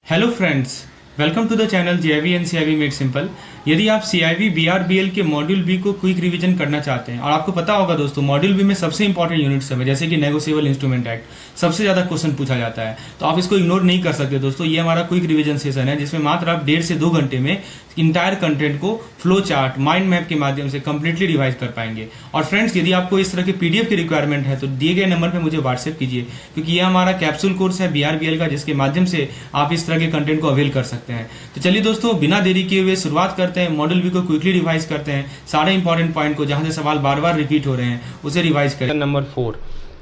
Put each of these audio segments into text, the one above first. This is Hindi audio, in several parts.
Hello friends, welcome to the channel JIV and CIV made simple. यदि आप सीआईवी बीआरबीएल के मॉड्यूल बी को क्विक रिवीजन करना चाहते हैं, और आपको पता होगा दोस्तों मॉड्यूल बी में सबसे इंपॉर्टेंट यूनिट्स है जैसे कि नेगोशिएबल इंस्ट्रूमेंट एक्ट सबसे ज्यादा क्वेश्चन पूछा जाता है, तो आप इसको इग्नोर नहीं कर सकते दोस्तों। ये हमारा क्विक रिवीजन सेशन है जिसमें मात्र आप 1.5 से 2 घंटे में इंटायर कंटेंट को फ्लो चार्ट माइंड मैप के माध्यम से कंप्लीटली रिवाइज कर पाएंगे। और फ्रेंड्स, यदि आपको इस तरह के पीडीएफ की रिक्वायरमेंट है तो दिए गए नंबर पे मुझे व्हाट्सएप कीजिए, क्योंकि ये हमारा कैप्सूल कोर्स है बीआरबीएल का, जिसके माध्यम से आप इस तरह के कंटेंट को अवेल कर सकते हैं। तो चलिए दोस्तों, बिना देरी किए हुए शुरुआत करते हैं। मॉड्यूल बी को क्विकली रिवाइज करते हैं, सारे इंपॉर्टेंट पॉइंट को जहां से सवाल बार बार रिपीट हो रहे हैं उसे रिवाइज करें। नंबर 4,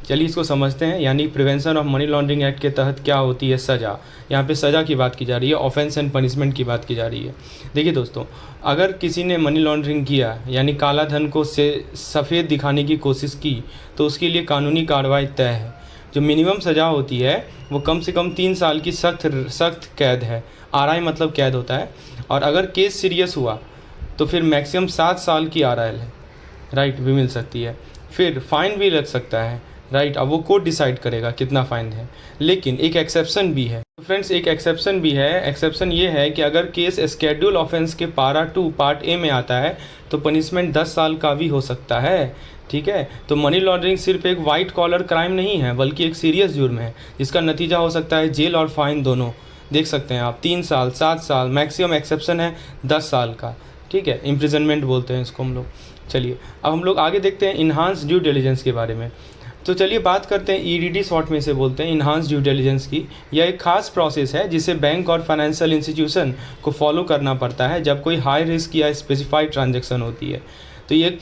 चलिए इसको समझते हैं। यानी prevention of money laundering act के तहत क्या होती है सज़ा। यहाँ पे सज़ा की बात की जा रही है, ऑफेंस एंड पनिशमेंट की बात की जा रही है। देखिए दोस्तों, अगर किसी ने मनी लॉन्ड्रिंग किया यानी काला धन को से सफ़ेद दिखाने की कोशिश की तो उसके लिए कानूनी कार्रवाई तय है। जो मिनिमम सज़ा होती है वो कम से कम 3 साल की सख्त कैद है। आरआई मतलब कैद होता है। और अगर केस सीरियस हुआ तो फिर मैक्सिमम 7 साल की आरआई है, राइट, भी मिल सकती है। फिर फाइन भी लग सकता है, राइट। अब वो कोर्ट डिसाइड करेगा कितना फाइन है। लेकिन एक एक्सेप्शन भी है फ्रेंड्स, एक एक्सेप्शन भी है। एक्सेप्शन ये है कि अगर केस स्केड्यूल ऑफेंस के पारा 2 पार्ट ए में आता है तो पनिशमेंट 10 साल का भी हो सकता है, ठीक है। तो मनी लॉन्ड्रिंग सिर्फ एक वाइट कॉलर क्राइम नहीं है, बल्कि एक सीरियस जुर्म है जिसका नतीजा हो सकता है जेल और फाइन दोनों। देख सकते हैं आप, 3 साल, 7 साल, मैक्सिमम एक्सेप्शन है 10 साल का, ठीक है। इम्प्रिजनमेंट बोलते हैं इसको हम लोग। चलिए अब हम लोग आगे देखते हैं इन्हांस ड्यू डिलिजेंस के बारे में। तो चलिए बात करते हैं ईडीडी शॉर्ट में से बोलते हैं इन्हांस ड्यू डिलिजेंस की। यह एक खास प्रोसेस है जिसे बैंक और फाइनेंशियल इंस्टीट्यूशन को फॉलो करना पड़ता है जब कोई हाई रिस्क या स्पेसिफाइड ट्रांजैक्शन होती है। तो ये एक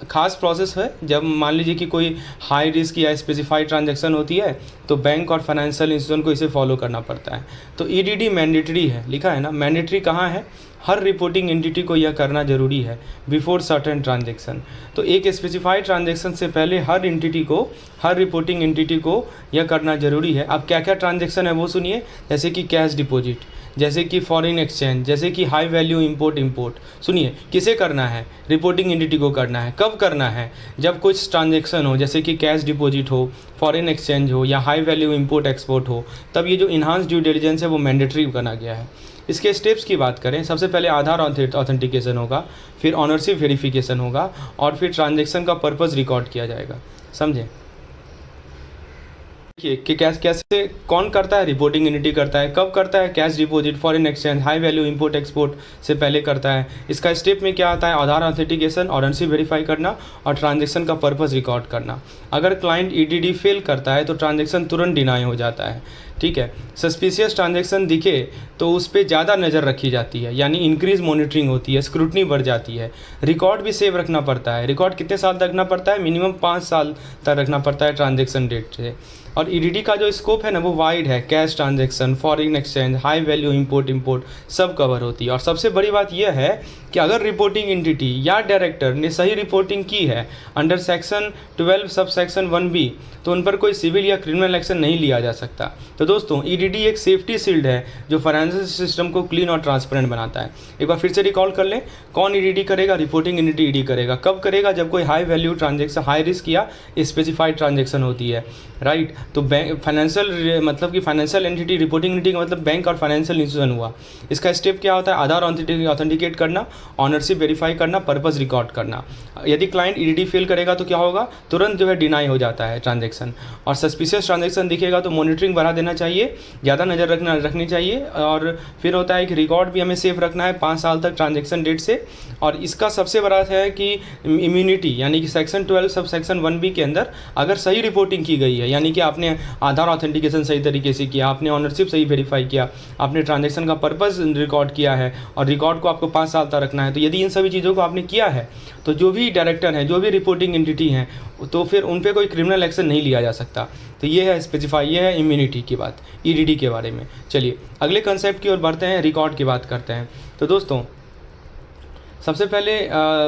खास प्रोसेस है जब मान लीजिए कि कोई हाई रिस्क या स्पेसिफाइड ट्रांजैक्शन होती है तो बैंक और फाइनेंशियल इंस्टीट्यूशन को इसे फॉलो करना पड़ता है। तो ईडीडी मैंडेटरी है, लिखा है ना। मैंडेटरी कहाँ है? हर रिपोर्टिंग एंटिटी को यह करना जरूरी है बिफोर सर्टेन ट्रांजैक्शन। तो एक स्पेसिफाइड ट्रांजैक्शन से पहले हर रिपोर्टिंग एंटिटी को यह करना जरूरी है। अब क्या क्या ट्रांजैक्शन है वो सुनिए, जैसे कि कैश डिपॉजिट, जैसे कि फॉरेन एक्सचेंज, जैसे कि हाई वैल्यू इंपोर्ट। सुनिए, किसे करना है? रिपोर्टिंग एंटिटी को करना है। कब करना है? जब कुछ ट्रांजैक्शन हो, जैसे कि कैश डिपॉजिट हो, फॉरेन एक्सचेंज हो या हाई वैल्यू इंपोर्ट एक्सपोर्ट हो, तब ये जो इन्हांस ड्यू डिलिजेंस है वो मैंडेटरी बना गया है। इसके स्टेप्स की बात करें, सबसे पहले आधार ऑथेंटिकेशन होगा, फिर ऑनरशिप वेरिफिकेशन होगा और फिर ट्रांजैक्शन का पर्पस रिकॉर्ड किया जाएगा। समझे कि कैसे कौन करता है? रिपोर्टिंग एंटिटी करता है। कब करता है? Cash deposit, foreign exchange, high value import export से पहले करता है। इसका स्टेप में क्या आता है? आधार ऑथेंटिकेशन, ऑनरशिप वेरीफाई करना और ट्रांजैक्शन का पर्पस रिकॉर्ड करना। अगर क्लाइंट ईडीडी फेल करता है तो ट्रांजैक्शन तुरंत डिनाई हो जाता है, ठीक है। सस्पिशियस ट्रांजैक्शन दिखे तो उस पर ज़्यादा नज़र रखी जाती है, यानी इंक्रीज मॉनिटरिंग होती है, स्क्रूटनी बढ़ जाती है। रिकॉर्ड भी सेव रखना पड़ता है। रिकॉर्ड कितने साल तक रखना पड़ता है? मिनिमम 5 साल तक रखना पड़ता है ट्रांजैक्शन डेट से। और ईडीडी का जो स्कोप है ना वो वाइड है। Cash transaction, foreign exchange, high value import सब कवर होती है। और सबसे बड़ी बात यह है कि अगर रिपोर्टिंग एंटिटी या डायरेक्टर ने सही रिपोर्टिंग की है under section 12 sub section 1B तो उन पर कोई सिविल या क्रिमिनल एक्शन नहीं लिया जा सकता। तो दोस्तों, ईडीडी एक सेफ्टी शील्ड है जो फाइनेंशियल सिस्टम को क्लीन और ट्रांसपेरेंट बनाता है। एक बार फिर से रिकॉल कर लें, कौन ईडीडी करेगा? रिपोर्टिंग एंटिटी ईडी करेगा। कब करेगा? जब कोई high value transaction, high risk या स्पेसिफाइड ट्रांजैक्शन होती है, राइट। तो बैंक फाइनेंशियल मतलब कि फाइनेंशियल एंटिटी, रिपोर्टिंग एंटिटी का मतलब बैंक और फाइनेंशियल इंस्टीट्यूशन हुआ। इसका स्टेप क्या होता है? आधार ऑथेंटिकेट करना, ऑनरशिप वेरीफाई करना, पर्पस रिकॉर्ड करना। यदि क्लाइंट ईडीडी फेल करेगा तो क्या होगा? तुरंत जो है डिनाई हो जाता है ट्रांजैक्शन। और सस्पिशियस ट्रांजैक्शन दिखेगा तो मॉनिटरिंग बढ़ा देना चाहिए, ज़्यादा नज़र रखनी चाहिए। और फिर होता है कि रिकॉर्ड भी हमें सेफ रखना है 5 साल तक ट्रांजैक्शन डेट से। और इसका सबसे बड़ा है कि इम्यूनिटी, यानी कि सेक्शन 12 सब सेक्शन 1B के अंदर अगर सही रिपोर्टिंग की गई है, यानी कि आपने आधार ऑथेंटिकेशन सही तरीके से किया, आपने ऑनरशिप सही वेरीफाई किया, आपने ट्रांजैक्शन का पर्पस रिकॉर्ड किया है और रिकॉर्ड को आपको 5 साल तक रखना है, तो यदि इन सभी चीज़ों को आपने किया है तो जो भी डायरेक्टर हैं, जो भी रिपोर्टिंग एंटिटी हैं, तो फिर उन पर कोई क्रिमिनल एक्शन नहीं लिया जा सकता। तो ये है स्पेसिफाई, ये है इम्यूनिटी की बात ईडीडी के बारे में। चलिए अगले कंसेप्ट की ओर बढ़ते हैं, रिकॉर्ड की बात करते हैं। तो दोस्तों, सबसे पहले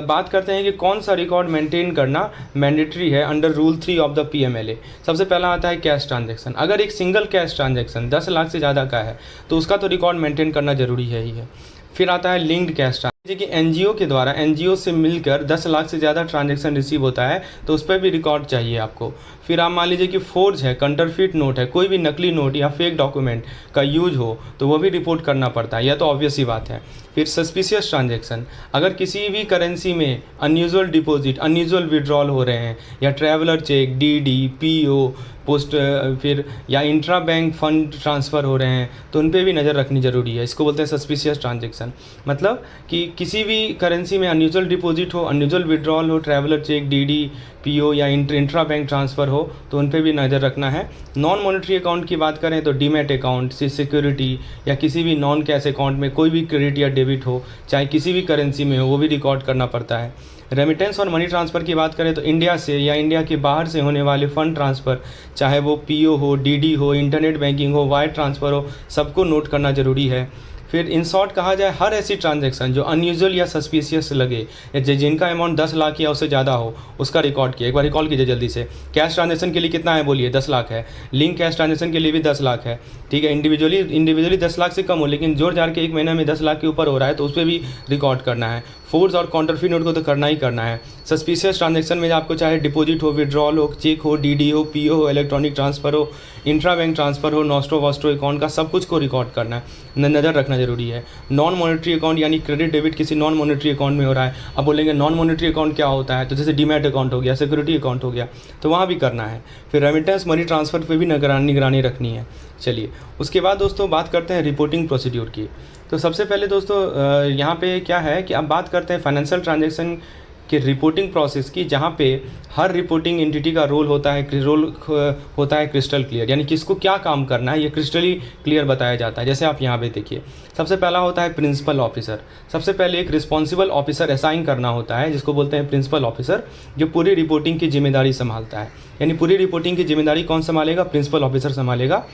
बात करते हैं कि कौन सा रिकॉर्ड मेंटेन करना मैंडेटरी है under rule 3 of the PMLA. सबसे पहला आता है कैश ट्रांजैक्शन। अगर एक सिंगल कैश ट्रांजैक्शन 10 लाख से ज़्यादा का है तो उसका तो रिकॉर्ड मेंटेन करना जरूरी है ही है। फिर आता है लिंक्ड कैश कि एनजीओ के द्वारा एनजीओ से मिलकर 10 लाख से ज़्यादा ट्रांजैक्शन रिसीव होता है तो उस पर भी रिकॉर्ड चाहिए आपको। फिर आप मान लीजिए कि फोर्ज है, कंटरफिट नोट है, कोई भी नकली नोट या फेक डॉक्यूमेंट का यूज हो तो वो भी रिपोर्ट करना पड़ता है, यह तो ऑब्वियस ही बात है। फिर सस्पिशियस ट्रांजैक्शन, अगर किसी भी करेंसी में अनयूजुअल डिपॉजिट, अनयूजुअल विड्रॉल हो रहे हैं या traveller cheque, DD, PO, post फिर या इंट्रा बैंक फंड ट्रांसफ़र हो रहे हैं तो उन पे भी नज़र रखनी ज़रूरी है। इसको बोलते हैं सस्पिशियस ट्रांजैक्शन। मतलब कि किसी भी करेंसी में अनयूजुअल डिपॉजिट हो, अनयूजुअल विड्रॉल हो, ट्रैवलर चेक, डीडी, पीओ या इंट्रा बैंक ट्रांसफ़र हो तो उन पे भी नज़र रखना है। नॉन मॉनेटरी अकाउंट की बात करें तो डीमैट अकाउंट से सिक्योरिटी या किसी भी नॉन कैश अकाउंट में कोई भी क्रेडिट या डेबिट हो, चाहे किसी भी करेंसी में हो, वो भी रिकॉर्ड करना पड़ता है। रेमिटेंस और मनी ट्रांसफ़र की बात करें तो इंडिया से या इंडिया के बाहर से होने वाले फ़ंड ट्रांसफ़र, चाहे वो पीओ हो, डीडी हो, इंटरनेट बैंकिंग हो, वायर ट्रांसफ़र हो, सबको नोट करना ज़रूरी है। फिर इन शॉर्ट कहा जाए, हर ऐसी ट्रांजैक्शन जो अनयूजुअल या सस्पिशियस लगे या जिनका अमाउंट 10 लाख या उससे ज़्यादा हो उसका रिकॉर्ड किया। एक बार रिकॉल कीजिए जल्दी से। कैश ट्रांजैक्शन के लिए कितना है बोलिए? 10 लाख है। लिंक कैश ट्रांजैक्शन के लिए भी 10 लाख है, ठीक है। इंडिविजुअली 10 लाख से कम हो, लेकिन जोड़ जाड़ के एक महीने में 10 लाख के ऊपर हो रहा है तो उस पर भी रिकॉर्ड करना है। फोर्ज और काउंटरफिट नोट को तो करना ही करना है। सस्पिशियस ट्रांजैक्शन में आपको चाहे डिपॉजिट हो, विड्रॉल हो, चेक हो, डीडी हो, पीओ हो, इलेक्ट्रॉनिक ट्रांसफ़र हो, इंट्रा बैंक ट्रांसफ़र हो, नॉस्ट्रो वॉस्ट्रो अकाउंट का सब कुछ को रिकॉर्ड करना है, नज़र रखना जरूरी है। नॉन मॉनेटरी अकाउंट यानी क्रेडिट डेबिट किसी नॉन मॉनेटरी अकाउंट में हो रहा है। अब बोलेंगे नॉन मॉनेटरी अकाउंट क्या होता है, तो जैसे डीमैट अकाउंट हो गया, सिक्योरिटी अकाउंट हो गया, तो वहाँ भी करना है। फिर रेमिटेंस मनी ट्रांसफ़र पर भी निगरानी रखनी है। चलिए उसके बाद दोस्तों बात करते हैं रिपोर्टिंग प्रोसीड्यूर की। तो सबसे पहले दोस्तों यहाँ पे क्या है कि अब बात करते हैं फाइनेंशियल ट्रांजैक्शन के रिपोर्टिंग प्रोसेस की, जहाँ पे हर रिपोर्टिंग एंटिटी का रोल होता है क्रिस्टल क्लियर, यानी किसको क्या काम करना है ये क्रिस्टली क्लियर बताया जाता है। जैसे आप यहाँ पे देखिए, सबसे पहला होता है प्रिंसिपल ऑफिसर। सबसे पहले एक रिस्पॉन्सिबल ऑफिसर असाइन करना होता है जिसको बोलते हैं प्रिंसिपल ऑफिसर, जो पूरी रिपोर्टिंग की जिम्मेदारी संभालता है। यानी पूरी रिपोर्टिंग की जिम्मेदारी कौन संभालेगा? प्रिंसिपल ऑफिसर संभालेगा,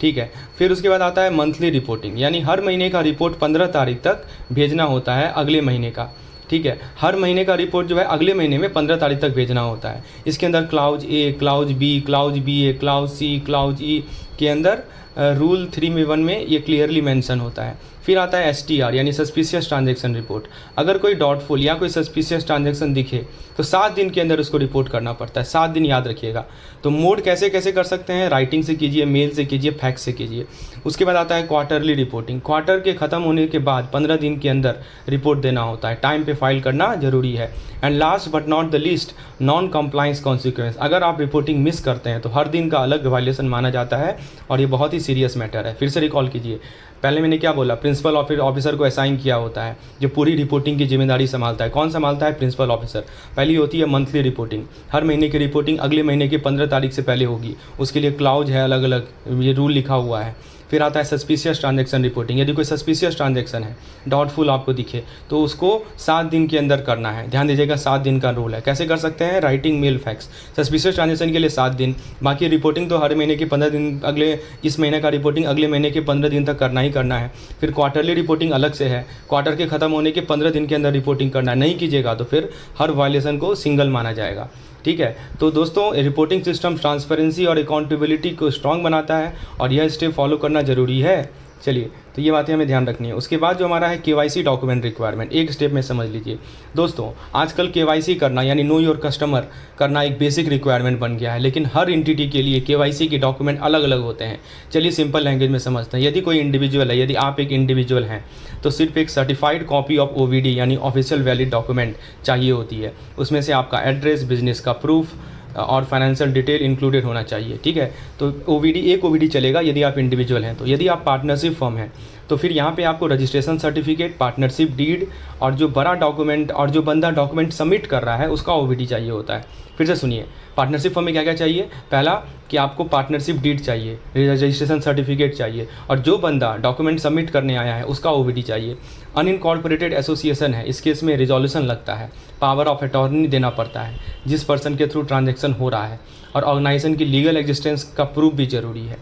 ठीक है। फिर उसके बाद आता है मंथली रिपोर्टिंग, यानी हर महीने का रिपोर्ट 15 तारीख तक भेजना होता है अगले महीने का, ठीक है। हर महीने का रिपोर्ट जो है अगले महीने में 15 तारीख तक भेजना होता है। इसके अंदर क्लाउज ए, क्लाउज बी, क्लाउज बी ए, क्लाउज सी, क्लाउज ई के अंदर रूल 3.1 में ये क्लियरली मेंशन होता है। फिर आता है STR यानी सस्पिशियस ट्रांजैक्शन रिपोर्ट। अगर कोई डाउटफुल या कोई सस्पिशियस ट्रांजैक्शन दिखे तो 7 दिन के अंदर उसको रिपोर्ट करना पड़ता है। 7 दिन याद रखिएगा। तो मोड कैसे कैसे कर सकते हैं? राइटिंग से कीजिए, मेल से कीजिए, फैक्स से कीजिए। उसके बाद आता है क्वार्टरली रिपोर्टिंग। क्वार्टर के ख़त्म होने के बाद 15 दिन के अंदर रिपोर्ट देना होता है, टाइम पे फाइल करना जरूरी है। And last but not the least, non compliance consequence. अगर आप रिपोर्टिंग मिस करते हैं तो हर दिन का अलग वायलेशन माना जाता है और ये बहुत ही सीरियस मैटर है। फिर से रिकॉल कीजिए, पहले मैंने क्या बोला? प्रिंसिपल ऑफिसर को असाइन किया होता है जो पूरी रिपोर्टिंग की जिम्मेदारी संभालता है। कौन संभालता है? Principal officer. पहली होती है मंथली रिपोर्टिंग, हर महीने की रिपोर्टिंग अगले महीने की 15 तारीख से पहले होगी। उसके लिए क्लाउज है, अलग अलग ये रूल लिखा हुआ है। फिर आता है सस्पिशियस ट्रांजैक्शन रिपोर्टिंग। यदि कोई सस्पिशियस ट्रांजैक्शन है, डाउटफुल आपको दिखे, तो उसको 7 दिन के अंदर करना है। ध्यान दीजिएगा, 7 दिन का रूल है। कैसे कर सकते हैं? Writing, mail, fax. Suspicious transaction के लिए 7 दिन, बाकी रिपोर्टिंग तो हर महीने के 15 दिन, अगले इस महीने का रिपोर्टिंग अगले महीने के 15 दिन तक करना ही करना है। फिर क्वार्टरली रिपोर्टिंग अलग से है, क्वार्टर के खत्म होने के 15 दिन के अंदर रिपोर्टिंग करना है। नहीं कीजिएगा तो फिर हर वायलेशन को सिंगल माना जाएगा, ठीक है। तो दोस्तों रिपोर्टिंग सिस्टम ट्रांसपेरेंसी और अकाउंटेबिलिटी को स्ट्रॉन्ग बनाता है और यह स्टेप फॉलो करना जरूरी है। चलिए, तो ये बातें हमें ध्यान रखनी है। उसके बाद जो हमारा है KYC डॉक्यूमेंट रिक्वायरमेंट, एक स्टेप में समझ लीजिए दोस्तों। आजकल KYC करना यानी नो योर कस्टमर करना एक बेसिक रिक्वायरमेंट बन गया है, लेकिन हर एंटिटी के लिए KYC के डॉक्यूमेंट अलग अलग होते हैं। चलिए सिंपल लैंग्वेज में समझते हैं। यदि कोई इंडिविजुअल है, यदि आप एक इंडिविजुअल हैं, तो सिर्फ एक सर्टिफाइड कॉपी ऑफ OVD यानी ऑफिशियल वैलिड डॉक्यूमेंट चाहिए होती है। उसमें से आपका एड्रेस, बिजनेस का प्रूफ और फाइनेंशियल डिटेल इंक्लूडेड होना चाहिए, ठीक है। तो एक OVD चलेगा यदि आप इंडिविजुअल हैं। तो यदि आप पार्टनरशिप फर्म हैं तो फिर यहाँ पे आपको रजिस्ट्रेशन सर्टिफिकेट, पार्टनरशिप डीड और जो बड़ा डॉक्यूमेंट और जो बंदा डॉक्यूमेंट सबमिट कर रहा है उसका OVD चाहिए होता है। फिर से सुनिए, पार्टनरशिप फर्म में क्या क्या चाहिए? पहला कि आपको पार्टनरशिप डीड चाहिए, रजिस्ट्रेशन सर्टिफिकेट चाहिए और जो बंदा डॉक्यूमेंट सबमिट करने आया है उसका OVD चाहिए। अनइनकॉर्पोरेटेड एसोसिएशन है, इस केस में रिजोल्यूशन लगता है, पावर ऑफ अटॉर्नी देना पड़ता है जिस पर्सन के थ्रू ट्रांजैक्शन हो रहा है, और ऑर्गेनाइजेशन की लीगल एग्जिस्टेंस का प्रूफ भी जरूरी है।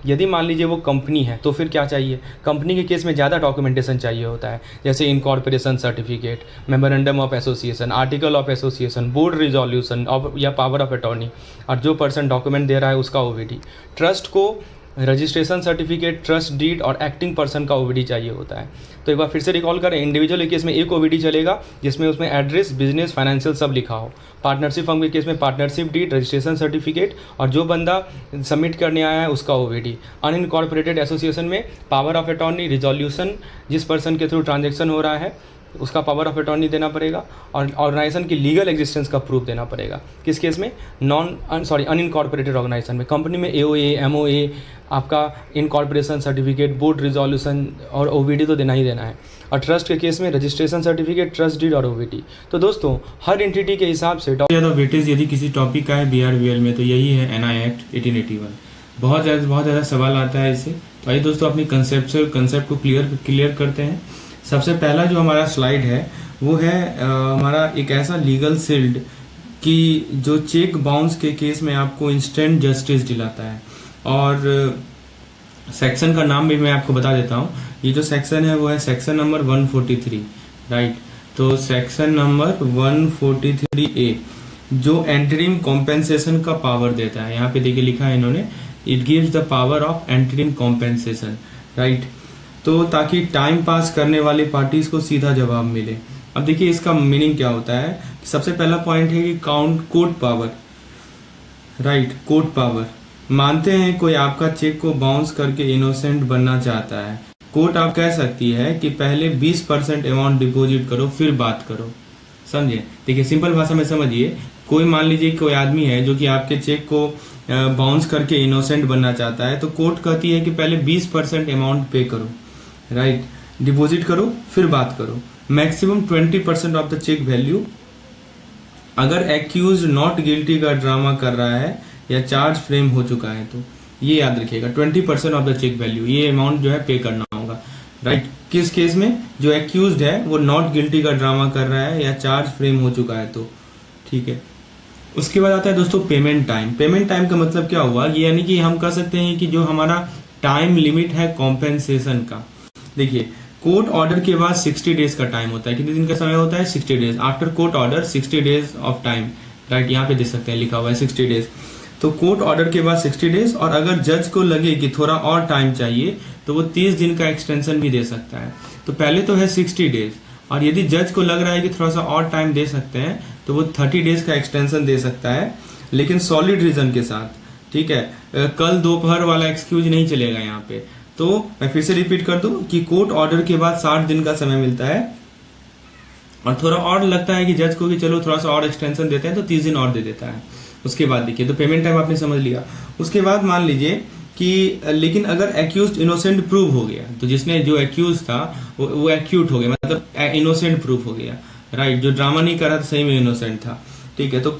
यदि मान लीजिए वो कंपनी है तो फिर क्या चाहिए? कंपनी के केस में ज़्यादा डॉक्यूमेंटेशन चाहिए होता है, जैसे incorporation certificate, memorandum of association, article of association, board resolution या पावर ऑफ अटॉर्नी, और जो पर्सन डॉक्यूमेंट दे रहा है उसका OVD। ट्रस्ट को रजिस्ट्रेशन सर्टिफिकेट, ट्रस्ट डीड और एक्टिंग पर्सन का ओवीडी चाहिए होता है। तो एक बार फिर से रिकॉल करें, इंडिविजुअल के केस में एक ओवीडी चलेगा जिसमें उसमें एड्रेस, बिजनेस, फाइनेंशियल सब लिखा हो। पार्टनरशिप फर्म के केस में पार्टनरशिप डीड, रजिस्ट्रेशन सर्टिफिकेट और जो बंदा सबमिट करने आया है उसका ओवीडी। अनइनकॉर्पोरेटेड एसोसिएशन में पावर ऑफ अटॉर्नी, रिजोल्यूशन, जिस पर्सन के थ्रू ट्रांजेक्शन हो रहा है उसका पावर ऑफ अटॉर्नी देना पड़ेगा और ऑर्गेनाइजेशन की लीगल एग्जिस्टेंस का प्रूफ देना पड़ेगा। किस केस में? अनइनकॉर्पोरेटेड ऑर्गेनाइजेशन में। कंपनी में एओए, एमओए, आपका इनकॉर्पोरेशन सर्टिफिकेट, बोर्ड रिजोल्यूशन और ओवीडी तो देना ही देना है। और ट्रस्ट के केस में रजिस्ट्रेशन सर्टिफिकेट, ट्रस्ट डीड और ओवीडी। तो दोस्तों हर एंटिटी के हिसाब से ज़्यादा वेटेज यदि किसी टॉपिक का है बीआरबीएल में तो यही है एनआई एक्ट 1881। बहुत ज़्यादा सवाल आता है इससे। तो आइए दोस्तों अपनी कंसेप्ट को क्लियर करते हैं। सबसे पहला जो हमारा स्लाइड है वो है हमारा एक ऐसा लीगल शील्ड कि जो चेक बाउंस के केस में आपको इंस्टेंट जस्टिस दिलाता है। और सेक्शन का नाम भी मैं आपको बता देता हूँ। ये जो सेक्शन है वो है सेक्शन नंबर 143, राइट। तो सेक्शन नंबर 143A जो एंटरिंग कॉम्पेंसेशन का पावर देता है। यहाँ पे देखिए लिखा है इन्होंने, it gives the power of entering compensation, right. तो ताकि टाइम पास करने वाले पार्टीज को सीधा जवाब मिले। अब देखिए इसका मीनिंग क्या होता है। सबसे पहला पॉइंट है कि court power, right. Court power मानते हैं कोई आपका चेक को बाउंस करके इनोसेंट बनना चाहता है, कोर्ट आप कह सकती है कि पहले 20% अमाउंट डिपॉजिट करो फिर बात करो, समझे। देखिए सिंपल भाषा में समझिए, कोई मान लीजिए कोई आदमी है जो कि आपके चेक को बाउंस करके इनोसेंट बनना चाहता है, तो कोर्ट कहती है कि पहले 20% अमाउंट पे करो, राइट, डिपॉजिट करो फिर बात करो। Maximum 20% of the cheque value. अगर एक्यूज नॉट गिल्टी का ड्रामा कर रहा है या चार्ज फ्रेम हो चुका है तो ये याद रखिएगा 20% ऑफ द चेक वैल्यू, ये अमाउंट जो है पे करना होगा, राइट। किस केस में? जो एक्यूज्ड है वो नॉट गिल्टी का ड्रामा कर रहा है या चार्ज फ्रेम हो चुका है तो, ठीक है। उसके बाद आता है दोस्तों पेमेंट टाइम। पेमेंट टाइम का मतलब क्या हुआ? ये यानी कि हम कह सकते हैं कि जो हमारा टाइम लिमिट है कॉम्पेंसेशन का। देखिए कोर्ट ऑर्डर के बाद 60 डेज का टाइम होता है। कितने दिन का समय होता है? 60 days. After court order 60 days of time, right. यहाँ पे देख सकते हैं लिखा हुआ है 60 डेज। तो कोर्ट ऑर्डर के बाद 60 डेज, और अगर जज को लगे कि थोड़ा और टाइम चाहिए तो वो 30 दिन का एक्सटेंशन भी दे सकता है। तो पहले तो है 60 डेज, और यदि जज को लग रहा है कि थोड़ा सा और टाइम दे सकते हैं तो वो 30 डेज का एक्सटेंशन दे सकता है, लेकिन सॉलिड रीजन के साथ, ठीक है। कल दोपहर वाला एक्सक्यूज नहीं चलेगा यहाँ पे। तो मैं फिर से रिपीट कर दूं कि कोर्ट ऑर्डर के बाद 60 दिन का समय मिलता है, और थोड़ा और लगता है कि जज को कि चलो थोड़ा सा और एक्सटेंशन देते हैं तो 30 दिन और दे देता है। उसके बाद देखिए, तो पेमेंट टाइम आपने समझ लिया। उसके बाद मान लीजिए कि लेकिन अगर एक्यूज इनोसेंट प्रूव हो गया, तो जिसने जो एक्यूज था वो एक्यूट हो गया, मतलब इनोसेंट प्रूव हो गया, राइट। जो ड्रामा नहीं करा था सही में इनोसेंट था, ठीक है। तो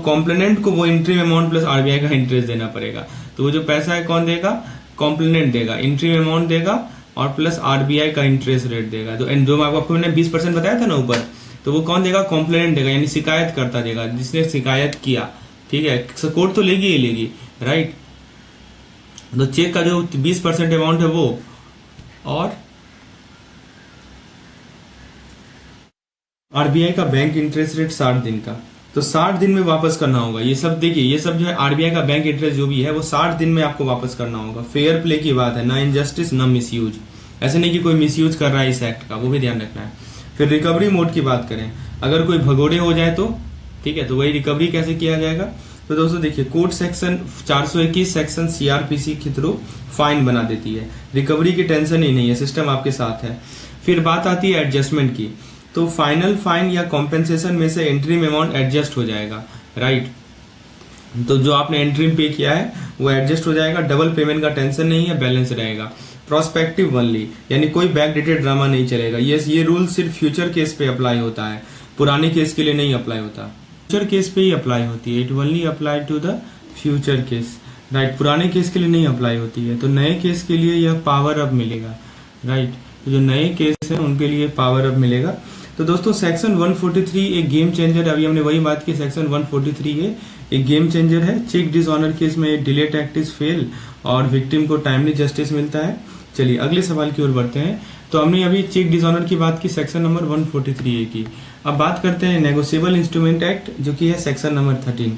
कॉम्प्लेनेंट को वो इंट्रीम अमाउंट प्लस आरबीआई का इंटरेस्ट देना पड़ेगा। तो वो जो पैसा है कौन देगा? कॉम्प्लेनेंट देगा, इंट्रीम अमाउंट देगा और प्लस आरबीआई का इंटरेस्ट रेट देगा। तो जो आपको मैंने 20% बताया था ना ऊपर, तो वो कौन देगा? कॉम्प्लेनेंट देगा, यानी शिकायत करता देगा, जिसने शिकायत किया, ठीक है। कोर्ट तो लेगी ही लेगी, राइट। तो चेक का जो 20% अमाउंट है वो, और आरबीआई का बैंक इंटरेस्ट रेट 60 दिन का, तो 60 दिन में वापस करना होगा। ये सब देखिए, ये सब जो है आरबीआई का बैंक इंटरेस्ट जो भी है वो 60 दिन में आपको वापस करना होगा। फेयर प्ले की बात है, ना इनजस्टिस ना मिसयूज। ऐसे नहीं कि कोई मिसयूज कर रहा है इस एक्ट का, वो भी ध्यान रखना है। फिर रिकवरी मोड की बात करें, अगर कोई भगोड़े हो जाए तो, ठीक है, तो वही रिकवरी कैसे किया जाएगा? तो दोस्तों देखिए, कोर्ट सेक्शन 421 सेक्शन सीआरपीसी के थ्रू फाइन बना देती है। रिकवरी की टेंशन ही नहीं है, सिस्टम आपके साथ है। फिर बात आती है एडजस्टमेंट की, तो फाइनल फाइन या कॉम्पेंसेशन में से एंट्रीम अमाउंट एडजस्ट हो जाएगा, राइट। तो जो आपने एंट्रीम पे किया है वो एडजस्ट हो जाएगा, डबल पेमेंट का टेंशन नहीं है, बैलेंस रहेगा। प्रोस्पेक्टिव ओनली, यानी कोई बैक डेटेड ड्रामा नहीं चलेगा। ये रूल सिर्फ फ्यूचर केस पे अप्लाई होता है, पुराने केस के लिए नहीं अप्लाई होता। फ्यूचर केस पे ही अप्लाई होती है, it only apply to the future case, right. पुराने केस के लिए नहीं अप्लाई होती है। तो नए केस के लिए यह पावर अप मिलेगा, राइट। तो जो नए केस है उनके लिए पावर अप मिलेगा। तो दोस्तों सेक्शन 143 एक गेम चेंजर, अभी हमने वही बात की, सेक्शन 143 एक गेम चेंजर है। चेक डिसऑनर केस में डिले टैक्टिस फेल और विक्टिम को टाइमली जस्टिस मिलता है। चलिए अगले सवाल की ओर बढ़ते हैं। तो हमने अभी चेक डिसऑनर की बात की, सेक्शन नंबर 143A की। अब बात करते हैं नेगोशिएबल इंस्ट्रूमेंट एक्ट, जो कि है सेक्शन नंबर 13।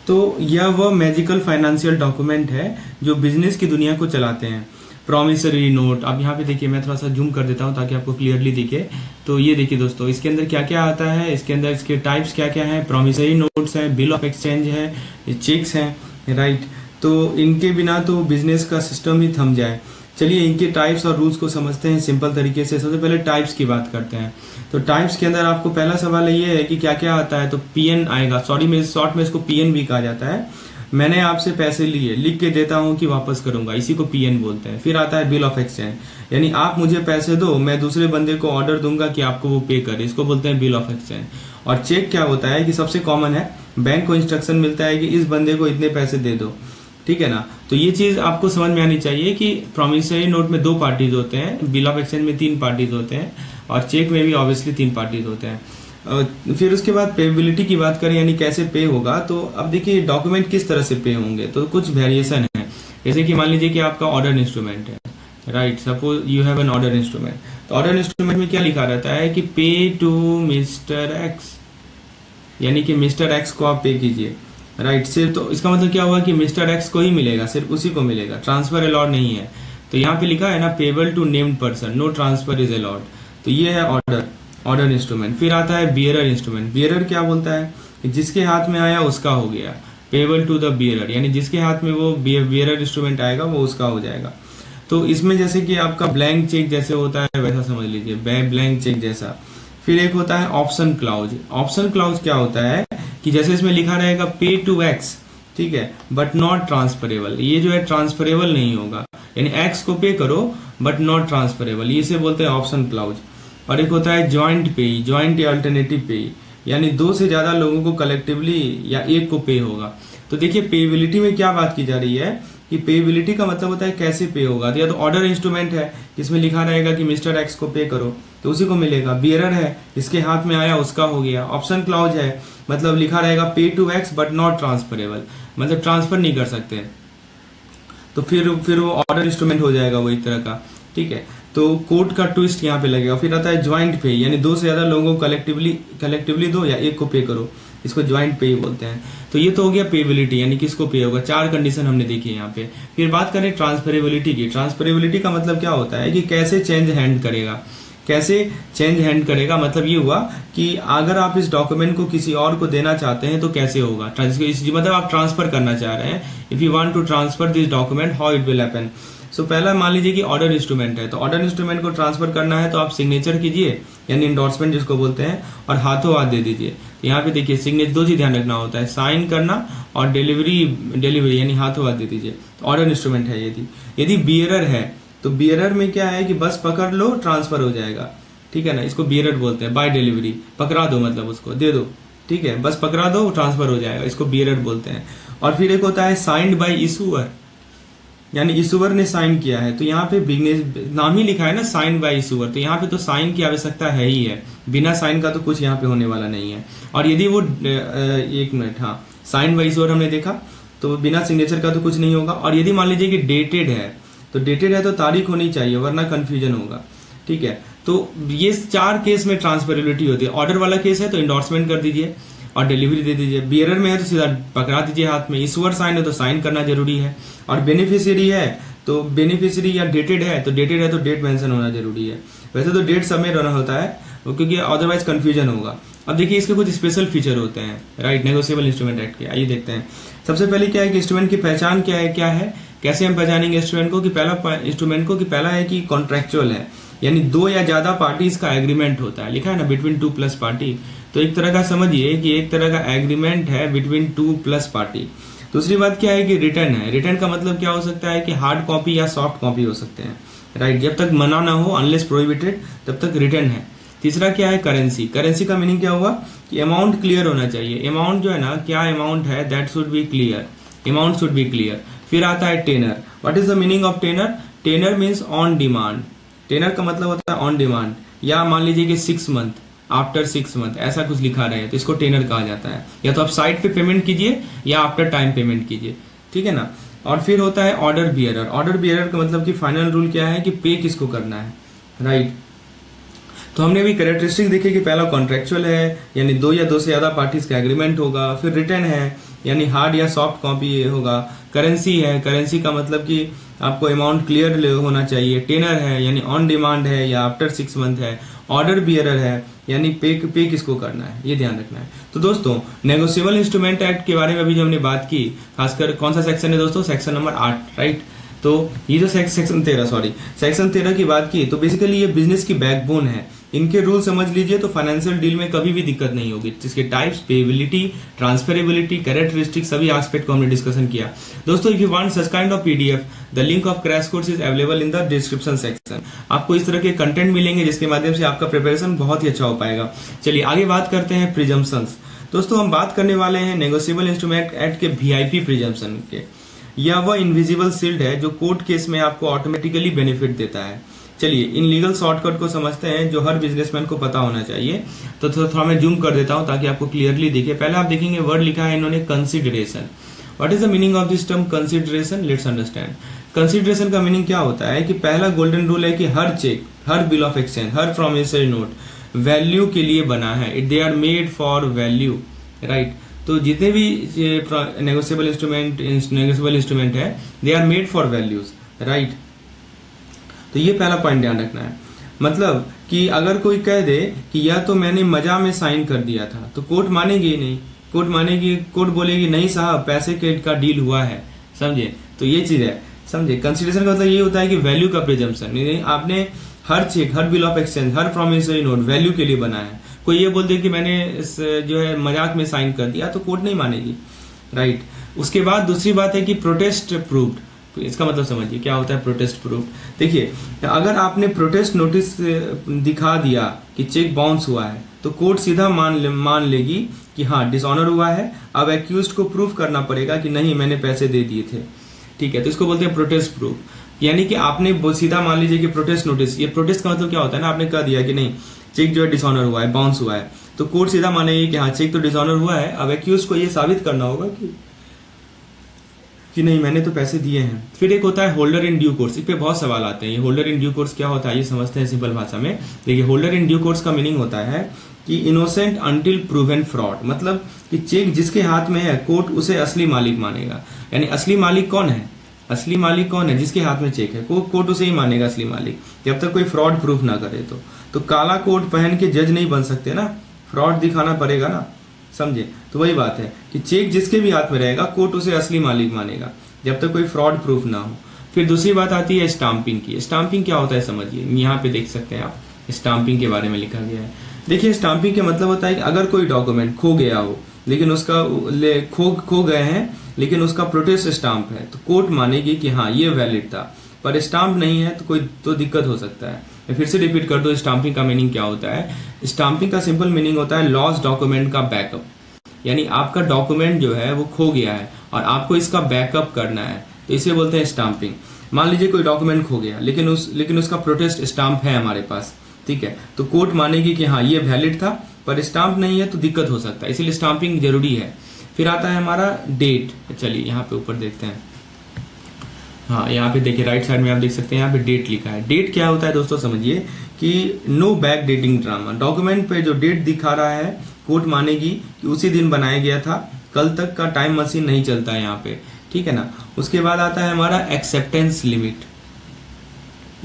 तो यह वह मैजिकल फाइनेंशियल डॉक्यूमेंट है जो बिजनेस की दुनिया को चलाते हैं। प्रॉमिसरी नोट, अब यहाँ पे देखिए मैं थोड़ा सा जूम कर देता हूँ ताकि आपको क्लियरली दिखे। तो ये देखिए दोस्तों, इसके अंदर क्या क्या आता है, इसके अंदर इसके टाइप्स क्या क्या है, प्रॉमिसरी नोट्स है, बिल ऑफ एक्सचेंज है, चेक्स हैं, राइट। तो इनके बिना तो बिजनेस का सिस्टम ही थम जाए। चलिए इनके टाइप्स और रूल्स को समझते हैं सिंपल तरीके से। सबसे पहले टाइप्स की बात करते हैं। तो टाइप्स के अंदर आपको पहला सवाल ये है कि क्या क्या आता है। तो पीएन आएगा, सॉरी मैं शॉर्ट में इसको पीएन भी कहा जाता है। मैंने आपसे पैसे लिए, लिख के देता हूं कि वापस करूंगा, इसी को पीएन बोलते हैं। फिर आता है बिल ऑफ एक्सचेंज, यानी आप मुझे पैसे दो, मैं दूसरे बंदे को ऑर्डर दूंगा कि आपको वो पे करे, इसको बोलते हैं बिल ऑफ एक्सचेंज। और चेक क्या होता है कि सबसे कॉमन है, बैंक को इंस्ट्रक्शन मिलता है कि इस बंदे को इतने पैसे दे दो, ठीक है ना। तो ये चीज आपको समझ में आनी चाहिए कि प्रॉमिसरी नोट में 2 पार्टीज होते हैं, बिल ऑफ एक्सचेंज में 3 पार्टीज होते हैं, और चेक में भी ऑब्वियसली 3 पार्टीज होते हैं। फिर उसके बाद पेबिलिटी की बात करें, यानी कैसे पे होगा। तो अब देखिए डॉक्यूमेंट किस तरह से पे होंगे, तो कुछ वेरिएशन है। जैसे कि मान लीजिए कि आपका ऑर्डर इंस्ट्रूमेंट है, right, suppose you have an order instrument. तो ऑर्डर इंस्ट्रूमेंट में क्या लिखा रहता है कि पे टू मिस्टर एक्स, यानी कि मिस्टर एक्स को आप पे कीजिए, राइट। सिर्फ तो इसका मतलब क्या हुआ कि मिस्टर एक्स को ही मिलेगा, सिर्फ उसी को मिलेगा, ट्रांसफर अलाउड नहीं है। तो यहाँ पे लिखा है ना payable to named person, no transfer is allowed. तो ये है ऑर्डर इंस्ट्रूमेंट। फिर आता है बियरर इंस्ट्रूमेंट। बियरर क्या बोलता है कि जिसके हाथ में आया उसका हो गया, पेबल टू द बियरर, यानी जिसके हाथ में वो बियरर इंस्ट्रूमेंट आएगा वो उसका हो जाएगा। तो इसमें जैसे कि आपका ब्लैंक चेक जैसे होता है वैसा समझ लीजिए, ब्लैंक चेक जैसा। फिर एक होता है ऑप्शन क्लाउज। ऑप्शन क्लाउज क्या होता है कि जैसे इसमें लिखा रहेगा पे टू एक्स, ठीक है, बट नॉट ट्रांसफरेबल, ये जो है ट्रांसफरेबल नहीं होगा, यानी एक्स को पे करो बट नॉट ट्रांसफरेबल, इसे बोलते हैं ऑप्शन क्लाउज। और एक होता है ज्वाइंट पे, ज्वाइंट या अल्टरनेटिव पे, यानी 2 से ज्यादा लोगों को कलेक्टिवली या एक को पे होगा। तो देखिए पेबिलिटी में क्या बात की जा रही है कि पेबिलिटी का मतलब होता है कैसे पे होगा। तो या तो ऑर्डर इंस्ट्रूमेंट है जिसमें लिखा रहेगा कि मिस्टर एक्स को पे करो तो उसी को मिलेगा। बियरर है, इसके हाथ में आया उसका हो गया। ऑप्शन क्लाउज है, मतलब लिखा रहेगा pay to X but not transferable, मतलब ट्रांसफर नहीं कर सकते, तो फिर वो ऑर्डर इंस्ट्रूमेंट हो जाएगा वो एक तरह का, ठीक है। तो कोड का ट्विस्ट यहाँ पे लगेगा। फिर आता है ज्वाइंट पे, यानी 2 से ज्यादा लोगों को कलेक्टिवली दो या एक को पे करो, इसको ज्वाइंट पे बोलते हैं। तो ये तो हो गया पेबिलिटी, यानी किसको पे होगा। 4 कंडीशन हमने देखी यहाँ पे। फिर बात करें ट्रांसफरेबिलिटी की। ट्रांसफरेबिलिटी का मतलब क्या होता है कि कैसे चेंज हैंड करेगा, कैसे चेंज हैंड करेगा। मतलब ये हुआ कि अगर आप इस डॉक्यूमेंट को किसी और को देना चाहते हैं तो कैसे होगा, मतलब आप ट्रांसफर करना चाह रहे हैं, if you want to transfer this document how it will happen. So पहला मान लीजिए कि ऑर्डर इंस्ट्रूमेंट है, तो ऑर्डर इंस्ट्रूमेंट को ट्रांसफर करना है तो आप सिग्नेचर कीजिए, यानी इंडोर्समेंट जिसको बोलते हैं, और हाथों हाथ दे दीजिए। तो यहाँ पे देखिए सिग्नेचर 2 चीज ध्यान रखना होता है, साइन करना और डिलीवरी यानी हाथों हाथ दे दीजिए। तो ऑर्डर इंस्ट्रूमेंट है। यदि बियरर है तो बियरर में क्या है कि बस पकड़ लो ट्रांसफर हो जाएगा, ठीक है ना, इसको बियरर बोलते हैं। बाय डिलीवरी, पकड़ा दो मतलब उसको दे दो, ठीक है, बस पकड़ा दो ट्रांसफर हो जाएगा, इसको बियरर बोलते हैं। और फिर एक होता है साइंड बाय इशूअर, यानी इशूअर ने साइन किया है। तो यहाँ पे बिजनेस नाम ही लिखा है ना, साइन बाय इशूअर, तो यहाँ पे तो साइन की आवश्यकता है ही है, बिना साइन का तो कुछ यहाँ पे होने वाला नहीं है। और यदि वो एक मिनट, हाँ, साइन बाय इशूअर हमने देखा, तो बिना सिग्नेचर का तो कुछ नहीं होगा। और यदि मान लीजिए कि डेटेड है, तो डेटेड है तो तारीख होनी चाहिए वरना कंफ्यूजन होगा, ठीक है। तो ये 4 केस में ट्रांसफरेबिलिटी होती है। ऑर्डर वाला केस है तो इंडोर्समेंट कर दीजिए और डिलीवरी दे दीजिए। बियरर में है तो सीधा पकड़ा दीजिए हाथ में। इशूअर साइन है तो साइन करना जरूरी है। और बेनिफिशियरी है तो बेनिफिशियरी या डेटेड है तो डेट मेंशन होना जरूरी है। वैसे तो डेट सब में रहना होता है क्योंकि अदरवाइज कंफ्यूजन होगा। अब देखिए इसके कुछ स्पेशल फीचर होते हैं, राइट, नेगोशिएबल इंस्ट्रूमेंट एक्ट के। आइए देखते हैं। सबसे पहले क्या है कि इंस्ट्रूमेंट की पहचान क्या है, कैसे हम पहचानेंगे इंस्ट्रूमेंट को। कि पहला है कि कॉन्ट्रेक्चुअल है, यानी 2 या ज्यादा पार्टीज का एग्रीमेंट होता है। लिखा है ना बिटवीन 2+ पार्टी, तो एक तरह का समझिए कि एक तरह का एग्रीमेंट है बिटवीन 2+ पार्टी। दूसरी बात क्या है कि रिटर्न है। रिटर्न का मतलब क्या हो सकता है कि हार्ड कॉपी या सॉफ्ट कॉपी हो सकते हैं, राइट, जब तक मना ना हो, अनलेस प्रोहिबिटेड, तब तक रिटर्न है। तीसरा क्या है करेंसी। करेंसी का मीनिंग क्या हुआ कि अमाउंट क्लियर होना चाहिए। अमाउंट जो है ना, क्या अमाउंट है, that should be clear, amount should be clear. फिर आता है tenor. What is the meaning of tenor? Tenor means on demand. Tenor का मतलब होता है ऑन डिमांड, या मान लीजिए कि 6 मंथ, आफ्टर 6 मंथ, ऐसा कुछ लिखा रहे तो इसको टेनर कहा जाता है। या तो आप साइट पे पेमेंट कीजिए या आफ्टर टाइम पेमेंट कीजिए, ठीक है ना। और फिर होता है ऑर्डर बियरर। ऑर्डर बियरर का मतलब कि फाइनल रूल क्या है कि पे किसको करना है, राइट। तो हमने अभी कैरेक्टरिस्टिक देखे कि पहला कॉन्ट्रेक्चुअल है, यानी 2 या 2 से ज्यादा पार्टीज का एग्रीमेंट होगा। फिर रिटर्न है, यानी हार्ड या सॉफ्ट कॉपी होगा। करेंसी है, करेंसी का मतलब कि आपको अमाउंट क्लियर होना चाहिए। टेनर है यानी ऑन डिमांड है या आफ्टर 6 मंथ है। ऑर्डर बियरर है यानी पे किसको करना है, ये ध्यान रखना है। तो दोस्तों नेगोशिएबल इंस्ट्रूमेंट एक्ट के बारे में अभी जो हमने बात की, खासकर कौन सा सेक्शन है दोस्तों, सेक्शन नंबर 8, राइट। तो ये जो सेक्शन 13 की बात की, तो बेसिकली ये बिजनेस की बैकबोन है। इनके रूल समझ लीजिए तो फाइनेंशियल डील में कभी भी दिक्कत नहीं होगी। जिसके टाइप्स, पेएबिलिटी, ट्रांसफरेबिलिटी, कैरेक्टरिस्टिक, सभी एस्पेक्ट को हमने डिस्कशन किया। दोस्तों if you want such kind of PDF, the link of crash course is available in the description section. आपको इस तरह के कंटेंट मिलेंगे जिसके माध्यम से आपका प्रिपरेशन बहुत ही अच्छा हो पाएगा। चलिए आगे बात करते हैं प्रिजम्पशंस। दोस्तों हम बात करने वाले हैं नेगोशिएबल इंस्ट्रूमेंट एक्ट के वीआईपी प्रिजम्पशन के। यह वह इनविजिबल शील्ड है जो कोर्ट केस में आपको ऑटोमेटिकली बेनिफिट देता है। चलिए इन लीगल शॉर्टकट को समझते हैं जो हर बिजनेसमैन को पता होना चाहिए। तो थोड़ा मैं जूम कर देता हूं ताकि आपको क्लियरली दिखे। पहले आप देखेंगे वर्ड लिखा है इन्होंने consideration. What is the meaning of this term consideration, let's understand. Consideration का मीनिंग क्या होता है कि पहला गोल्डन रूल है कि हर चेक, हर बिल ऑफ एक्सचेंज, हर प्रॉमिसरी नोट वैल्यू के लिए बना है। They are made for value, right. तो जितने भी नेगोशिएबल इंस्ट्रूमेंट है they are made for values, right. तो ये पहला पॉइंट ध्यान रखना है। मतलब कि अगर कोई कह दे कि यह तो मैंने मजा में साइन कर दिया था, तो कोर्ट मानेगी ही नहीं। कोर्ट बोलेगी नहीं साहब पैसे का डील हुआ है, समझे। तो ये चीज है, समझे। कंसिडरेशन का मतलब ये होता है कि वैल्यू का प्रिजम्पशन। आपने हर चेक, हर बिल ऑफ एक्सचेंज, हर प्रॉमिसरी नोट वैल्यू के लिए बना है। कोई ये बोल दे कि मैंने जो है मजाक में साइन कर दिया, तो कोर्ट नहीं मानेगी, राइट। उसके बाद दूसरी बात है कि प्रोटेस्ट प्रूव्ड। तो इसका मतलब समझिए क्या होता है प्रोटेस्ट प्रूव्ड। देखिए अगर आपने प्रोटेस्ट नोटिस दिखा दिया कि चेक बाउंस हुआ है, तो कोर्ट सीधा मान लेगी कि हाँ डिसऑनर हुआ है। अब एक्यूज्ड को प्रूव करना पड़ेगा कि नहीं मैंने पैसे दे दिए थे, ठीक है। तो इसको बोलते हैं प्रोटेस्ट प्रूफ। यानी कि आपने सीधा मान लीजिए कि प्रोटेस्ट नोटिस, ये प्रोटेस्ट का मतलब क्या होता है ना, आपने कह दिया कि नहीं चेक जो है डिसऑनर हुआ है, बाउंस हुआ है, तो कोर्ट सीधा मानेगी कि हाँ चेक तो डिसऑनर हुआ है। अब एक्यूज को ये साबित करना होगा कि नहीं मैंने तो पैसे दिए हैं। फिर एक होता है होल्डर इन ड्यू कोर्स। इस पे बहुत सवाल आते हैं। ये होल्डर इन ड्यू कोर्स क्या होता है ये समझते हैं सिंपल भाषा में। देखिए होल्डर इन ड्यू कोर्स का मीनिंग होता है कि इनोसेंट अंटिल प्रूवन फ्रॉड। मतलब कि चेक जिसके हाथ में है कोर्ट उसे असली मालिक मानेगा। यानी असली मालिक कौन है, असली मालिक कौन है, जिसके हाथ में चेक है कोर्ट उसे ही मानेगा असली मालिक, जब तक कोई फ्रॉड प्रूफ ना करे। तो काला कोट पहन के जज नहीं बन सकते ना, फ्रॉड दिखाना पड़ेगा ना, समझे। तो वही बात है कि चेक जिसके भी हाथ में रहेगा कोर्ट उसे असली मालिक मानेगा जब तक कोई फ्रॉड प्रूफ ना हो। फिर दूसरी बात आती है स्टाम्पिंग की। स्टाम्पिंग क्या होता है समझिए, यहाँ पे देख सकते हैं आप स्टाम्पिंग के बारे में लिखा गया है। देखिए स्टाम्पिंग का मतलब होता है कि अगर कोई डॉक्यूमेंट खो गया हो लेकिन उसका खो गए हैं लेकिन उसका प्रोटेस्ट स्टाम्प है, तो कोर्ट मानेगी कि हाँ ये वैलिड था। पर स्टाम्प नहीं है तो दिक्कत हो सकता है। मैं फिर से रिपीट कर दो स्टाम्पिंग का मीनिंग क्या होता है। स्टाम्पिंग का सिंपल मीनिंग होता है लॉस्ट डॉक्यूमेंट का बैकअप। यानी आपका डॉक्यूमेंट जो है वो खो गया है और आपको इसका बैकअप करना है, तो इसे बोलते हैं स्टाम्पिंग। मान लीजिए कोई डॉक्यूमेंट खो गया लेकिन उसका प्रोटेस्ट स्टाम्प है हमारे पास, ठीक है। तो कोर्ट मानेगी कि हाँ ये वैलिड था, पर स्टाम्प नहीं है तो दिक्कत हो सकता है, इसीलिए स्टाम्पिंग जरूरी है। फिर आता है हमारा डेट। चलिए यहाँ पे ऊपर देखते हैं। हाँ यहाँ पे देखिए राइट साइड में आप देख सकते हैं यहाँ पे डेट लिखा है। डेट क्या होता है दोस्तों समझिए कि no back dating drama. Document पे जो डेट दिखा रहा है कोर्ट मानेगी कि उसी दिन बनाया गया था, कल तक का टाइम मशीन नहीं चलता है यहाँ पे, ठीक है ना। उसके बाद आता है हमारा एक्सेप्टेंस लिमिट।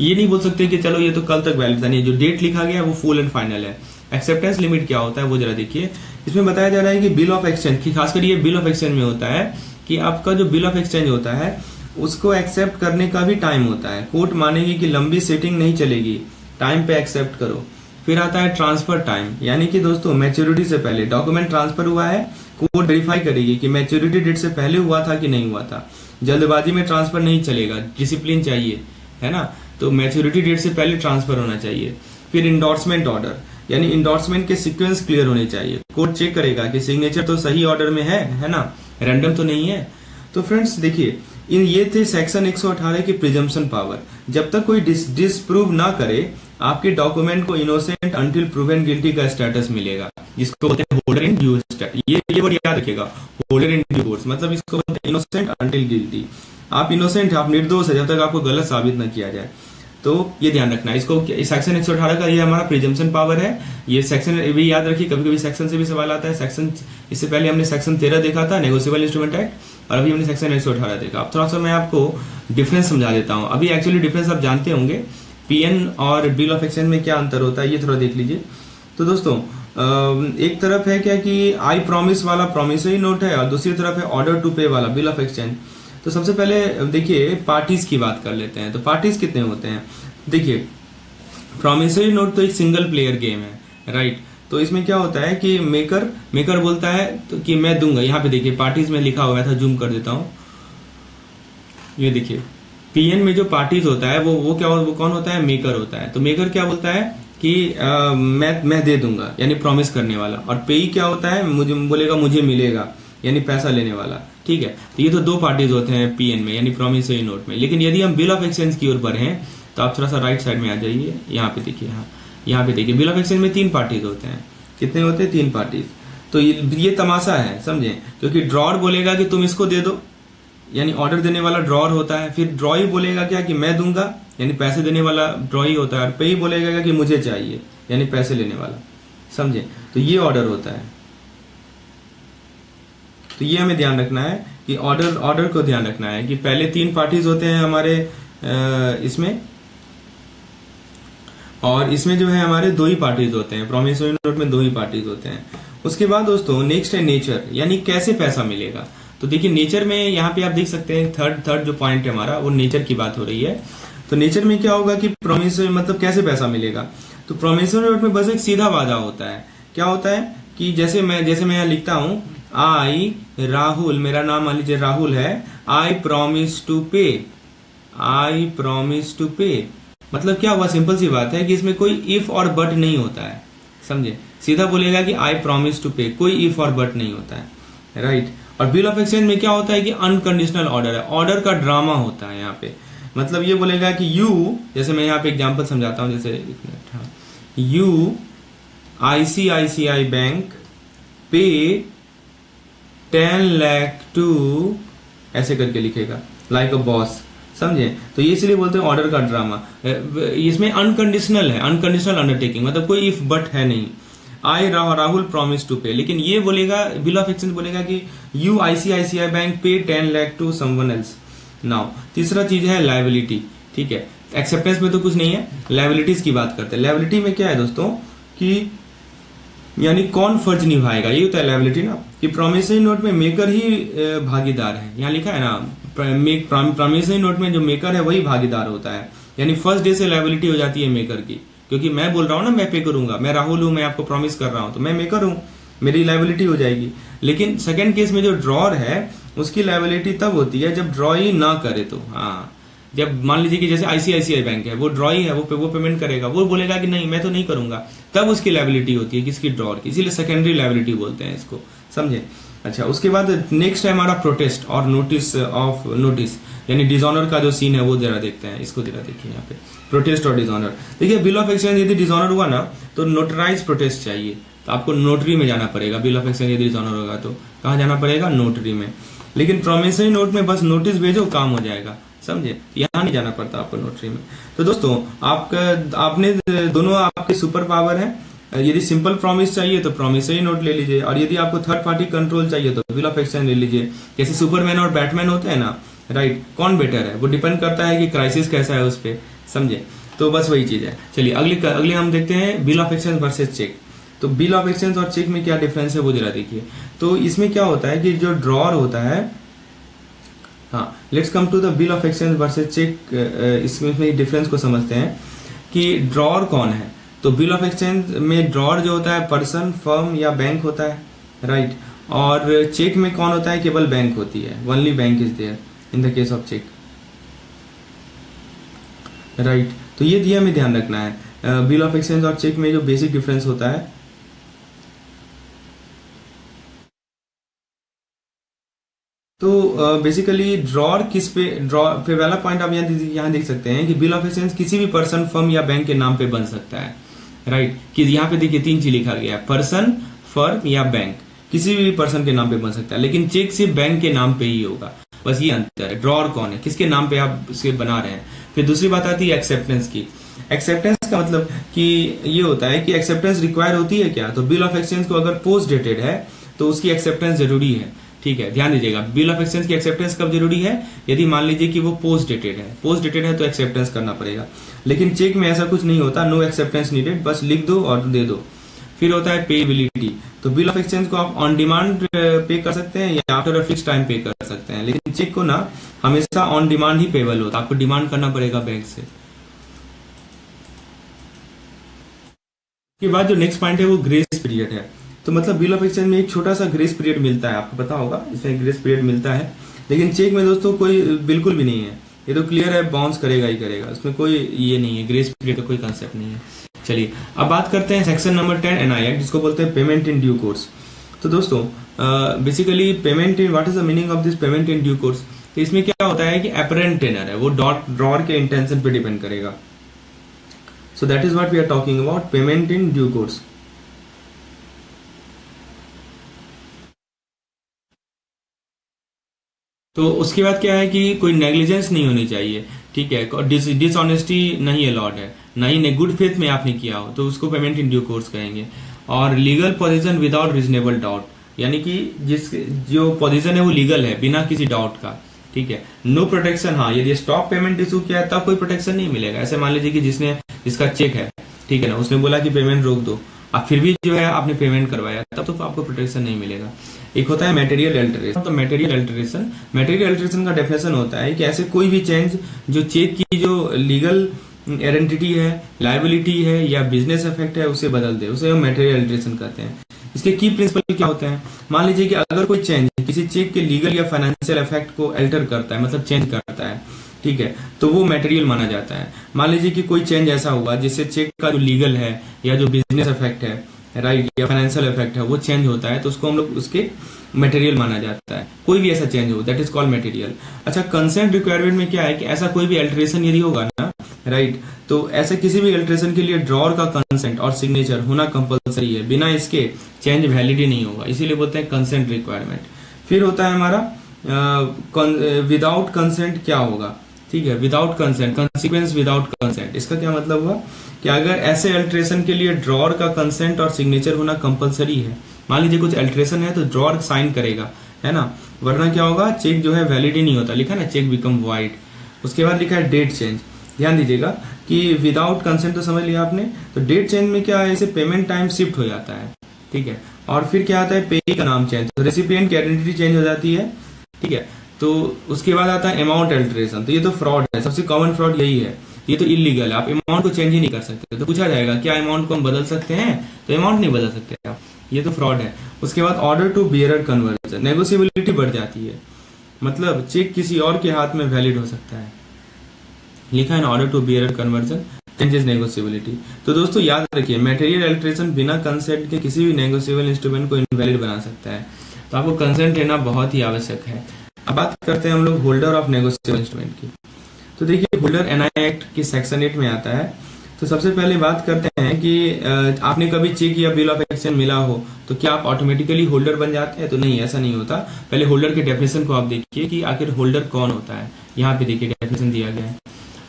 ये नहीं बोल सकते कि चलो ये तो कल तक वैलिड था, नहीं, जो डेट लिखा गया है वो फुल एंड फाइनल है। एक्सेप्टेंस लिमिट क्या होता है वो जरा देखिए। इसमें बताया जा रहा है कि बिल ऑफ एक्सचेंज, खासकर ये बिल ऑफ एक्सचेंज में होता है कि आपका जो बिल ऑफ एक्सचेंज होता है उसको एक्सेप्ट करने का भी टाइम होता है। कोर्ट मानेगी कि लंबी सेटिंग नहीं चलेगी, टाइम पे एक्सेप्ट करो। फिर आता है ट्रांसफर टाइम, यानी कि दोस्तों मैच्योरिटी से पहले डॉक्यूमेंट ट्रांसफर हुआ है, कोर्ट वेरीफाई करेगी कि मैच्योरिटी डेट से पहले हुआ था कि नहीं हुआ था। जल्दबाजी में ट्रांसफर नहीं चलेगा, डिसिप्लिन चाहिए, है ना। तो मैच्योरिटी डेट से पहले ट्रांसफर होना चाहिए। फिर इंडोर्समेंट ऑर्डर, यानी इंडोर्समेंट के सीक्वेंस क्लियर होने चाहिए। कोर्ट चेक करेगा कि सिग्नेचर तो सही ऑर्डर में है ना, रैंडम तो नहीं है। तो फ्रेंड्स देखिए ये थे सेक्शन 118 की प्रिजम्पशन पावर। जब तक कोई डिसप्रूव ना करे आपके डॉक्यूमेंट को इनोसेंट अंटिल प्रूवन गिल्टी का स्टेटस मिलेगा, जिसको बोलते हैं होल्डर इन ड्यू स्टेटस। ये वर्ड याद रखिएगा, होल्डर इन ड्यू कोर्स, मतलब इसको बोलते हैं इनोसेंट अंटिल गिल्टी। आप इनोसेंट, आप निर्दोष है जब तक आपको गलत साबित न किया जाए। तो ये ध्यान रखना है इसको। सेक्शन 118 का ये हमारा प्रिजम्पशन पावर है। ये सेक्शन भी याद रखिए, कभी कभी सेक्शन से भी सवाल आता है। सेक्शन इससे पहले हमने सेक्शन 13 देखा था, नेगोशिएबल इंस्ट्रूमेंट एक्ट, और अभी हमने सेक्शन 118 देखा। अब थोड़ा सा मैं आपको डिफरेंस समझा देता हूँ। अभी एक्चुअली डिफरेंस आप जानते होंगे, पीएन और बिल ऑफ एक्सचेंज में क्या अंतर होता है, ये थोड़ा देख लीजिए। तो दोस्तों एक तरफ है क्या कि आई प्रॉमिस वाला प्रॉमिसरी नोट है, और दूसरी तरफ है ऑर्डर टू पे वाला बिल ऑफ एक्सचेंज। तो सबसे पहले देखिए पार्टीज की बात कर लेते हैं। तो पार्टीज कितने होते हैं, देखिए प्रॉमिसरी नोट तो एक सिंगल प्लेयर गेम है, राइट। तो इसमें क्या होता है कि मेकर बोलता है तो कि मैं दूंगा। यहाँ पे देखिए पार्टीज में लिखा हुआ था, जूम कर देता हूँ, ये देखिए पीएन में जो पार्टीज होता है वो कौन होता है, मेकर होता है। तो मेकर क्या बोलता है कि मैं दे दूंगा, यानी प्रॉमिस करने वाला। और पेई क्या होता है, मुझे बोलेगा मुझे मिलेगा, यानी पैसा लेने वाला, ठीक है। तो ये तो दो पार्टीज होते हैं पीएन में, यानी प्रॉमिसरी नोट में। लेकिन यदि हम बिल ऑफ एक्सचेंज की ओर बढ़े तो आप थोड़ा सा राइट साइड में आ जाइए, यहाँ पे देखिए, यहाँ पे देखिए बिल ऑफ एक्सचेंज में 3 पार्टीज होते हैं। कितने होते हैं, 3 पार्टीज। तो ये तमाशा है, समझे, क्योंकि ड्रॉर बोलेगा कि तुम इसको दे दो, यानी ऑर्डर देने वाला ड्रॉर होता है। फिर ड्रॉई बोलेगा क्या कि मैं दूंगा, यानी पैसे देने वाला ड्रॉई होता है। और पेई बोलेगा कि मुझे चाहिए, यानी पैसे लेने वाला, समझे। तो ये ऑर्डर होता है। तो ये हमें ध्यान रखना है कि ऑर्डर को ध्यान रखना है कि पहले 3 पार्टीज होते हैं हमारे इसमें, और इसमें जो है हमारे 2 ही पार्टीज होते हैं। प्रॉमिसरी नोट में 2 ही पार्टीज होते हैं। उसके बाद दोस्तों नेक्स्ट है नेचर, यानी कैसे पैसा मिलेगा। तो देखिए नेचर में यहाँ पे आप देख सकते हैं थर्ड जो पॉइंट है हमारा, वो नेचर की बात हो रही है। तो नेचर में क्या होगा कि प्रॉमिसरी मतलब कैसे पैसा मिलेगा। तो प्रॉमिसरी नोट में बस एक सीधा वादा होता है। क्या होता है कि जैसे मैं यहाँ लिखता हूँ, आई राहुल, मेरा नाम मान लीजिए राहुल है, आई प्रॉमिस टू पे, आई प्रॉमिस टू पे। मतलब क्या हुआ, सिंपल सी बात है कि इसमें कोई इफ और बट नहीं होता है, समझे। सीधा बोलेगा कि आई प्रॉमिस टू पे, कोई इफ और बट नहीं होता है, राइट। और बिल ऑफ एक्सचेंज में क्या होता है कि अनकंडीशनल ऑर्डर है, ऑर्डर का ड्रामा होता है यहाँ पे। मतलब ये बोलेगा कि यू, जैसे मैं यहाँ पे एग्जांपल समझाता हूँ, जैसे you ICICI bank pay 10 lakh to, ऐसे करके लिखेगा, लाइक अ बॉस, समझे। तो ये इसलिए बोलते हैं ऑर्डर का ड्रामा। इसमें अनकंडीशनल है, अनकंडीशनल अंडरटेकिंग, मतलब कोई इफ बट है नहीं। आई राहुल प्रॉमिस टू पे, लेकिन ये बोलेगा, बिल ऑफ एक्सचेंज बोलेगा कि you ICICI bank pay 10 lakh to someone else. Now तीसरा चीज है लायबिलिटी, ठीक है। एक्सेप्टेंस में तो कुछ नहीं है, लायबिलिटीज की बात करते हैं। लायबिलिटी में क्या है दोस्तों कि यानी कौन फर्ज निभाएगा, ये होता है लायबिलिटी ना, कि प्रॉमिसरी नोट में मेकर ही भागीदार है। यहाँ लिखा है ना, प्रॉमिसरी नोट में जो मेकर है वही भागीदार होता है, यानी फर्स्ट डे से लायबिलिटी हो जाती है मेकर की, क्योंकि मैं बोल रहा हूँ ना मैं पे करूंगा, मैं राहुल हूं, मैं आपको प्रॉमिस कर रहा हूं, तो मैं मेकर हूं, मेरी लायबिलिटी हो जाएगी। लेकिन सेकंड केस में जो ड्रॉर है उसकी लायबिलिटी तब होती है जब ड्रॉ ही ना करे। तो हाँ, जब मान लीजिए कि जैसे ICICI बैंक है, वो ड्रॉई है, वो पेमेंट करेगा, वो बोलेगा कि नहीं मैं तो नहीं करूंगा, तब उसकी लायबिलिटी होती है, किसकी, ड्रॉर की। इसीलिए सेकेंडरी लायबिलिटी बोलते हैं इसको, समझे। अच्छा, उसके बाद नेक्स्ट है हमारा प्रोटेस्ट और नोटिस ऑफ नोटिस, यानी डिसऑनर का जो सीन है वो जरा देखते हैं। इसको जरा देखिए यहाँ पे, प्रोटेस्ट और डिसऑनर। देखिए बिल ऑफ एक्सचेंज यदि डिसऑनर हुआ ना तो नोटराइज प्रोटेस्ट चाहिए, तो आपको नोटरी में जाना पड़ेगा। बिल ऑफ एक्सचेंज यदि डिसऑनर होगा तो कहाँ जाना पड़ेगा, नोटरी में। लेकिन प्रॉमिसरी नोट में बस नोटिस भेजो, काम हो जाएगा, समझे, यहाँ नहीं जाना पड़ता आपको नोटरी में। तो दोस्तों आपने दोनों आपके सुपर पावर है। यदि सिंपल प्रॉमिस चाहिए तो प्रॉमिसरी नोट ले लीजिए, और यदि आपको थर्ड पार्टी कंट्रोल चाहिए तो बिल ऑफ एक्सचेंज ले लीजिए। जैसे सुपरमैन और बैटमैन होते हैं ना, राइट, कौन बेटर है वो डिपेंड करता है कि क्राइसिस कैसा है उस पर, समझे। तो बस वही चीज है। चलिए अगले हम देखते हैं bill of exchange versus cheque. तो बिल ऑफ एक्सचेंज और चेक में क्या डिफरेंस है वो जरा देखिए। तो इसमें क्या होता है कि जो ड्रॉर होता है, हाँ, let's come to the bill of exchange versus cheque. इसमें डिफरेंस को समझते हैं कि ड्रॉर कौन है। तो बिल ऑफ एक्सचेंज में ड्रॉर जो होता है पर्सन, फर्म या बैंक होता है, राइट। और चेक में कौन होता है, केवल बैंक होती है, only bank is there in the case of cheque, right. तो ये दिया हमें ध्यान रखना है। बिल ऑफ एक्सचेंज और चेक में जो बेसिक डिफरेंस होता है, तो बेसिकली ड्रॉर किस पे, ड्रॉर पे वाला पॉइंट आप यहाँ देख सकते हैं कि बिल ऑफ एक्सचेंज किसी भी पर्सन, फर्म या बैंक के नाम पे बन सकता है, राइट। कि यहाँ पे देखिए 3 चीज लिखा गया है, पर्सन, फर्म या बैंक, किसी भी पर्सन के नाम पे बन सकता है। लेकिन चेक सिर्फ बैंक के नाम पे ही होगा, बस ये अंतर है। ड्रॉर कौन है, किसके नाम पे आप इसे बना रहे हैं। फिर दूसरी बात आती है एक्सेप्टेंस की। एक्सेप्टेंस का मतलब कि ये होता है कि एक्सेप्टेंस रिक्वायर होती है क्या, तो बिल ऑफ एक्सचेंज को अगर पोस्ट डेटेड है तो उसकी एक्सेप्टेंस जरूरी है। ठीक है, ध्यान दीजिएगा, बिल ऑफ एक्सचेंज की एक्सेप्टेंस कब जरूरी है, यदि मान लीजिए कि वो पोस्ट डेटेड है। पोस्ट डेटेड है तो एक्सेप्टेंस करना पड़ेगा, लेकिन चेक में ऐसा कुछ नहीं होता, नो एक्सेप्टेंस नीडेड, बस लिख दो और दे दो। फिर होता है पेएबिलिटी। तो बिल ऑफ एक्सचेंज को आप ऑन डिमांड पे कर सकते हैं या आफ्टर अ फिक्स टाइम पे कर सकते हैं, लेकिन चेक को ना हमेशा ऑन डिमांड ही पेबल होता है, आपको डिमांड करना पड़ेगा बैंक से। के बाद जो नेक्स्ट पॉइंट है वो ग्रेस पीरियड है। तो मतलब बिल ऑफ एक्सचेंज में एक छोटा सा ग्रेस पीरियड मिलता है, आपको पता होगा इसमें ग्रेस पीरियड मिलता है, लेकिन चेक में दोस्तों कोई बिल्कुल भी नहीं है, ये तो क्लियर है, बाउंस करेगा ही करेगा, उसमें कोई ये नहीं है, ग्रेस पीरियड का कोई कंसेप्ट नहीं है। चलिए अब बात करते हैं सेक्शन नंबर 10 एनआई एक्ट, जिसको बोलते हैं पेमेंट इन ड्यू कोर्स। तो दोस्तों basically payment in, what is the meaning of this payment in due course, तो इसमें क्या होता है कि अपरेंट टेनर है, वो ड्रॉअर के इंटेंशन पे डिपेंड करेगा। So that is what we are talking about, payment in due course. तो उसके बाद क्या है कि कोई नेग्लिजेंस नहीं होनी चाहिए, ठीक है, डिसऑनेस्टी नहीं अलाउड है, ना ही गुड फेथ में आपने किया हो तो उसको पेमेंट इन ड्यू कोर्स कहेंगे। और legal position without reasonable doubt, यानी कि जो पोजीशन है वो लीगल है बिना किसी डाउट का, ठीक है। नो प्रोटेक्शन, हाँ यदि स्टॉप पेमेंट इशू किया है तब कोई प्रोटेक्शन नहीं मिलेगा। ऐसे मान लीजिए कि जिसका चेक है, ठीक है ना, उसने बोला कि पेमेंट रोक दो, अब फिर भी जो है आपने पेमेंट करवाया, तब तो आपको प्रोटेक्शन नहीं मिलेगा। एक होता है मटेरियल अल्टरेशन। तो मटेरियल अल्टरेशन का डेफिनेशन होता है कि ऐसे कोई भी चेंज जो चेक की जो लीगल आइडेंटिटी है, लायबिलिटी है या बिजनेस इफेक्ट है उसे बदल दे, उसे हम मटेरियल अल्टरेशन कहते हैं। इसके की प्रिंसिपल क्या होते हैं, मान लीजिए कि अगर कोई चेंज किसी चेक के लीगल या फाइनेंशियल इफेक्ट को अल्टर करता है, मतलब चेंज करता है, ठीक है, तो वो मटेरियल माना जाता है। मान लीजिए कि कोई चेंज ऐसा हुआ जिससे चेक का जो लीगल है या जो बिजनेस इफेक्ट है, राइट, या फाइनेंशियल इफेक्ट है वो चेंज होता है, तो उसको हम लोग उसके मटेरियल माना जाता है। कोई भी ऐसा चेंज हो, दैट इज कॉल्ड मटेरियल। अच्छा, कंसेंट रिक्वायरमेंट में क्या है कि ऐसा कोई भी अल्टरेशन यदि होगा ना, राइट, तो ऐसे किसी भी अल्टरेशन के लिए ड्रॉअर का कंसेंट और सिग्नेचर होना कंपलसरी है, बिना इसके चेंज वैलिड ही नहीं होगा, इसीलिए बोलते हैं कंसेंट रिक्वायरमेंट। फिर होता है हमारा विदाउट कंसेंट क्या होगा, ठीक है, without consent, consequence without consent. इसका क्या मतलब हुआ कि अगर ऐसे अल्टरेशन के लिए ड्रॉअर का कंसेंट और सिग्नेचर होना कंपलसरी है, मान लीजिए कुछ अल्टरेशन है तो ड्रॉअर साइन करेगा, है ना, वरना क्या होगा, चेक जो है वैलिड ही नहीं होता, लिखा ना चेक बिकम वाइड। उसके बाद लिखा है डेट चेंज। ध्यान दीजिएगा कि विदाउट कंसेंट तो समझ लिया आपने, तो डेट चेंज में क्या है, इसे पेमेंट टाइम शिफ्ट हो जाता है, ठीक है। और फिर क्या आता है, पेई का नाम चेंज, तो रेसिपिएंट की आइडेंटिटी चेंज हो जाती है, ठीक है। तो उसके बाद आता है अमाउंट अल्टरेशन, तो ये तो फ्रॉड है, सबसे कॉमन फ्रॉड यही है, ये तो इलीगल है, आप अमाउंट को चेंज ही नहीं कर सकते। तो पूछा जाएगा क्या अमाउंट को हम बदल सकते हैं, तो अमाउंट नहीं बदल सकते आप, ये तो फ्रॉड है। उसके बाद ऑर्डर टू बियरर कन्वर्जन, नेगोशिएबिलिटी बढ़ जाती है, मतलब चेक किसी और के हाथ में वैलिड हो सकता है, लिखा है ना, order to bearer conversion changes negotiability. तो दोस्तों याद रखिए, मटेरियल अल्टरेशन बिना कंसेंट के किसी भी नेगोशिएबल इंस्ट्रूमेंट को इनवैलिड बना सकता है, तो आपको कंसेंट लेना बहुत ही आवश्यक है। अब बात करते हैं हम लोग होल्डर ऑफ नेगोशिएबल इंस्ट्रूमेंट की। तो देखिए, होल्डर एनआई एक्ट की सेक्शन 8 में आता है। तो सबसे पहले बात करते हैं कि आपने कभी चेक या बिल ऑफ एक्सचेंज मिला हो तो क्या आप ऑटोमेटिकली होल्डर बन जाते हैं, तो नहीं, ऐसा नहीं होता। पहले होल्डर के डेफिनेशन को आप देखिए कि आखिर होल्डर कौन होता है, यहाँ पे देखिए डेफिनेशन दिया गया है।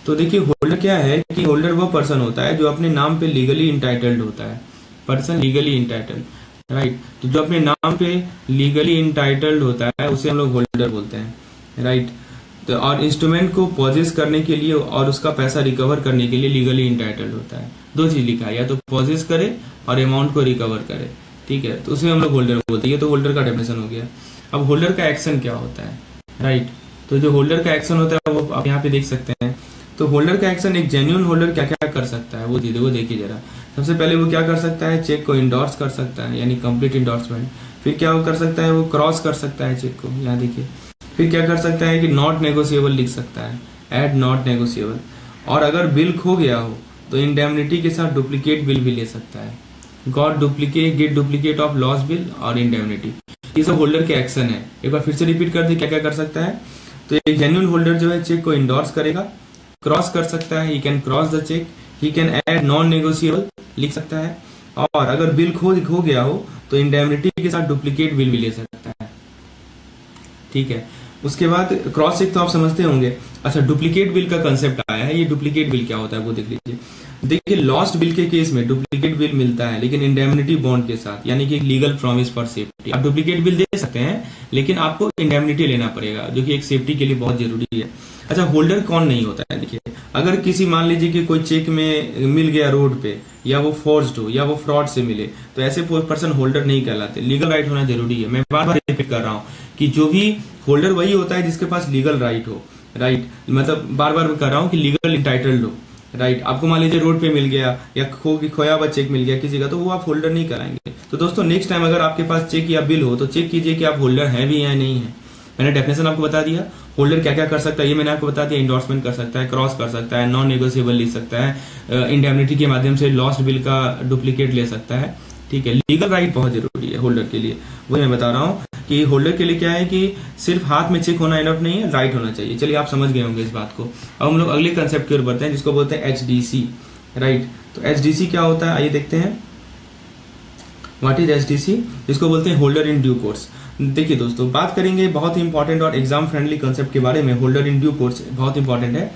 तो देखिए होल्डर क्या है कि होल्डर वो पर्सन होता है जो अपने नाम पे लीगली इंटाइटल्ड होता है, पर्सन लीगली इंटाइटल्ड, राइट। तो जो अपने नाम पे लीगली इंटाइटल्ड होता है उसे हम लोग होल्डर बोलते हैं, राइट। तो और इंस्ट्रूमेंट को पॉजेस करने के लिए और उसका पैसा रिकवर करने के लिए लीगली इंटाइटल्ड होता है। दो चीज लिखा है, या तो पॉजेस करे और अमाउंट को रिकवर करे, ठीक है, तो उसे हम लोग होल्डर बोलते हैं। ये तो होल्डर का डेफिनेशन हो गया। अब होल्डर का एक्शन क्या होता है, राइट। तो जो होल्डर का एक्शन होता है वो आप यहाँ पे देख सकते हैं। तो होल्डर का एक्शन, एक जेन्युइन होल्डर क्या क्या कर सकता है वो देखिए जरा। सबसे पहले वो क्या कर सकता है, चेक को इंडोर्स कर सकता है, यानी कंप्लीट इंडोर्समेंट। फिर क्या वो कर सकता है, वो क्रॉस कर सकता है चेक को, यहाँ देखिए। फिर क्या कर सकता है कि नॉट नेगोशिएबल लिख सकता है, ऐड नॉट नेगोशिएबल। और अगर बिल खो गया हो तो इंडेमनिटी के साथ डुप्लीकेट बिल भी ले सकता है, get duplicate of loss bill और इंडेमनिटी। ये सब होल्डर के एक्शन है। एक बार फिर से रिपीट कर दी, क्या क्या कर सकता है। तो एक जेन्युइन होल्डर जो है चेक को इंडोर्स करेगा, क्रॉस कर सकता है, he can cross the cheque, he can add non negotiable लिख सकता है, और अगर बिल खो गया हो तो इंडेमनिटी के साथ डुप्लीकेट बिल भी ले सकता है, ठीक है। उसके बाद क्रॉस चेक तो आप समझते होंगे। अच्छा, डुप्लीकेट बिल का कंसेप्ट आया है। ये डुप्लीकेट बिल क्या होता है वो देख लीजिए। देखिए, लॉस्ट बिल के केस में डुप्लीकेट बिल मिलता है, लेकिन इंडेमनिटी बॉन्ड के साथ, यानी कि लीगल प्रॉमिस फॉर सेफ्टी। आप डुप्लीकेट बिल दे सकते हैं, लेकिन आपको इंडेमनिटी लेना पड़ेगा, जो कि एक सेफ्टी के लिए बहुत जरूरी है। अच्छा, होल्डर कौन नहीं होता है? देखिए, अगर किसी मान लीजिए कि कोई चेक में मिल गया रोड पे, या वो फोर्ज्ड हो या वो फ्रॉड से मिले, तो ऐसे पर्सन होल्डर नहीं कहलाते। लीगल राइट होना जरूरी है। मैं बार बार रिपीट कर रहा हूँ कि जो भी होल्डर वही होता है जिसके पास लीगल राइट हो। राइट, मतलब बार बार कर रहा हूँ कि लीगल इंटाइटल्ड हो। राइट, आपको मान लीजिए रोड पे मिल गया या खोया हुआ चेक मिल गया किसी का, तो वो आप होल्डर नहीं कराएंगे। तो दोस्तों, नेक्स्ट टाइम अगर आपके पास चेक या बिल हो तो चेक कीजिए कि आप होल्डर हैं भी या नहीं है। मैंने डेफिनेशन आपको बता दिया, होल्डर क्या क्या कर सकता है ये मैंने आपको बता दिया। इंडोर्समेंट कर सकता है, क्रॉस कर सकता है, नॉन नेगोशिएबल लिख सकता है, इंडेमनिटी के माध्यम से लॉस्ट बिल का डुप्लीकेट ले सकता है। ठीक है, लीगल राइट बहुत जरूरी है होल्डर के लिए। वही मैं बता रहा हूँ कि होल्डर के लिए क्या है कि सिर्फ हाथ में चेक होना इनफ नहीं है, राइट होना चाहिए। चलिए, आप समझ गए होंगे इस बात को। अब हम लोग अगले कंसेप्ट की ओर बढ़ते हैं, जिसको बोलते हैं एचडीसी। राइट, तो एचडीसी क्या होता है आइए देखते हैं। What is HDC? जिसको बोलते हैं होल्डर इन ड्यू कोर्स। देखिए दोस्तों, बात करेंगे बहुत ही इंपॉर्टेंट और एग्जाम फ्रेंडली कंसेप्ट के बारे में। होल्डर इन ड्यू कोर्स बहुत इंपॉर्टेंट है।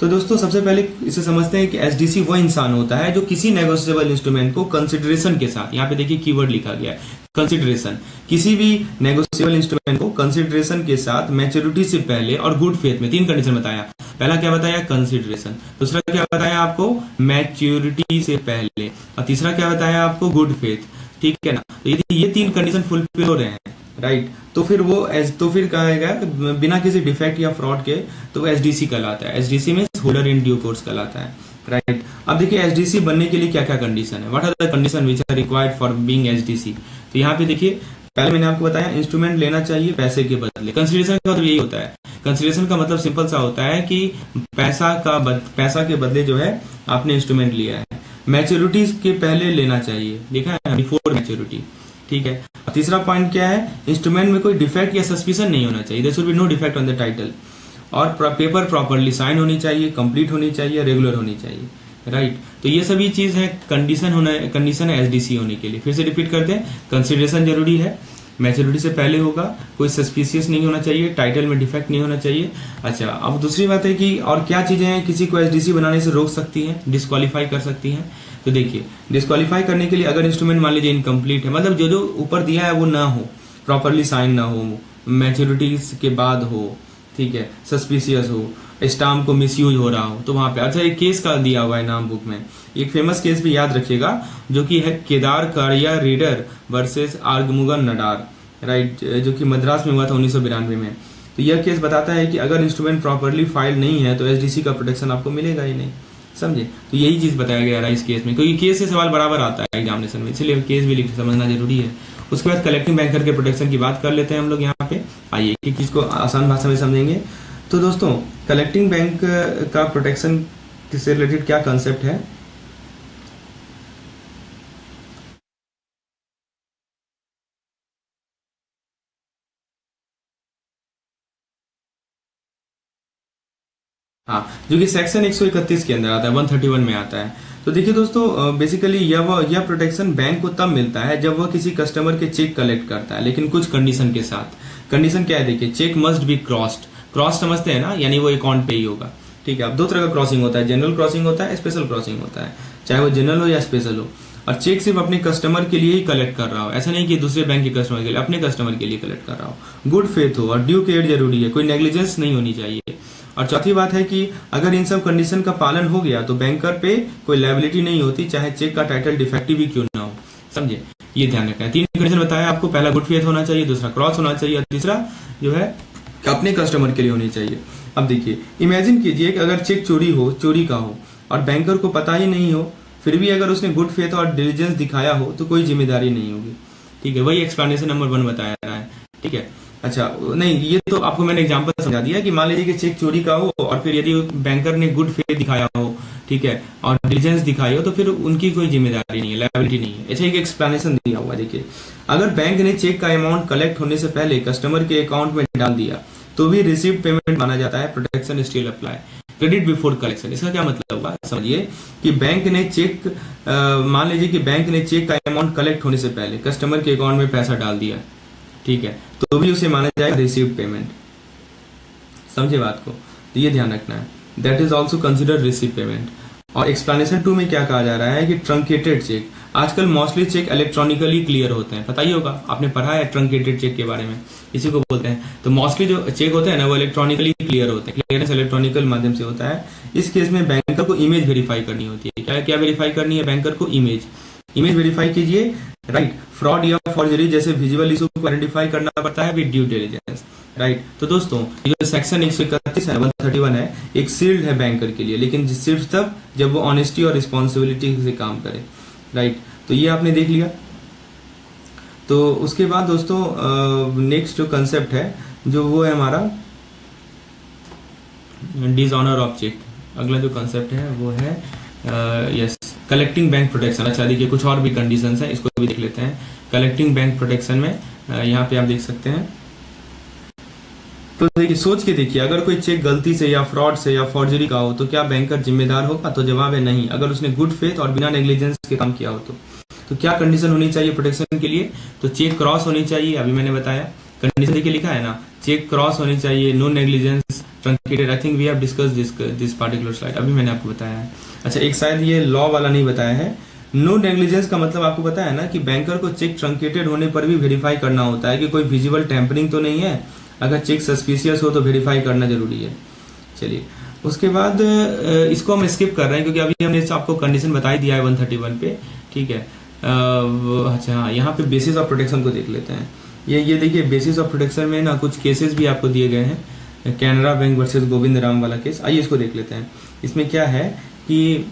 तो दोस्तों, सबसे पहले इसे समझते हैं कि एचडीसी वो इंसान होता है जो किसी नेगोशिएबल इंस्ट्रूमेंट को कंसिडरेशन के साथ, यहाँ पे देखिए कीवर्ड लिखा गया है कंसिडरेशन, किसी भी नेगोशिएबल इंस्ट्रूमेंट को कंसिडरेशन के साथ मैच्योरिटी से पहले और गुड फेथ में, तीन कंडीशन बताया। पहला क्या बताया? कंसिडरेशन। दूसरा क्या बताया आपको? मैच्योरिटी से पहले। और तीसरा क्या बताया आपको? Good faith. ठीक है ना? तो यदि ये तीन कंडीशन फुलफिल हो रहे हैं, राइट, तो फिर कहेगा बिना किसी डिफेक्ट या फ्रॉड के, तो एचडीसी कहलाता है। एचडीसी में होल्डर इन ड्यू कोर्स कहलाता है। राइट, अब देखिए एचडीसी बनने के लिए क्या क्या कंडीशन है। What are the condition which are required for being HDC? तो यहाँ पे देखिए, पहले मैंने आपको बताया इंस्ट्रूमेंट लेना चाहिए पैसे के बदले। कंसिडरेशन का मतलब यही होता है। कंसिडरेशन का मतलब सिंपल सा होता है कि पैसा के बदले जो है आपने इंस्ट्रूमेंट लिया है। मैच्योरिटी के पहले लेना चाहिए, देखा है, बिफोर मैच्योरिटी। ठीक है। तीसरा पॉइंट क्या है? इंस्ट्रूमेंट में कोई डिफेक्ट या सस्पिशन नहीं होना चाहिए। There should be no defect on the title. और पेपर प्रॉपरली साइन होनी चाहिए, कंप्लीट होनी चाहिए, रेगुलर होनी चाहिए। राइट, तो ये सभी चीज है कंडीशन है एचडीसी होने के लिए। फिर से रिपीट करते हैं, कंसिडरेशन जरूरी है, मैच्योरिटी से पहले होगा, कोई सस्पिशियस नहीं होना चाहिए, टाइटल में डिफेक्ट नहीं होना चाहिए। अच्छा, अब दूसरी बात है कि और क्या चीजें हैं किसी को एचडीसी बनाने से रोक सकती हैं, डिस्क्वालीफाई कर सकती हैं। तो देखिए, डिस्क्वालीफाई करने के लिए अगर इंस्ट्रूमेंट मान लीजिए इनकम्प्लीट है, मतलब जो ऊपर दिया है वो ना हो, प्रॉपरली साइन ना हो, मैच्योरिटी के बाद हो, ठीक है, सस्पिशियस हो, स्टाम्प को मिसयूज हो रहा हो, तो वहां पे अच्छा एक केस का दिया हुआ है नाम बुक में, एक फेमस केस भी याद रखिएगा जो कि है केदार कारिया रीडर वर्सेस आर्गमुगन नडार। राइट, जो कि मद्रास में हुआ था 1992 में। तो यह केस बताता है कि अगर इंस्ट्रूमेंट प्रॉपरली फाइल नहीं है तो एचडीसी का प्रोटेक्शन आपको मिलेगा ही नहीं। समझे? तो यही चीज बताया गया है इस केस में, क्योंकि केस से सवाल बराबर आता है एग्जामिनेशन में, इसलिए केस भी समझना जरूरी है। उसके बाद कलेक्टिंग बैंकर के प्रोटेक्शन की बात कर लेते हैं हम लोग यहाँ पे। आइए एक चीज को आसान भाषा में समझेंगे। तो दोस्तों, कलेक्टिंग बैंक का प्रोटेक्शन से रिलेटेड क्या कंसेप्ट है? हाँ, जो कि सेक्शन 131 के अंदर आता है, 131 में आता है। तो देखिए दोस्तों, बेसिकली यह प्रोटेक्शन बैंक को तब मिलता है जब वह किसी कस्टमर के चेक कलेक्ट करता है, लेकिन कुछ कंडीशन के साथ। कंडीशन क्या है? देखिए, cheque must be crossed. Cross समझते हैं ना, यानी वो अकाउंट पे ही होगा। ठीक है। अब दो तरह का क्रॉसिंग होता है, जनरल क्रॉसिंग होता है, स्पेशल क्रॉसिंग होता है, चाहे वो जनरल हो या स्पेशल हो। और चेक सिर्फ अपने कस्टमर के लिए ही कलेक्ट कर रहा हो, ऐसा नहीं कि दूसरे बैंक के कस्टमर के लिए, अपने कस्टमर के लिए कलेक्ट कर रहा हो। गुड फेथ हो और ड्यू केयर जरूरी है, कोई नेग्लिजेंस नहीं होनी चाहिए। और चौथी बात है कि अगर इन सब कंडीशन का पालन हो गया तो बैंकर पे कोई लायबिलिटी नहीं होती, चाहे चेक का टाइटल डिफेक्टिव ही क्यों ना हो। समझे? ये ध्यान रखना है। तीन कंडीशन बताया आपको, पहला गुड फेथ होना चाहिए, दूसरा क्रॉस होना चाहिए, और तीसरा जो है अपने कस्टमर के लिए होनी चाहिए। अब देखिए, इमेजिन कीजिए कि अगर चेक चोरी का हो और बैंकर को पता ही नहीं हो, फिर भी अगर उसने गुड फेथ और डिलीजेंस दिखाया हो तो कोई जिम्मेदारी नहीं होगी। ठीक है, वही एक्सप्लेनेशन नंबर 1 बताया रहा है। ठीक है। अच्छा, नहीं, ये तो आपको मैंने एग्जांपल समझा दिया कि मान लीजिए कि चेक चोरी का हो और फिर यदि बैंकर ने गुड फेथ दिखाया हो, ठीक है, और डिलीजेंस दिखाई हो, तो फिर उनकी कोई जिम्मेदारी नहीं है, लायबिलिटी नहीं है। अच्छा, एक एक्सप्लेनेशन दिया हुआ, देखिए, अगर बैंक ने चेक का अमाउंट कलेक्ट होने से पहले कस्टमर के अकाउंट में डाल दिया तो भी रिसीव्ड पेमेंट माना जाता है, protection still apply. Credit before collection, इसका क्या मतलब हुआ? समझिए कि बैंक ने चेक, मान लीजिए कि बैंक ने चेक का अमाउंट कलेक्ट होने से पहले कस्टमर के अकाउंट में पैसा डाल दिया, ठीक है, तो भी उसे माना जाएगा रिसीव्ड पेमेंट। समझे बात को, तो ये ध्यान रखना है। That is also consider receive payment. और एक्सप्लेनेशन 2 में क्या कहा जा रहा है कि ट्रंकेटेड चेक, आजकल मोस्टली चेक इलेक्ट्रॉनिकली क्लियर होते हैं, पता ही होगा, आपने पढ़ा है ट्रंकेटेड चेक के बारे में, इसी को बोलते हैं। तो मोस्टली जो चेक होते हैं ना वो इलेक्ट्रॉनिकली क्लियर होते हैं, क्लियरेंस इलेक्ट्रॉनिकल माध्यम से होता है। इस केस में बैंकर को इमेज वेरीफाई करनी होती है। क्या क्या वेरीफाई करनी है बैंकर को? इमेज वेरीफाई कीजिए, राइट। फ्रॉड या फॉर्जरी जैसे विजुअल इशू को आइडेंटिफाई करना पड़ता है विद ड्यू डिलिजेंस, राइट। तो दोस्तों ये जो सेक्शन 131 है 131 है, एक सील्ड है बैंकर के लिए, लेकिन सिर्फ तब जब वो ऑनेस्टी और रिस्पॉन्सिबिलिटी से काम करे, राइट। तो ये आपने देख लिया। तो उसके बाद दोस्तों नेक्स्ट जो कंसेप्ट है जो वो है हमारा डिसऑनर ऑफ चेक। अगला जो कंसेप्ट है वो है यस कलेक्टिंग बैंक प्रोटेक्शन। अच्छा देखिए कुछ और भी कंडीशंस हैं, इसको भी देख लेते हैं। कलेक्टिंग बैंक प्रोटेक्शन में यहाँ पे आप देख सकते हैं, तो देखिए सोच के देखिए, अगर कोई चेक गलती से या फ्रॉड से या फॉर्जरी का हो तो क्या बैंकर जिम्मेदार होगा? तो जवाब है नहीं। अगर उसने गुड फेथ और बिना नेग्लिजेंस के काम किया हो तो क्या कंडीशन होनी चाहिए प्रोटेक्शन के लिए? तो चेक क्रॉस होनी चाहिए, अभी मैंने बताया कंडीशन देखिए लिखा है ना, चेक क्रॉस होनी चाहिए, no negligence, truncated. I think we have discussed this particular slide, अभी मैंने आपको बताया है। अच्छा एक शायद ये लॉ वाला नहीं बताया है। नो नेग्लिजेंस का मतलब आपको पता है ना कि बैंकर को चेक ट्रंकेटेड होने पर भी वेरीफाई करना होता है कि कोई विजिबल टेम्परिंग तो नहीं है। अगर चेक सस्पिशियस हो तो वेरीफाई करना जरूरी है। चलिए उसके बाद इसको हम स्किप कर रहे हैं क्योंकि अभी हमने आपको कंडीशन बता ही दिया है 131 पे, ठीक है। अच्छा हाँ, यहाँ पे बेसिस ऑफ प्रोटेक्शन को देख लेते हैं। ये देखिए बेसिस ऑफ प्रोटेक्शन में ना कुछ केसेस भी आपको दिए गए हैं। कैनरा बैंक वर्सेस गोविंद राम वाला केस, आइए इसको देख लेते हैं। इसमें क्या है कि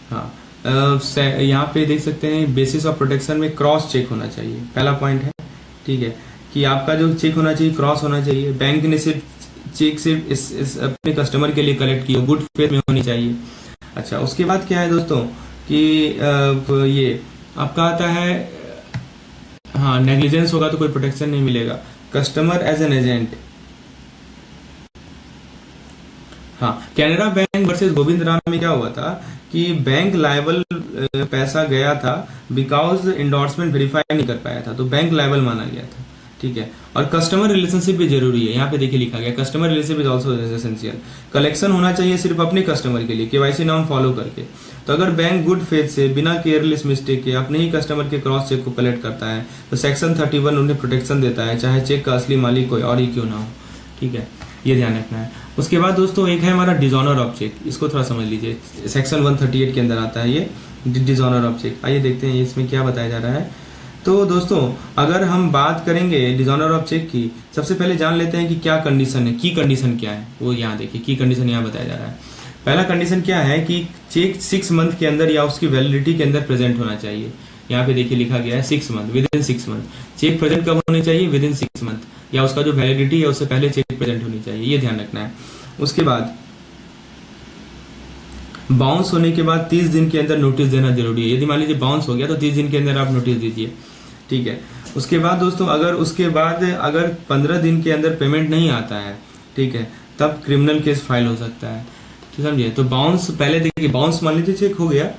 हाँ यहाँ पे देख सकते हैं बेसिस ऑफ प्रोटेक्शन में क्रॉस चेक होना चाहिए, पहला पॉइंट है, ठीक है, कि आपका जो चेक होना चाहिए क्रॉस होना चाहिए। बैंक ने सिर्फ चेक सिर्फ इस अपने कस्टमर के लिए कलेक्ट किया, गुड फेथ में होनी चाहिए। अच्छा उसके बाद क्या है दोस्तों कि ये आपका आता है हाँ नेग्लिजेंस होगा तो कोई प्रोटेक्शन नहीं मिलेगा। कस्टमर एज एन एजेंट, हाँ कैनरा बैंक वर्सेस गोविंद राम में क्या हुआ था कि बैंक लायबल पैसा गया था बिकॉज इंडोर्समेंट वेरीफाई नहीं कर पाया था, तो बैंक लायबल माना गया था, ठीक है। और कस्टमर रिलेशनशिप भी जरूरी है, यहाँ पे देखिए लिखा गया customer relationship is also essential. Collection होना चाहिए सिर्फ अपने कस्टमर के लिए, केवाईसी नाम फॉलो करके। तो अगर बैंक गुड फेथ से बिना केयरलेस मिस्टेक के अपने ही कस्टमर के क्रॉस चेक को कलेक्ट करता है तो सेक्शन 31 उन्हें प्रोटेक्शन देता है, चाहे चेक का असली मालिक कोई और ही क्यों ना हो, ठीक है, ये ध्यान रखना है। उसके बाद दोस्तों एक है हमारा डिसऑनर ऑफ चेक, इसको थोड़ा समझ लीजिए, सेक्शन 138 के अंदर आता है ये डिसऑनर ऑफ चेक। आइए देखते हैं इसमें क्या बताया जा रहा है। तो दोस्तों अगर हम बात करेंगे डिसऑनर ऑफ चेक की, सबसे पहले जान लेते हैं कि क्या कंडीशन है, की कंडीशन क्या है, वो यहाँ देखिए की कंडीशन यहाँ बताया जा रहा है। पहला कंडीशन क्या है कि चेक 6 मंथ के अंदर या उसकी वैलिडिटी के अंदर प्रेजेंट होना चाहिए। यहाँ पे देखिए लिखा गया है 6 month, within 6 month. Cheque present कब होनी चाहिए? विद इन 6 मंथ, या उसका जो वैलिडिटी है उससे पहले चेक प्रेजेंट होनी चाहिए, ये ध्यान रखना है। उसके बाद बाउंस होने के बाद 30 दिन के अंदर नोटिस देना जरूरी है। यदि मान लीजिए बाउंस हो गया तो 30 दिन के अंदर आप नोटिस दीजिए, ठीक है। उसके बाद दोस्तों अगर उसके बाद अगर 15 दिन के अंदर पेमेंट नहीं आता है, ठीक है, तब क्रिमिनल केस फाइल हो सकता है, समझिए। तो बाउंस पहले देखिए, बाउंस मान लीजिए चेक हो गया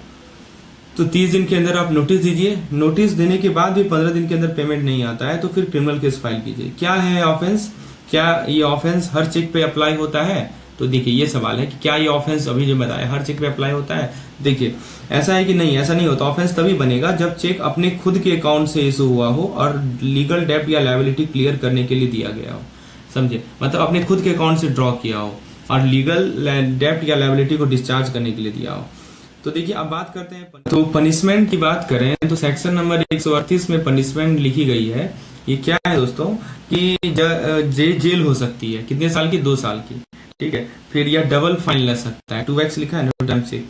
तो 30 दिन के अंदर आप नोटिस दीजिए। नोटिस देने के बाद भी 15 दिन के अंदर पेमेंट नहीं आता है तो फिर क्रिमिनल केस फाइल कीजिए। क्या है ऑफेंस? क्या ये ऑफेंस हर चेक पे अप्लाई होता है? तो देखिए ये सवाल है कि क्या ये ऑफेंस अभी जो बताया हर चेक पे अप्लाई होता है। देखिए ऐसा है कि नहीं, ऐसा नहीं होता। ऑफेंस तभी बनेगा जब चेक अपने खुद के अकाउंट से इशू हुआ हो और लीगल डेब्ट या लायबिलिटी क्लियर करने के लिए दिया गया हो, समझे, मतलब अपने खुद के अकाउंट से ड्रॉ किया हो और लीगल डेब्ट या लायबिलिटी को डिस्चार्ज करने के लिए दिया हो। तो देखिए अब बात करते हैं, तो पनिशमेंट की बात करें तो सेक्शन नंबर 138 में पनिशमेंट लिखी गई है। ये क्या है दोस्तों कि जेल हो सकती है, कितने साल की? 2 साल की, ठीक है। फिर यह डबल फाइन लग सकता है, 2x लिखा है ना, टाइम से,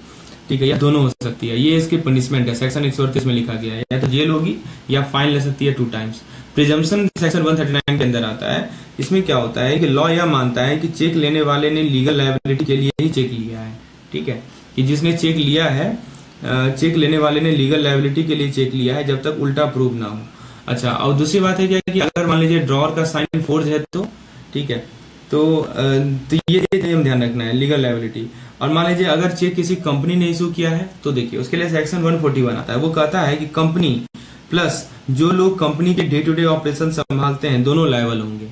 ठीक है, या दोनों हो सकती है। ये इसकी पनिशमेंट है, सेक्शन 138 में लिखा गया है, या तो जेल होगी या फाइन लग सकती है 2 टाइम्स। प्रिजम्पशन सेक्शन 139 के अंदर आता है। इसमें क्या होता है कि लॉ यह मानता है कि चेक लेने वाले ने लीगल लायबिलिटी के लिए ही चेक लिया है, ठीक है, कि जिसने चेक लिया है, चेक लेने वाले ने लीगल लायबिलिटी के लिए चेक लिया है जब तक उल्टा प्रूव ना हो। अच्छा, और दूसरी बात है क्या कि अगर मान लीजिए ड्रॉअर का साइन फोर्ज है तो, ठीक है, तो ये हम ध्यान रखना है, लीगल लायबिलिटी। और मान लीजिए अगर चेक किसी कंपनी ने इशू किया है तो देखिए उसके लिए सेक्शन 141 आता है। वो कहता है कि कंपनी प्लस जो लोग कंपनी के डे टू डे ऑपरेशन संभालते हैं दोनों लायबल होंगे।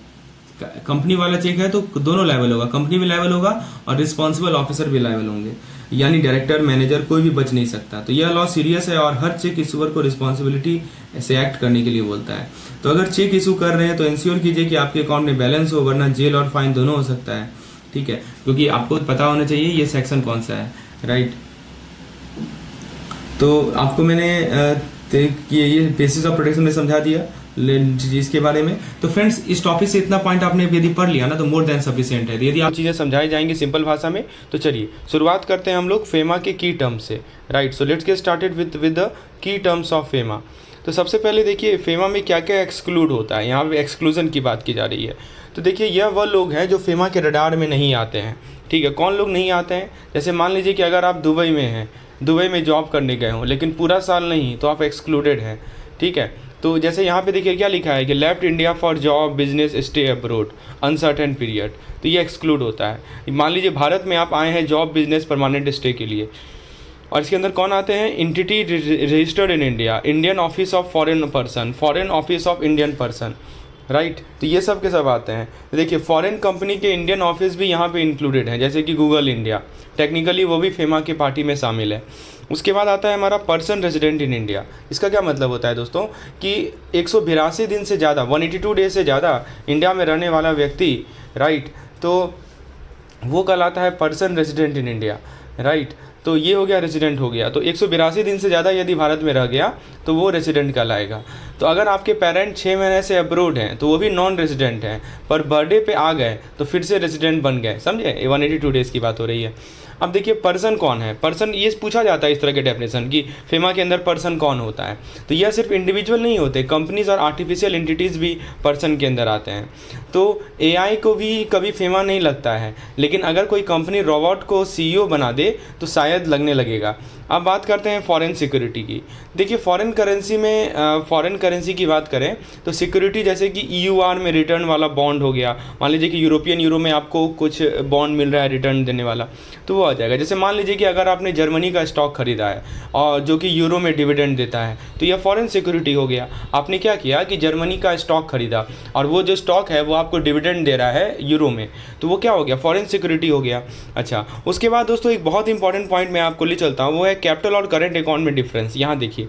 कंपनी वाला चेक है तो दोनों लेवल होगा, कंपनी भी लेवल होगा और रिस्पॉन्सिबल ऑफिसर भी लेवल होंगे, यानी डायरेक्टर मैनेजर कोई भी बच नहीं सकता। तो यह लॉ सीरियस है और हर चेक इशूअर को रिस्पॉन्सिबिलिटी से एक्ट करने के लिए बोलता है। तो अगर चेक इशू कर रहे हैं तो इंश्योर कीजिए कि आपके अकाउंट में बैलेंस हो, वरना जेल और फाइन दोनों हो सकता है, ठीक है, क्योंकि आपको पता होना चाहिए ये सेक्शन कौन सा है, राइट। तो आपको मैंने ये बेसिस ऑफ प्रोटेक्शन में समझा दिया इसके बारे में। तो फ्रेंड्स, इस टॉपिक से इतना पॉइंट आपने यदि पढ़ लिया ना तो मोर देन सफिशिएंट है। यदि आप चीज़ें समझाई जाएंगी सिंपल भाषा में, तो चलिए शुरुआत करते हैं हम लोग फेमा के की टर्म्स से, right. So let's get started with the key terms of FEMA. तो सबसे पहले देखिए फेमा में क्या क्या एक्सक्लूड होता है, यहाँ पे एक्सक्लूजन की बात की जा रही है। तो देखिए यह वह लोग हैं जो फेमा के रडार में नहीं आते हैं, ठीक है। कौन लोग नहीं आते हैं? जैसे मान लीजिए कि अगर आप दुबई में हैं, दुबई में जॉब करने गए हों लेकिन पूरा साल नहीं, तो आप एक्सक्लूडेड हैं, ठीक है। तो जैसे यहाँ पे देखिए क्या लिखा है कि left India for job business stay abroad uncertain period, तो ये एक्सक्लूड होता है। मान लीजिए भारत में आप आए हैं जॉब बिजनेस परमानेंट स्टे के लिए, और इसके अंदर कौन आते हैं? Entity registered in India, Indian office of foreign person, foreign office of Indian person, right. तो ये सब के सब आते हैं। देखिए फॉरेन कंपनी के इंडियन ऑफिस भी यहाँ पे इंक्लूडेड हैं, जैसे कि गूगल इंडिया, टेक्निकली वो भी फेमा के पार्टी में शामिल है। उसके बाद आता है हमारा पर्सन रेजिडेंट इन इंडिया। इसका क्या मतलब होता है दोस्तों कि 182 दिन से ज़्यादा, 182 डेज से ज़्यादा इंडिया में रहने वाला व्यक्ति, राइट, तो वो कहलाता है person resident in India, right. तो ये हो गया रेजिडेंट हो गया। तो 182 दिन से ज़्यादा यदि भारत में रह गया तो वो रेजिडेंट कहलाएगा। तो अगर आपके पेरेंट 6 महीने से अब्रोड हैं तो वो भी नॉन रेजिडेंट हैं, पर बर्थडे पे आ गए तो फिर से रेजिडेंट बन गए, समझे। 182 डेज़ की बात हो रही है। अब देखिए पर्सन कौन है? पर्सन ये पूछा जाता है इस तरह के डेफिनेशन कि फेमा के अंदर पर्सन कौन होता है। तो यह सिर्फ इंडिविजुअल नहीं होते, कंपनीज और आर्टिफिशियल एंटिटीज़ भी पर्सन के अंदर आते हैं। तो एआई को भी कभी फेमा नहीं लगता है, लेकिन अगर कोई कंपनी रोबोट को सीईओ बना दे तो शायद लगने लगेगा। अब बात करते हैं फॉरेन सिक्योरिटी की। देखिए फॉरेन करेंसी में फॉरेन करेंसी की बात करें तो सिक्योरिटी जैसे कि ईयूआर में रिटर्न वाला बॉन्ड हो गया। मान लीजिए कि यूरोपियन यूरो में आपको कुछ बॉन्ड मिल रहा है रिटर्न देने वाला, तो वो आ जाएगा। जैसे मान लीजिए कि अगर आपने जर्मनी का स्टॉक खरीदा है और जो कि यूरो में डिविडेंड देता है, तो यह फॉरेन सिक्योरिटी हो गया। आपने क्या किया कि जर्मनी का स्टॉक खरीदा और वो जो स्टॉक है वो आपको डिविडेंड दे रहा है यूरो में, तो वो क्या हो गया? फॉरेन सिक्योरिटी हो गया। अच्छा, उसके बाद दोस्तों एक बहुत इंपॉर्टेंट पॉइंट मैं आपको ले चलता हूँ, वो है कैपिटल और करेंट अकाउंट में डिफरेंस। यहाँ देखिए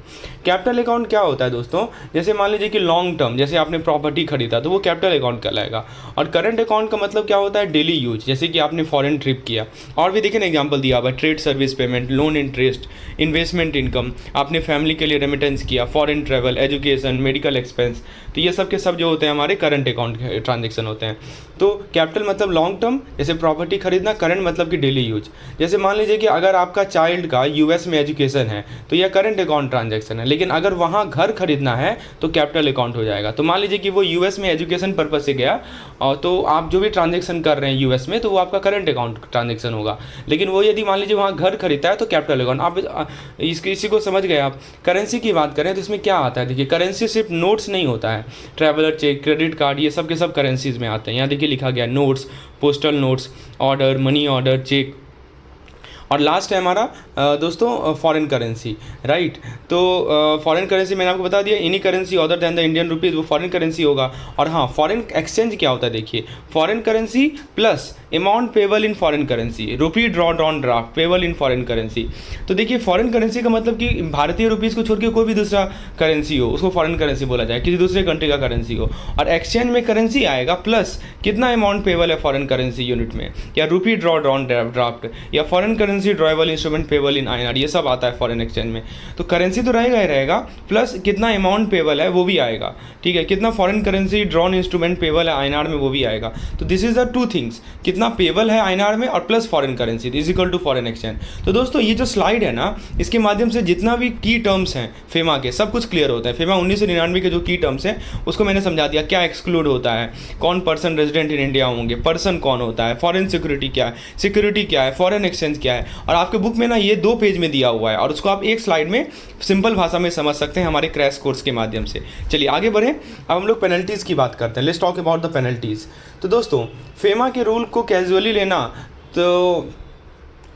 कैपिटल अकाउंट क्या होता है दोस्तों, जैसे मान लीजिए कि लॉन्ग टर्म, जैसे आपने प्रॉपर्टी खरीदा तो वो कैपिटल अकाउंट कहलाएगा। और करंट अकाउंट का मतलब क्या होता है? डेली यूज, जैसे कि आपने फॉरेन ट्रिप किया। और भी देखिए ना एग्जाम्पल दिया हुआ है, trade service payment, loan interest, investment income, आपने फैमिली के लिए रेमिटेंस किया, foreign travel, education, medical expense, तो ये सब के सब जो होते हैं हमारे करंट अकाउंट ट्रांजेक्शन होते हैं। तो कैपिटल मतलब लॉन्ग टर्म, जैसे प्रॉपर्टी खरीदना, करंट मतलब कि डेली यूज। जैसे मान लीजिए कि अगर आपका चाइल्ड का यूएस में एजुकेशन है तो यह करंट अकाउंट ट्रांजैक्शन है, लेकिन अगर वहाँ घर खरीदना है तो कैपिटल अकाउंट हो जाएगा। तो मान लीजिए कि वो यूएस में एजुकेशन पर्पज से गया और तो आप जो भी ट्रांजैक्शन कर रहे हैं यूएस में तो वो आपका करंट अकाउंट ट्रांजैक्शन होगा। लेकिन वो यदि मान लीजिए वहाँ घर खरीदता है तो कैपिटल अकाउंट। आप इसी को समझ गए। आप करेंसी की बात करें तो इसमें क्या आता है? देखिए करेंसी सिर्फ नोट्स नहीं होता है, ट्रैवलर चेक, क्रेडिट कार्ड, ये सब के सब करेंसीज में आते हैं। यहाँ देखिए लिखा गया notes, postal notes, order, money order, cheque. और लास्ट है हमारा दोस्तों फॉरेन करेंसी, राइट। तो फॉरेन करेंसी मैंने आपको बता दिया, any currency other than the Indian rupees वो फॉरेन करेंसी होगा। और हाँ, फॉरेन एक्सचेंज क्या होता है? देखिए foreign currency plus amount payable in foreign currency, rupee draw on draft payable in foreign currency. तो देखिए फॉरेन करेंसी का मतलब कि भारतीय रुपीज़ को छोड़ के कोई भी दूसरा करेंसी हो उसको फॉरेन करेंसी बोला जाए, किसी दूसरे कंट्री का करेंसी हो। और एक्सचेंज में करेंसी आएगा प्लस कितना अमाउंट पेबल है फॉरेन करेंसी यूनिट में, या रुपी ड्रॉ ऑन ड्राफ्ट, या foreign currency drawable instrument payable in INR, ये सब आता है फॉरेन एक्सचेंज में। तो करेंसी तो रहेगा ही रहेगा, प्लस कितना अमाउंट पेबल है वो भी आएगा, ठीक है। कितना foreign currency drawn instrument payable है आईएनआर में वो भी आएगा। तो this is the two things, कितना पेबल है आईएनआर में और plus foreign currency is equal to foreign exchange. तो दोस्तों ये जो स्लाइड है ना, इसके माध्यम से जितना भी की टर्म्स हैं फेमा के सब कुछ क्लियर होता है। फेमा 1999 के जो की टर्म्स हैं उसको मैंने समझा दिया, क्या एक्सक्लूड होता है, कौन पर्सन रेजिडेंट इन इंडिया होंगे, पर्सन कौन होता है, फॉरेन सिक्योरिटी क्या है, सिक्योरिटी क्या है, फॉरेन एक्सचेंज क्या है। और आपके बुक में ना ये 2 पेज में दिया हुआ है और उसको आप एक स्लाइड में सिंपल भाषा में समझ सकते हैं हमारे क्रैश कोर्स के माध्यम से। चलिए आगे बढ़ें। अब हम लोग पेनल्टीज़ की बात करते हैं। Let's talk about the penalties. तो दोस्तों फेमा के रूल को कैजुअली लेना तो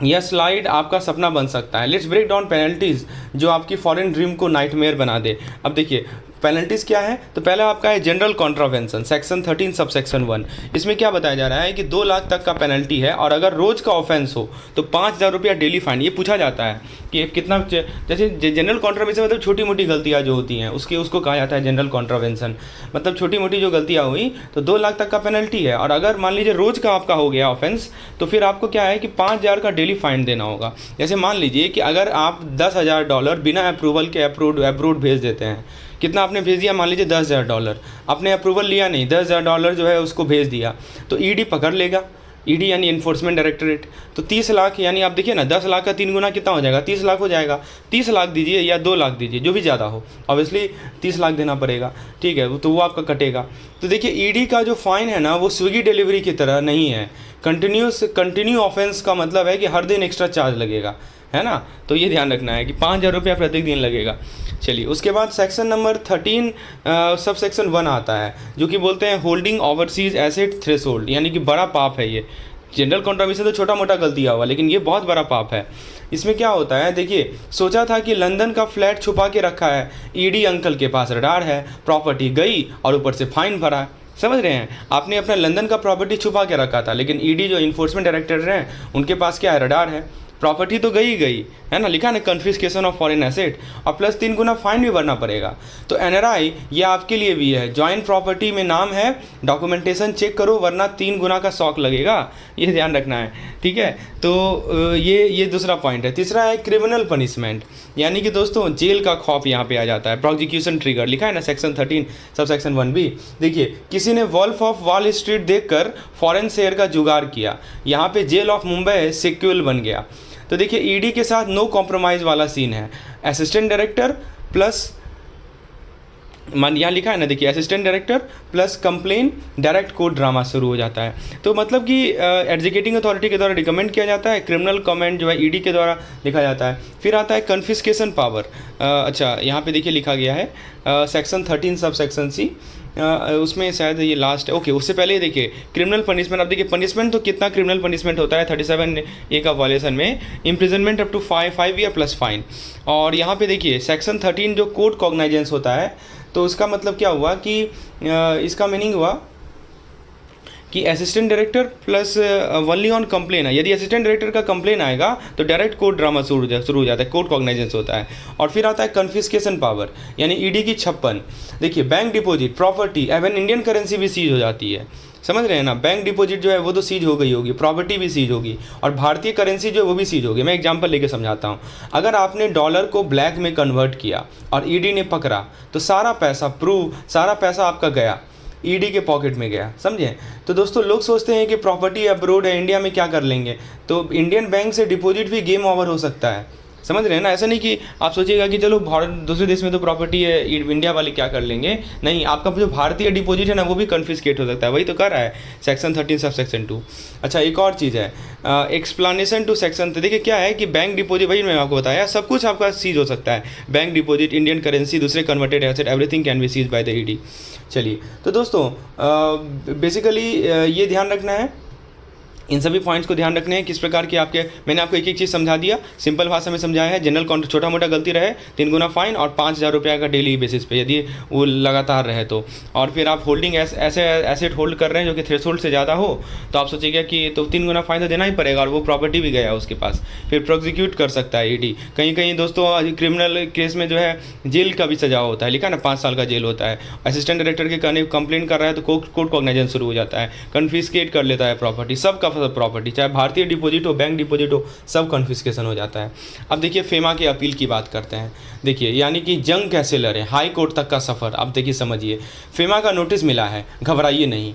यह स्लाइड आपका सपना बन सकता है। लेट्स ब्रेक डाउन पेनल्टीज़ जो आपकी फॉरेन ड्रीम को नाइटमेयर बना दे। अब देखिए पेनल्टीज क्या है, तो पहला आपका है general contravention section 13 sub section 1। इसमें क्या बताया जा रहा है कि 2 लाख तक का पेनल्टी है, और अगर रोज का ऑफेंस हो तो 5,000 रुपया डेली फाइन। ये पूछा जाता है कि कितना, जैसे जनरल कॉन्ट्रावेंशन मतलब छोटी मोटी गलतियाँ जो होती हैं उसको कहा जाता है जनरल कॉन्ट्रावेंशन, मतलब छोटी मोटी जो गलतियाँ हुई तो 2 लाख तक का पेनल्टी है। और अगर मान लीजिए रोज का आपका हो गया ऑफेंस तो फिर आपको क्या है कि 5,000 का डेली फाइन देना होगा। जैसे मान लीजिए कि अगर आप $10,000 बिना अप्रूवल के अप्रूव्ड भेज देते हैं, कितना आपने भेज दिया, मान लीजिए $10,000, आपने अप्रूवल लिया नहीं, $10,000 जो है उसको भेज दिया, तो ईडी पकड़ लेगा, ईडी यानी इन्फोर्समेंट डायरेक्टोरेट। तो 30 लाख यानी आप देखिए ना, 10 लाख का 3 गुना कितना हो जाएगा, 30 लाख हो जाएगा। 30 लाख दीजिए या 2 लाख दीजिए, जो भी ज़्यादा हो, ऑब्वियसली 30 लाख देना पड़ेगा, ठीक है, तो वो आपका कटेगा। तो देखिए ईडी का जो फाइन है ना वो स्विगी डिलीवरी की तरह नहीं है, कंटिन्यू ऑफेंस का मतलब है कि हर दिन एक्स्ट्रा चार्ज लगेगा, है ना। तो ये ध्यान रखना है कि 5,000 रुपया प्रतिदिन लगेगा। चलिए उसके बाद सेक्शन नंबर 13 सब सेक्शन 1 आता है, जो कि बोलते हैं होल्डिंग ओवरसीज एसेट थ्रेशोल्ड, यानी कि बड़ा पाप है ये। जनरल कॉन्ट्रावेंशन तो छोटा मोटा गलती हुआ, लेकिन ये बहुत बड़ा पाप है। इसमें क्या होता है, देखिए सोचा था कि लंदन का फ्लैट छुपा के रखा है, ईडी अंकल के पास रडार है, प्रॉपर्टी गई और ऊपर से फाइन भरा। समझ रहे हैं, आपने अपना लंदन का प्रॉपर्टी छुपा के रखा था, लेकिन ईडी जो इन्फोर्समेंट डायरेक्टर हैं उनके पास क्या है, रडार है, प्रॉपर्टी तो गई है ना, लिखा है ना कन्फिस्केशन ऑफ फॉरेन एसेट, और प्लस 3 गुना फाइन भी भरना पड़ेगा। तो एनआरआई ये आपके लिए भी है, जॉइंट प्रॉपर्टी में नाम है, डॉक्यूमेंटेशन चेक करो वरना 3 गुना का शॉक लगेगा, ये ध्यान रखना है, ठीक है। तो ये दूसरा पॉइंट है। तीसरा है क्रिमिनल पनिशमेंट, यानी कि दोस्तों जेल का खौफ यहाँ पे आ जाता है। प्रोसिक्यूशन ट्रिगर लिखा है ना सेक्शन 13 सब सेक्शन 1B। देखिए किसी ने वॉल्फ ऑफ वॉल स्ट्रीट देखकर फॉरेन शेयर का जुगाड़ किया, यहाँ पे जेल ऑफ मुंबई सिक्वल बन गया। तो देखिए ईडी के साथ नो कॉम्प्रोमाइज़ वाला सीन है, असिस्टेंट डायरेक्टर प्लस यहाँ लिखा है ना, देखिए assistant director plus complain direct court drama शुरू हो जाता है। तो मतलब कि एग्जीक्यूटिंग अथॉरिटी के द्वारा रिकमेंड किया जाता है, क्रिमिनल कमेंट जो है ईडी के द्वारा लिखा जाता है। फिर आता है कन्फिस्केशन पावर। अच्छा यहाँ पे देखिए लिखा गया है सेक्शन 13 सब सेक्शन C, उसमें शायद ये लास्ट है, ओके। उससे पहले देखिए क्रिमिनल पनिशमेंट। अब देखिए पनिशमेंट तो कितना क्रिमिनल पनिशमेंट होता है 37A का वायलेशन में, imprisonment up to 5 year plus fine. और यहाँ पे देखिए सेक्शन 13 जो कोर्ट कॉग्नाइजेंस होता है, तो उसका मतलब क्या हुआ कि इसका मीनिंग हुआ कि assistant director plus only on complain है। यदि असिस्टेंट डायरेक्टर का कंप्लेन आएगा तो डायरेक्ट कोर्ट ड्रामा शुरू हो जाता है, कोर्ट कॉग्नाइजेंस होता है। और फिर आता है कन्फिस्केशन पावर, यानी ईडी की 56। देखिए बैंक डिपॉजिट, प्रॉपर्टी, एवं इंडियन करेंसी भी सीज हो जाती है। समझ रहे हैं ना, बैंक डिपॉजिट जो है वो तो सीज हो गई होगी, प्रॉपर्टी भी सीज होगी, और भारतीय करेंसी जो है वो भी सीज होगी। मैं एग्जांपल लेके समझाता हूँ। अगर आपने डॉलर को ब्लैक में कन्वर्ट किया और ईडी ने पकड़ा तो सारा पैसा आपका गया, ईडी के पॉकेट में गया, समझे। तो दोस्तों लोग सोचते हैं कि प्रॉपर्टी अब्रोड है, इंडिया में क्या कर लेंगे, तो इंडियन बैंक से डिपॉजिट भी गेम ओवर हो सकता है। समझ रहे हैं ना, ऐसा नहीं कि आप सोचिएगा कि चलो भारत दूसरे देश में तो प्रॉपर्टी है, इंडिया वाले क्या कर लेंगे, नहीं, आपका जो भारतीय डिपॉजिट है ना वो भी कन्फिस्केट हो सकता है। वही तो कर रहा है सेक्शन 13 सब सेक्शन 2। अच्छा एक और चीज़ है एक्सप्लानेशन टू सेक्शन। तो देखिए क्या है कि बैंक डिपॉजिट, वही मैंने आपको बताया, सब कुछ आपका सीज हो सकता है, बैंक डिपॉजिट, इंडियन करेंसी, दूसरे converted asset, everything can be seize by the ED. चलिए तो दोस्तों बेसिकली ये ध्यान रखना है, इन सभी पॉइंट्स को ध्यान रखने हैं किस प्रकार की आपके, मैंने आपको एक एक चीज़ समझा दिया, सिंपल भाषा में समझाया है। जनरल कॉन्ट्रैक्ट छोटा मोटा गलती रहे 3 गुना फाइन और 5,000 रुपये का डेली बेसिस पे यदि वो लगातार रहे तो। और फिर आप होल्डिंग ऐसे एसेट होल्ड कर रहे हैं जो कि थ्रेशोल्ड से ज़्यादा हो तो आप सोचिएगा कि तो 3 गुना फाइन तो देना ही पड़ेगा, और वो प्रॉपर्टी भी गया उसके पास, फिर प्रोसिक्यूट कर सकता है ईडी। कहीं कहीं दोस्तों क्रिमिनल केस में जो है जेल का भी सजा होता है, लिखा ना 5 साल का जेल होता है। असिस्टेंट डायरेक्टर के कहने कंप्लेन कर रहा है तो कोर्ट कॉग्नाइजेंस शुरू हो जाता है, कन्फिस्केट कर लेता है प्रॉपर्टी, सबका प्रॉपर्टी, चाहे भारतीय डिपॉजिट हो, बैंक डिपॉजिट हो, सब कन्फिस्केशन हो जाता है। अब देखिए फेमा के अपील की बात करते हैं। देखिए यानी कि जंग कैसे लड़े, हाई कोर्ट तक का सफ़र। अब देखिए समझिए, फेमा का नोटिस मिला है, घबराइए नहीं।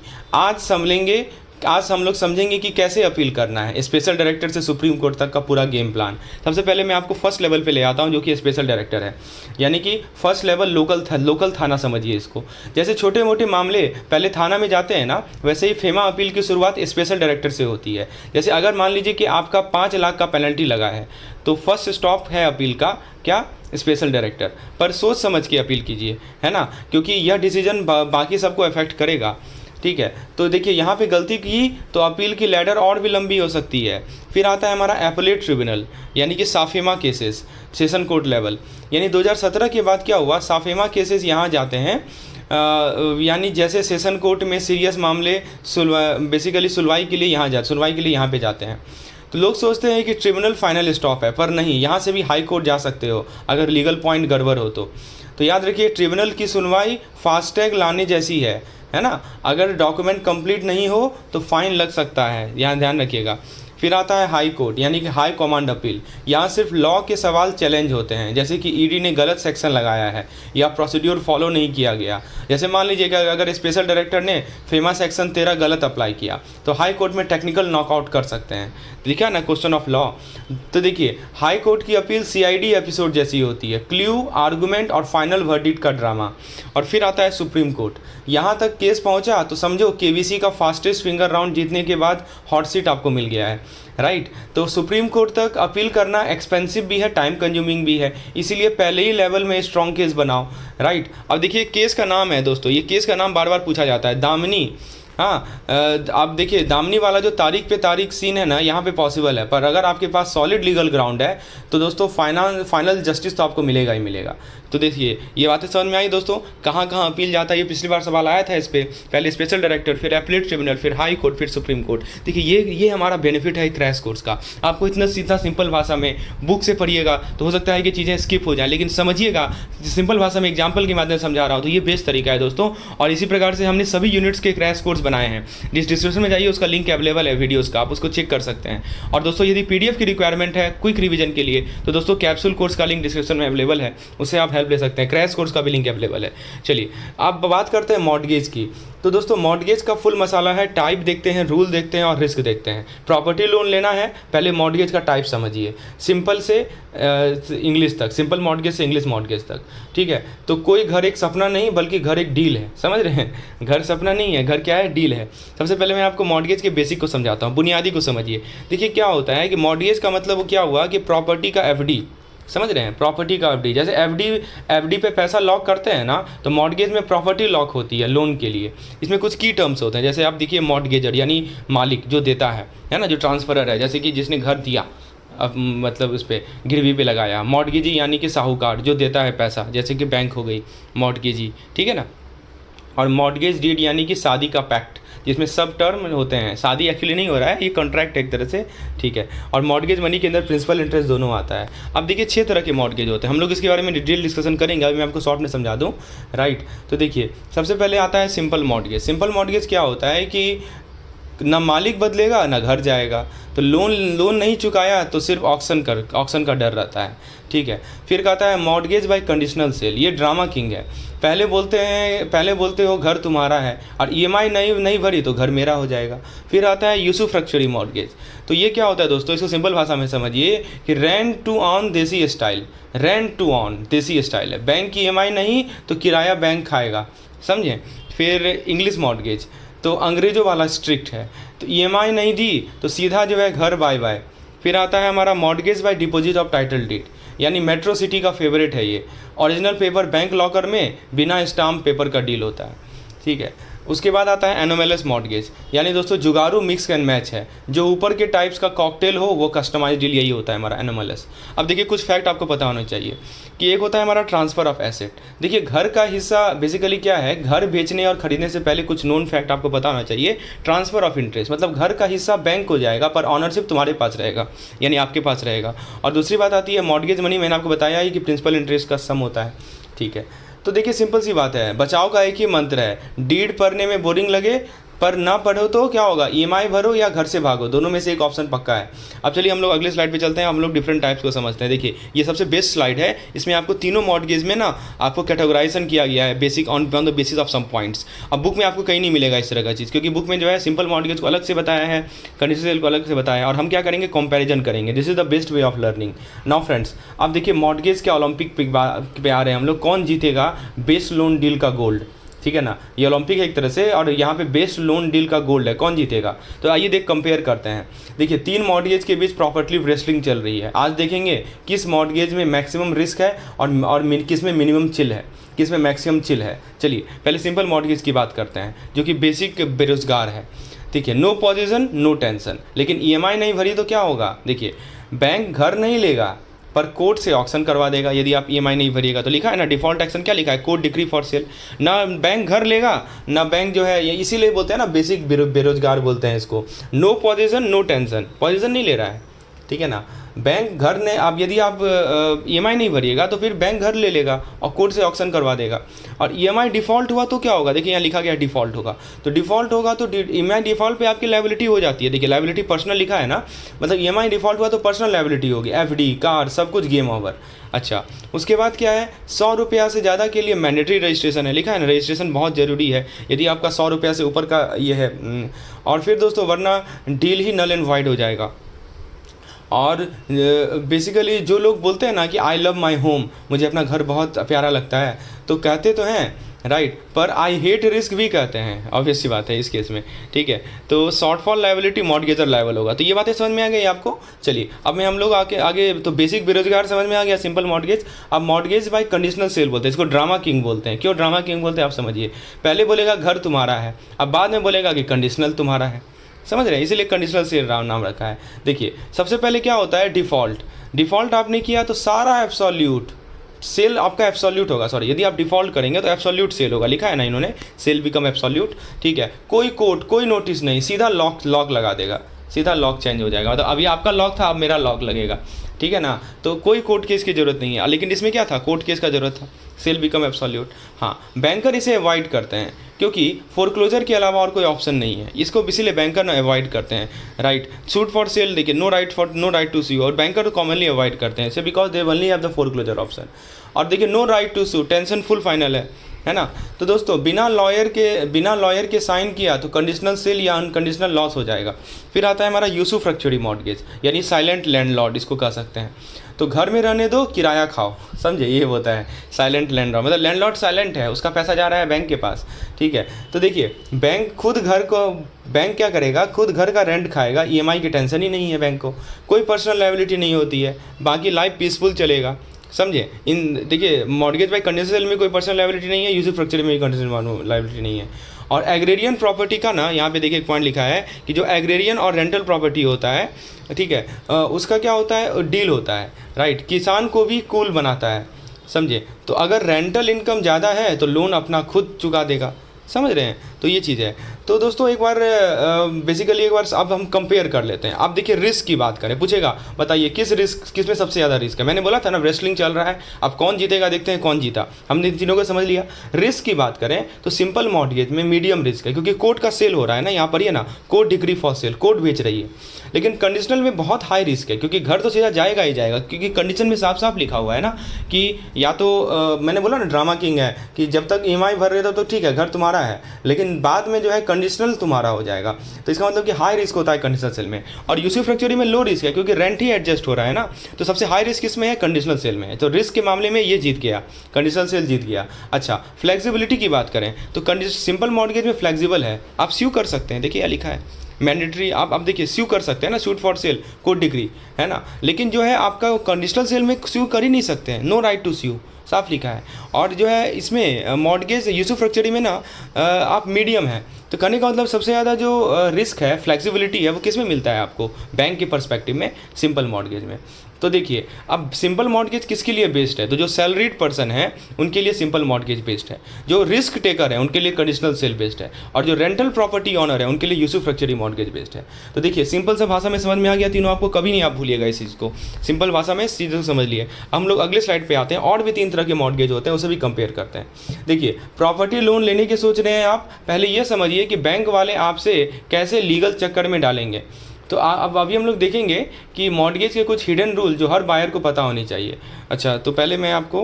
आज हम लोग समझेंगे कि कैसे अपील करना है, स्पेशल डायरेक्टर से सुप्रीम कोर्ट तक का पूरा गेम प्लान। सबसे पहले मैं आपको फर्स्ट लेवल पे ले आता हूं जो कि स्पेशल डायरेक्टर है, यानी कि फर्स्ट लेवल लोकल थाना समझिए इसको। जैसे छोटे मोटे मामले पहले थाना में जाते हैं ना, वैसे ही फेमा अपील की शुरुआत स्पेशल डायरेक्टर से होती है। जैसे अगर मान लीजिए कि आपका 5 लाख का पेनल्टी लगा है तो फर्स्ट स्टॉप है अपील का क्या, स्पेशल डायरेक्टर। पर सोच समझ के अपील कीजिए, है ना, क्योंकि यह डिसीजन बाकी सबको अफेक्ट करेगा। ठीक है। तो देखिए यहाँ पे गलती की तो अपील की लैडर और भी लंबी हो सकती है। फिर आता है हमारा एपलेट ट्रिब्यूनल, यानी कि साफेमा केसेस, सेशन कोर्ट लेवल। यानी 2017 के बाद क्या हुआ, साफेमा केसेस यहाँ जाते हैं, यानी जैसे सेशन कोर्ट में सीरियस मामले बेसिकली सुनवाई के लिए यहाँ पे जाते हैं। तो लोग सोचते हैं कि ट्रिब्यूनल फाइनल स्टॉप है, पर नहीं, यहाँ से भी हाई कोर्ट जा सकते हो अगर लीगल पॉइंट गड़बड़ हो तो याद रखिए ट्रिब्यूनल की सुनवाई फास्टैग लाने जैसी है ना। अगर डॉक्यूमेंट कंप्लीट नहीं हो तो फाइन लग सकता है, यहाँ ध्यान रखिएगा। फिर आता है हाई कोर्ट, यानी कि हाई कमांड अपील। यहाँ सिर्फ लॉ के सवाल चैलेंज होते हैं, जैसे कि ईडी ने गलत सेक्शन लगाया है या प्रोसीड्यूर फॉलो नहीं किया गया। जैसे मान लीजिए कि अगर स्पेशल डायरेक्टर ने फेमा सेक्शन 13 गलत अप्लाई किया तो हाई कोर्ट में टेक्निकल नॉकआउट कर सकते हैं। देखिए ना, क्वेश्चन ऑफ लॉ। तो देखिए हाई कोर्ट की अपील CID एपिसोड जैसी होती है, क्ल्यू, आर्गूमेंट और फाइनल वर्डिक्ट का ड्रामा। और फिर आता है सुप्रीम कोर्ट। यहाँ तक केस पहुँचा तो समझो KBC का फास्टेस्ट फिंगर राउंड जीतने के बाद हॉट सीट आपको मिल गया है, राइट। तो सुप्रीम कोर्ट तक अपील करना एक्सपेंसिव भी है, टाइम कंज्यूमिंग भी है, इसीलिए पहले ही लेवल में स्ट्रॉन्ग केस बनाओ, राइट। अब देखिए केस का नाम है दोस्तों, ये केस का नाम बार बार पूछा जाता है, दामिनी। हाँ, आप देखिए दामिनी वाला जो तारीख पे तारीख सीन है ना, यहाँ पे पॉसिबल है, पर अगर आपके पास सॉलिड लीगल ग्राउंड है तो दोस्तों फाइनल जस्टिस तो आपको मिलेगा ही मिलेगा। तो देखिए ये बातें समझ में आई दोस्तों, कहाँ कहाँ अपील जाता है। ये पिछली बार सवाल आया था इस पर, पहले स्पेशल डायरेक्टर, फिर एपलेट ट्रिब्यूनल, फिर हाई कोर्ट, फिर सुप्रीम कोर्ट। देखिए ये हमारा बेनिफिट है क्रैश कोर्स का। आपको इतना सीधा सिंपल भाषा में बुक से पढ़िएगा तो हो सकता है कि चीज़ें स्किप हो जाए, लेकिन समझिएगा सिंपल भाषा में एग्जाम्पल के माध्यम से समझा रहा हूँ, तो ये बेस्ट तरीका है दोस्तों। और इसी प्रकार से हमने सभी यूनिट्स के क्रैश कोर्स बनाए हैं, जिस डिस्क्रिप्शन में जाइए उसका लिंक अवेलेबल है वीडियोस का, आप उसको चेक कर सकते हैं। और दोस्तों यदि PDF की रिक्वायरमेंट है क्विक रिवीजन के लिए तो दोस्तों कैप्सूल कोर्स का लिंक डिस्क्रिप्शन में अवेलेबल है, उससे आप हेल्प ले सकते हैं। क्रैश कोर्स का भी लिंक अवेलेबल है। चलिए अब बात करते हैं मॉर्टगेज की। तो दोस्तों मॉर्टगेज का फुल मसाला है, टाइप देखते हैं, रूल देखते हैं और रिस्क देखते हैं। प्रॉपर्टी लोन लेना है, पहले मॉर्टगेज का टाइप समझिए, सिंपल से इंग्लिश तक, सिंपल मॉर्टगेज से इंग्लिश मॉर्टगेज तक, ठीक है। तो कोई घर एक सपना नहीं बल्कि घर एक डील है, समझ रहे हैं। घर सपना नहीं है, घर क्या है, डील है। सबसे पहले मैं आपको मॉर्टगेज के बेसिक को समझाता हूँ, बुनियादी को समझिए। देखिए क्या होता है कि मॉर्टगेज का मतलब क्या हुआ कि प्रॉपर्टी का FD, समझ रहे हैं, प्रॉपर्टी का FD। जैसे FD पे पैसा लॉक करते हैं ना, तो मॉर्टगेज में प्रॉपर्टी लॉक होती है लोन के लिए। इसमें कुछ की टर्म्स होते हैं, जैसे आप देखिए मॉर्टगेजर यानी मालिक जो देता है ना, जो ट्रांसफरर है, जैसे कि जिसने घर दिया, अब मतलब उस पर गिरवी पे लगाया। मॉर्टगेजी यानी कि साहूकार जो देता है पैसा, जैसे कि बैंक हो गई मॉर्टगेजी, ठीक है ना। और मॉर्टगेज डीड यानी कि शादी का पैक्ट, जिसमें सब टर्म होते हैं, शादी एक्चुअली नहीं हो रहा है, ये कॉन्ट्रैक्ट एक तरह से, ठीक है। और मॉर्टगेज मनी के अंदर प्रिंसिपल इंटरेस्ट दोनों आता है। अब देखिए 6 तरह के मॉर्टगेज होते हैं, हम लोग इसके बारे में डिटेल डिस्कशन करेंगे, अभी मैं आपको शॉर्ट में समझा दूँ, राइट। तो देखिए सबसे पहले आता है सिंपल मॉर्टगेज। सिंपल मॉर्टगेज क्या होता है कि ना मालिक बदलेगा ना घर जाएगा, तो लोन नहीं चुकाया तो सिर्फ ऑक्शन का डर रहता है, ठीक है। फिर कहता है मॉर्टगेज बाय कंडीशनल सेल, ये ड्रामा किंग है। पहले बोलते हो घर तुम्हारा है और EMI नहीं भरी तो घर मेरा हो जाएगा। फिर आता है यूसुफ्रक्चुअरी मॉर्टगेज। तो ये क्या होता है दोस्तों, इसको सिंपल भाषा में समझिए कि रेंट टू ऑन देसी स्टाइल, रेंट टू ऑन देसी स्टाइल है, बैंक की EMI नहीं तो किराया बैंक खाएगा, समझें। फिर इंग्लिश मॉर्टगेज, तो अंग्रेज़ों वाला स्ट्रिक्ट है, तो EMI नहीं दी तो सीधा जो है घर बाय बाय। फिर आता है हमारा mortgage by deposit of title deed, यानी मेट्रो सिटी का फेवरेट है ये। ओरिजिनल पेपर बैंक लॉकर में बिना स्टाम्प पेपर का डील होता है, ठीक है। उसके बाद आता है एनोमैलस मॉर्टगेज, यानी दोस्तों जुगारू मिक्स एंड मैच है, जो ऊपर के टाइप्स का कॉकटेल हो वो कस्टमाइज डील, यही होता है हमारा एनोमैलस। अब देखिए कुछ फैक्ट आपको पता होना चाहिए कि एक होता है हमारा ट्रांसफ़र ऑफ एसेट। देखिए घर का हिस्सा बेसिकली क्या है, घर बेचने और खरीदने से पहले कुछ नोन फैक्ट आपको पता होना चाहिए। ट्रांसफ़र ऑफ इंटरेस्ट मतलब घर का हिस्सा बैंक को जाएगा पर ऑनरशिप तुम्हारे पास रहेगा, यानी आपके पास रहेगा। और दूसरी बात आती है मॉर्टगेज मनी, मैंने आपको बताया ही कि प्रिंसिपल इंटरेस्ट का सम होता है, ठीक है। तो देखिए सिंपल सी बात है, बचाव का एक ही मंत्र है, डीड पढ़ने में बोरिंग लगे पर ना पढ़ो तो क्या होगा, EMI भरो या घर से भागो, दोनों में से एक ऑप्शन पक्का है। अब चलिए हम लोग अगले स्लाइड पे चलते हैं, हम लोग डिफरेंट टाइप्स को समझते हैं। देखिए ये सबसे बेस्ट स्लाइड है, इसमें आपको तीनों मॉर्टगेज में ना आपको कैटेगराइजेशन किया गया है basic on the basis of some points. अब बुक में आपको कहीं नहीं मिलेगा इस तरह का चीज़, क्योंकि बुक में जो है सिंपल मॉर्टगेज को अलग से बताया है, कंडीशनल को अलग से बताया है, और हम क्या करेंगे, कंपेरिजन करेंगे। This is the best way of learning. Now friends अब देखिए मॉर्टगेज के ओलंपिक पे आ रहे हैं हम लोग, कौन जीतेगा बेस्ट लोन डील का गोल्ड, ठीक है ना। ये ओलंपिक है एक तरह से, और यहाँ पे बेस्ट लोन डील का गोल्ड है, कौन जीतेगा। तो आइए कंपेयर करते हैं। देखिए 3 मॉर्टगेज के बीच प्रॉपर्टी रेसलिंग चल रही है। आज देखेंगे किस मॉर्टगेज में मैक्सिमम रिस्क है और किस में मिनिमम चिल है, किस में मैक्सिमम चिल है। चलिए पहले सिंपल मॉर्गेज की बात करते हैं, जो कि बेसिक बेरोजगार है। ठीक है, नो पोजीशन नो टेंशन। लेकिन ईएमआई नहीं भरी तो क्या होगा, देखिए बैंक घर नहीं लेगा पर कोर्ट से ऑक्शन करवा देगा यदि आप ईएमआई नहीं भरिएगा। तो लिखा है ना डिफ़ॉल्ट एक्शन, क्या लिखा है, कोर्ट डिक्री फॉर सेल। ना बैंक घर लेगा ना बैंक जो है, ये इसीलिए बोलते हैं ना बेसिक बेरोजगार बोलते हैं इसको। No position no tension, position नहीं ले रहा है, ठीक है ना। बैंक घर ने आप यदि आप ईएमआई नहीं भरिएगा तो फिर बैंक घर ले लेगा और कोर्ट से ऑक्शन करवा देगा। और ईएमआई डिफ़ॉल्ट हुआ तो क्या होगा, देखिए यहाँ लिखा गया डिफ़ॉल्ट होगा, तो डिफ़ॉल्ट होगा तो ईएमआई डिफ़ॉल्ट पे आपकी लायबिलिटी हो जाती है। देखिए लायबिलिटी पर्सनल लिखा है ना, मतलब ईएमआई डिफ़ॉल्ट हुआ तो पर्सनल लायबिलिटी होगी, एफडी कार सब कुछ गेम ओवर। अच्छा उसके बाद क्या है, 100 रुपया से ज़्यादा के लिए मैंडेटरी रजिस्ट्रेशन है, लिखा है ना रजिस्ट्रेशन बहुत ज़रूरी है यदि आपका 100 रुपया से ऊपर का ये है। और फिर दोस्तों वरना डील ही नल एंड वाइड हो जाएगा। और बेसिकली जो लोग बोलते हैं ना कि आई लव माई होम, मुझे अपना घर बहुत प्यारा लगता है, तो कहते तो हैं राइट, पर आई हेट रिस्क भी कहते हैं, ऑब्वियस सी बात है इस केस में। ठीक है, तो शॉर्टफॉल लायबिलिटी मॉर्गेजर लायबल होगा। तो ये बातें समझ में आ गई आपको। चलिए अब मैं हम लोग आगे तो बेसिक बेरोजगार समझ में आ गया, सिंपल मॉर्गेज। अब मॉर्गेज बाय कंडीशनल सेल बोलते हैं, इसको ड्रामा किंग बोलते हैं। क्यों ड्रामा किंग बोलते हैं आप समझिए, पहले बोलेगा घर तुम्हारा है, अब बाद में बोलेगा कि कंडीशनल तुम्हारा है, समझ रहे हैं, इसीलिए कंडीशनल सेल नाम रखा है। देखिए सबसे पहले क्या होता है, डिफ़ॉल्ट आपने किया तो सारा एब्सोल्यूट सेल आपका एब्सोल्यूट होगा। सॉरी, यदि आप डिफ़ॉल्ट करेंगे तो एब्सोल्यूट सेल होगा, लिखा है ना इन्होंने, सेल बिकम एब्सोल्यूट। ठीक है, कोई कोड कोई नोटिस नहीं, सीधा लॉक लगा देगा, सीधा लॉक चेंज हो जाएगा। मतलब अभी आपका लॉक था, अब मेरा लॉक लगेगा, ठीक है ना। तो कोई कोर्ट केस की ज़रूरत नहीं है, लेकिन इसमें क्या था, कोर्ट केस का ज़रूरत था, सेल बिकम एब्सोल्यूट। हाँ, बैंकर इसे अवॉइड करते हैं क्योंकि फोरक्लोजर के अलावा और कोई ऑप्शन नहीं है, इसको इसीलिए बैंकर ना अवॉइड करते हैं। राइट, सूट फॉर सेल, देखिए नो राइट टू सू, और बैंकर कॉमनली अवॉइड करते हैं इसे because they only have the foreclosure option. और देखिए no right to sue, tension full final है ना। तो दोस्तों बिना लॉयर के साइन किया तो कंडीशनल सेल या अनकंडीशनल लॉस हो जाएगा। फिर आता है हमारा यूसुफ्रक्चुअरी मॉर्गेज, यानी साइलेंट लैंडलॉर्ड इसको कह सकते हैं। तो घर में रहने दो किराया खाओ, समझे, ये होता है साइलेंट लैंडलॉर्ड, मतलब लैंडलॉर्ड साइलेंट है, उसका पैसा जा रहा है बैंक के पास। ठीक है, तो देखिए बैंक क्या करेगा, खुद घर का रेंट खाएगा, ईएमआई की टेंशन ही नहीं है बैंक को, कोई पर्सनल लायबिलिटी नहीं होती है, बाकी लाइफ पीसफुल चलेगा, समझे। इन देखिए मॉर्गेज बाय कंडीशनल में कोई पर्सनल लायबिलिटी नहीं है, यूसुफ्रक्चुअरी में कंडीशनल लायबिलिटी नहीं है। और एग्रेरियन प्रॉपर्टी का ना यहाँ पे देखिए एक पॉइंट लिखा है कि जो एग्रेरियन और रेंटल प्रॉपर्टी होता है, ठीक है, उसका क्या होता है, डील होता है। राइट, किसान को भी कूल बनाता है, समझे। तो अगर रेंटल इनकम ज़्यादा है तो लोन अपना खुद चुका देगा, समझ रहे हैं। तो ये चीज़ है। तो दोस्तों एक बार बेसिकली एक बार अब हम कंपेयर कर लेते हैं। अब देखिए रिस्क की बात करें, पूछेगा बताइए किस में सबसे ज़्यादा रिस्क है। मैंने बोला था ना रेसलिंग चल रहा है, अब कौन जीतेगा देखते हैं कौन जीता। हमने इन तीनों को समझ लिया। रिस्क की बात करें तो सिंपल मॉर्गेज में मीडियम रिस्क है, क्योंकि कोर्ट का सेल हो रहा है ना, यहाँ पर ये ना court decree for sale, court बेच रही है। लेकिन कंडीशनल में बहुत हाई रिस्क है, क्योंकि घर तो सीधा जाएगा ही जाएगा, क्योंकि कंडीशन में साफ साफ लिखा हुआ है ना कि या तो मैंने बोला ना ड्रामा किंग है कि जब तक ईएमआई भर रहे हो तो ठीक है घर तुम्हारा है, लेकिन बाद में जो है कंडीशनल तुम्हारा हो जाएगा। तो इसका मतलब कि हाई रिस्क होता है कंडीशनल सेल में। और यूसुफ्रक्चुअरी में लो रिस्क है, क्योंकि रेंट ही एडजस्ट हो रहा है ना। तो सबसे हाई रिस्क इसमें है कंडीशनल सेल में है। तो रिस्क के मामले में ये जीत गया, कंडीशनल सेल जीत गया। अच्छा, फ्लेक्सिबिलिटी की बात करें तो सिंपल मॉर्गेज में फ्लेक्सिबल है, आप स्यू कर सकते हैं। देखिए लिखा है मैंडेटरी, आप अब देखिए स्यू कर सकते हैं ना, suit for cell court degree है ना। लेकिन जो है आपका कंडीशनल सेल में स्यू कर ही नहीं सकते हैं, नो राइट टू स्यू, साफ लिखा है। और जो है इसमें मॉर्गेज यूसुफ्रक्चुअरी में ना आप मीडियम है। तो कहने का मतलब सबसे ज़्यादा जो रिस्क है, फ्लेक्सिबिलिटी है, वो किस में मिलता है आपको, बैंक के पर्सपेक्टिव में, सिंपल मॉर्गेज में। तो देखिए अब सिंपल मॉर्गेज किसके लिए बेस्ड है, तो जो सैलरीड पर्सन है उनके लिए सिंपल मॉर्गेज बेस्ड है, जो रिस्क टेकर है उनके लिए कंडीशनल सेल बेस्ड है, और जो रेंटल प्रॉपर्टी ऑनर है उनके लिए यूसुफ्रक्चुअरी मॉर्गेज बेस्ड है। तो देखिए सिंपल सा भाषा में समझ में आ गया तीनों, आपको कभी नहीं आप भूलिएगा इस चीज़ को, सिंपल भाषा में सीधे समझ लिए। हम लोग अगले स्लाइड पे आते हैं, और भी 3 तरह के मॉर्गेज होते हैं, उसे भी कंपेयर करते हैं। देखिए प्रॉपर्टी लोन लेने की सोच रहे हैं आप, पहले ये समझिए कि बैंक वाले आपसे कैसे लीगल चक्कर में डालेंगे। तो अब अभी हम लोग देखेंगे कि मॉर्गेज के कुछ हिडन रूल जो हर बायर को पता होनी चाहिए। अच्छा, तो पहले मैं आपको,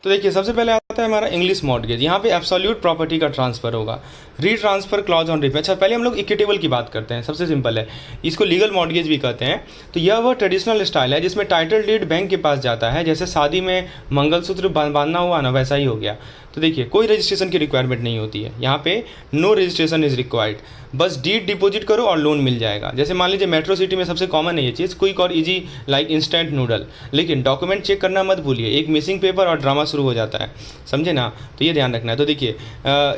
तो देखिए सबसे पहले आता है हमारा इंग्लिश मॉर्गेज। यहाँ पे एब्सोल्यूट प्रॉपर्टी का ट्रांसफर होगा, रीट्रांसफर क्लॉज ऑन रिपेमेंट। अच्छा पहले हम लोग इक्विटेबल की बात करते हैं, सबसे सिंपल है, इसको लीगल मॉर्गेज भी कहते हैं। तो यह वह ट्रेडिशनल स्टाइल है जिसमें टाइटल डीड बैंक के पास जाता है, जैसे शादी में मंगलसूत्र बांधना हुआ ना, वैसा ही हो गया। तो देखिए कोई रजिस्ट्रेशन की रिक्वायरमेंट नहीं होती है यहाँ पे, नो रजिस्ट्रेशन इज़ रिक्वायर्ड, बस डीड डिपॉजिट करो और लोन मिल जाएगा। जैसे मान लीजिए मेट्रो सिटी में सबसे कॉमन है ये चीज़, क्विक और इजी लाइक इंस्टेंट नूडल, लेकिन डॉक्यूमेंट चेक करना मत भूलिए, एक मिसिंग पेपर और ड्रामा शुरू हो जाता है, समझे ना, तो ये ध्यान रखना है। तो देखिए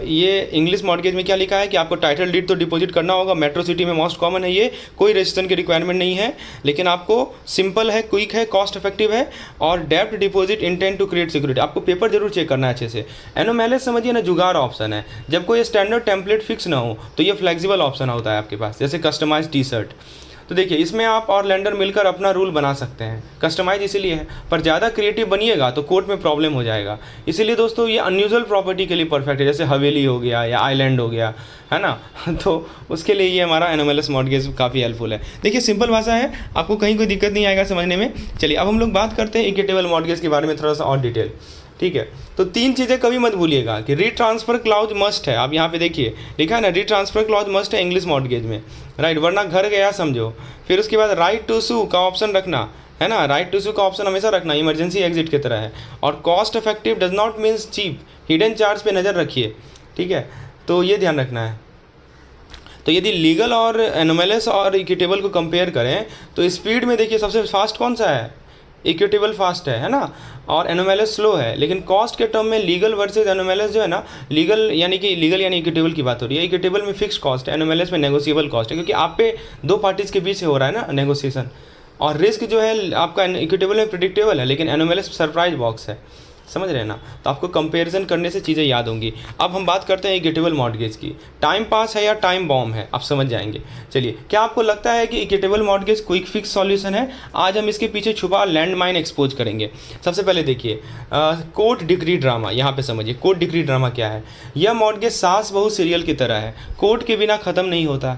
ये इंग्लिश मॉर्गेज में क्या लिखा है कि आपको टाइटल डीड तो डिपॉजिट करना होगा, मेट्रो सिटी में मोस्ट कॉमन है ये, कोई रजिस्ट्रेशन की रिक्वायरमेंट नहीं है, लेकिन आपको सिंपल है, क्विक है, कॉस्ट इफेक्टिव है, और डेप्ट deposit intent to create security, आपको पेपर जरूर चेक करना है अच्छे से। एनोमैलेस समझिए ना, जुगाड़ ऑप्शन है, जब कोई स्टैंडर्ड टेम्पलेट फिक्स ना हो तो ये फ्लेक्सिबल ऑप्शन होता है आपके पास, जैसे कस्टमाइज टी शर्ट। तो देखिए इसमें आप और लेंडर मिलकर अपना रूल बना सकते हैं, कस्टमाइज इसीलिए है, पर ज़्यादा क्रिएटिव बनिएगा तो कोर्ट में प्रॉब्लम हो जाएगा। इसीलिए दोस्तों ये अनयूजुअल प्रॉपर्टी के लिए परफेक्ट है, जैसे हवेली हो गया या आइलैंड हो गया, है ना तो उसके लिए ये हमारा एनोमैलेस मॉर्गेज काफ़ी हेल्पफुल है। देखिए सिंपल भाषा है, आपको कहीं कोई दिक्कत नहीं आएगा समझने में। चलिए अब हम लोग बात करते हैं इक्विटेबल मॉर्गेज के बारे में थोड़ा सा और डिटेल, ठीक है। तो 3 चीज़ें कभी मत भूलिएगा कि रीट्रांसफर क्लॉज मस्ट है। आप यहाँ पे देखिए लिखा है ना, रीट्रांसफर क्लॉज मस्ट है इंग्लिश मॉर्गेज में, राइट, वरना घर गया समझो। फिर उसके बाद राइट टू सू का ऑप्शन रखना है ना, राइट टू सू का ऑप्शन हमेशा रखना, इमरजेंसी एग्जिट की तरह है। और cost effective does not means cheap, hidden charge पे नज़र रखिए, ठीक है, तो ये ध्यान रखना है। तो यदि लीगल और एनोमैलेस और इक्विटेबल को कंपेयर करें तो स्पीड में देखिए सबसे फास्ट कौन सा है, इक्विटेबल फास्ट है ना, और एनोमैलेस स्लो है। लेकिन कॉस्ट के टर्म में लीगल वर्सेस एनोमैलेस जो है ना, लीगल यानी इक्विटेबल की बात हो रही है, इक्विटेबल में फिक्स कॉस्ट है, एनोमैलेस में नेगोशिएबल कॉस्ट है, क्योंकि आप पे 2 पार्टीज़ के बीच से हो रहा है ना नेगोशिएशन। और रिस्क जो है आपका इक्विटेबल में प्रिडिक्टेबल है, लेकिन एनोमैलेस सरप्राइज बॉक्स है, समझ रहे हैं ना। तो आपको कंपैरिजन करने से चीज़ें याद होंगी। अब हम बात करते हैं इक्विटेबल मॉर्गेज की, टाइम पास है या टाइम बॉम्ब है, आप समझ जाएंगे। चलिए, क्या आपको लगता है कि equitable mortgage quick fix solution है? आज हम इसके पीछे छुपा लैंड माइन एक्सपोज करेंगे। सबसे पहले देखिए कोर्ट डिग्री ड्रामा, यहाँ पे समझिए कोर्ट डिग्री ड्रामा क्या है। यह मॉर्गेज सास बहू सीरियल की तरह है, कोर्ट के बिना ख़त्म नहीं होता,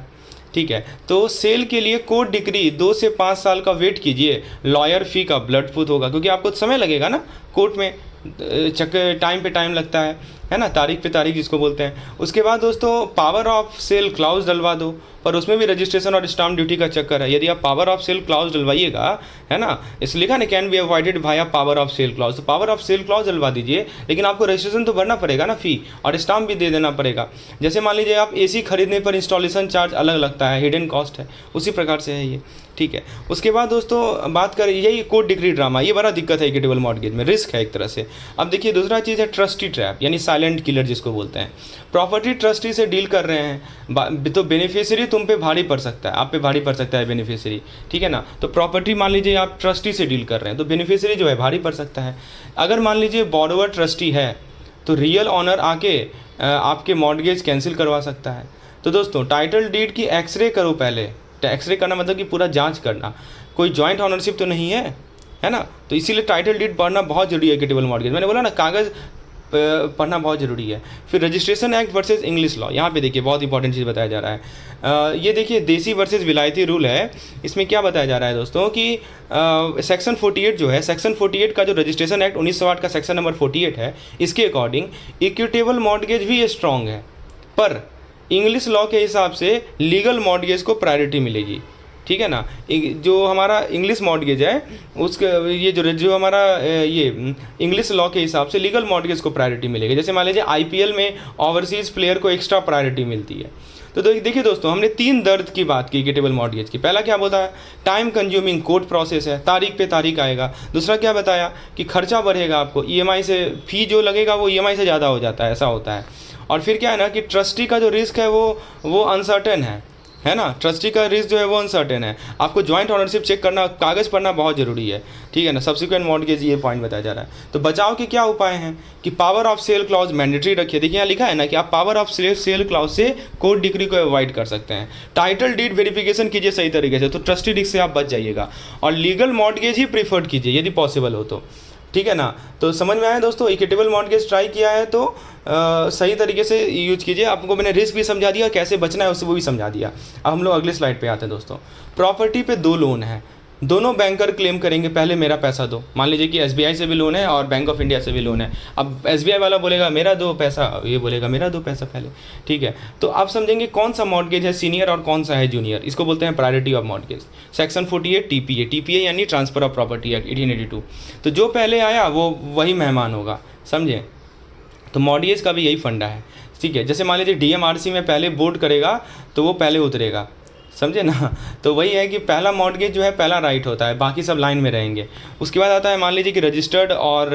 ठीक है। तो सेल के लिए कोर्ट डिग्री 2 से 5 साल का वेट कीजिए, लॉयर फी का ब्लड फूट होगा, क्योंकि आपको समय लगेगा ना कोर्ट में, टाइम पे टाइम लगता है ना, तारीख पे तारीख जिसको बोलते हैं। उसके बाद दोस्तों पावर ऑफ सेल क्लाउज डलवा दो, पर उसमें भी रजिस्ट्रेशन और स्टाम्प ड्यूटी का चक्कर है। यदि आप पावर ऑफ सेल क्लाउज डलवाइएगा, है ना, इसलिए लिखा ना कैन बी अवॉइडेड भाया पावर ऑफ सेल क्लाउज, तो पावर ऑफ सेल क्लाउज डलवा दीजिए, लेकिन आपको रजिस्ट्रेशन तो भरना पड़ेगा ना फी, और स्टाम्प भी दे देना पड़ेगा। जैसे मान लीजिए आप AC खरीदने पर इंस्टॉलेशन चार्ज अलग लगता है, हिडन कॉस्ट है, उसी प्रकार से है ये, ठीक है। उसके बाद दोस्तों बात करें यही कोर्ट डिग्री ड्रामा, ये बड़ा दिक्कत है इक्विटेबल मॉर्गेज में, रिस्क है एक तरह से। अब देखिए दूसरा चीज़ है ट्रस्टी ट्रैप, यानी साइलेंट किलर जिसको बोलते हैं। प्रॉपर्टी ट्रस्टी से डील कर रहे हैं तो बेनिफिशियरी तुम पे भारी पड़ सकता है, आप पे भारी पड़ सकता है बेनिफिशियरी, ठीक है ना। तो प्रॉपर्टी मान लीजिए आप ट्रस्टी से डील कर रहे हैं तो बेनिफिशियरी जो है भारी पड़ सकता है। अगर मान लीजिए बॉरोवर ट्रस्टी है तो रियल ऑनर आके आपके मॉर्गेज कैंसिल करवा सकता है। तो दोस्तों टाइटल डीड की एक्सरे करो पहले, एक्सरे करना मतलब कि पूरा जांच करना, कोई जॉइंट ऑनरशिप तो नहीं है ना, तो इसीलिए टाइटल डीड पढ़ना बहुत जरूरी है इक्विटेबल मॉर्गेज। मैंने बोला ना कागज़ पढ़ना बहुत ज़रूरी है। फिर registration act versus English law, यहाँ पे देखिए बहुत इंपॉर्टेंट चीज़ बताया जा रहा है। ये देखिए देसी वर्सेस विलायती रूल है, इसमें क्या बताया जा रहा है दोस्तों कि सेक्शन 48 जो है, सेक्शन 48 का जो रजिस्ट्रेशन एक्ट 1908 का सेक्शन नंबर 48 है, इसके अकॉर्डिंग इक्विटेबल मॉर्गेज भी स्ट्रॉन्ग है, पर इंग्लिश लॉ के हिसाब से लीगल मॉर्गेज को प्रायोरिटी मिलेगी, ठीक है ना। जो हमारा इंग्लिश मॉर्गेज है उसके ये जो हमारा ये इंग्लिश लॉ के हिसाब से लीगल मॉर्गेज को प्रायोरिटी मिलेगी। जैसे मान लीजिए IPL में ओवरसीज़ प्लेयर को एक्स्ट्रा प्रायोरिटी मिलती है। तो देखिए दोस्तों हमने 3 दर्द की बात की इक्विटेबल मॉर्गेज की। पहला क्या बोला है, टाइम कंज्यूमिंग कोर्ट प्रोसेस है, तारीख पे तारीख आएगा। दूसरा क्या बताया कि खर्चा बढ़ेगा, आपको EMI से फी जो लगेगा वो EMI से ज़्यादा हो जाता है, ऐसा होता है। और फिर क्या है ना कि ट्रस्टी का जो रिस्क है वो अनसर्टेन है ना, ट्रस्टी का रिस्क जो है वो अनसर्टेन है। आपको जॉइंट ऑनरशिप चेक करना, कागज़ पढ़ना बहुत ज़रूरी है, ठीक है ना। सब्सिक्वेंट मॉर्गेज ये पॉइंट बताया जा रहा है। तो बचाव के क्या उपाय हैं कि power of sale clause mandatory रखिए। देखिए यहाँ लिखा है ना कि आप पावर ऑफ सेल क्लॉज से कोर्ट डिग्री को अवॉइड कर सकते हैं। टाइटल डीड वेरिफिकेशन कीजिए सही तरीके से, तो ट्रस्टी रिस्क से आप बच जाइएगा। और लीगल मॉर्गेज ही प्रीफर्ड कीजिए यदि पॉसिबल हो तो, ठीक है ना। तो समझ में आया दोस्तों, इक्विटेबल मॉर्गेज ट्राई किया है तो सही तरीके से यूज कीजिए। आपको मैंने रिस्क भी समझा दिया, कैसे बचना है उससे वो भी समझा दिया। अब हम लोग अगले स्लाइड पे आते हैं दोस्तों। प्रॉपर्टी पे 2 लोन है, दोनों बैंकर क्लेम करेंगे पहले मेरा पैसा दो। मान लीजिए कि SBI से भी लोन है और बैंक ऑफ इंडिया से भी लोन है। अब SBI वाला बोलेगा मेरा दो पैसा, ये बोलेगा मेरा दो पैसा पहले, ठीक है। तो आप समझेंगे कौन सा मॉर्गेज है सीनियर और कौन सा है जूनियर, इसको बोलते हैं priority of mortgage. Section 48 TPA यानी ट्रांसफर ऑफ प्रॉपर्टी एक्ट 1882। तो जो पहले आया वो वही मेहमान होगा, समझे। तो मॉडगेज का भी यही फंडा है, ठीक है। जैसे मान लीजिए डीएमआरसी में पहले बोर्ड करेगा तो वो पहले उतरेगा, समझे ना। तो वही है कि पहला मॉडगेज जो है पहला राइट होता है, बाकी सब लाइन में रहेंगे। उसके बाद आता है मान लीजिए कि रजिस्टर्ड और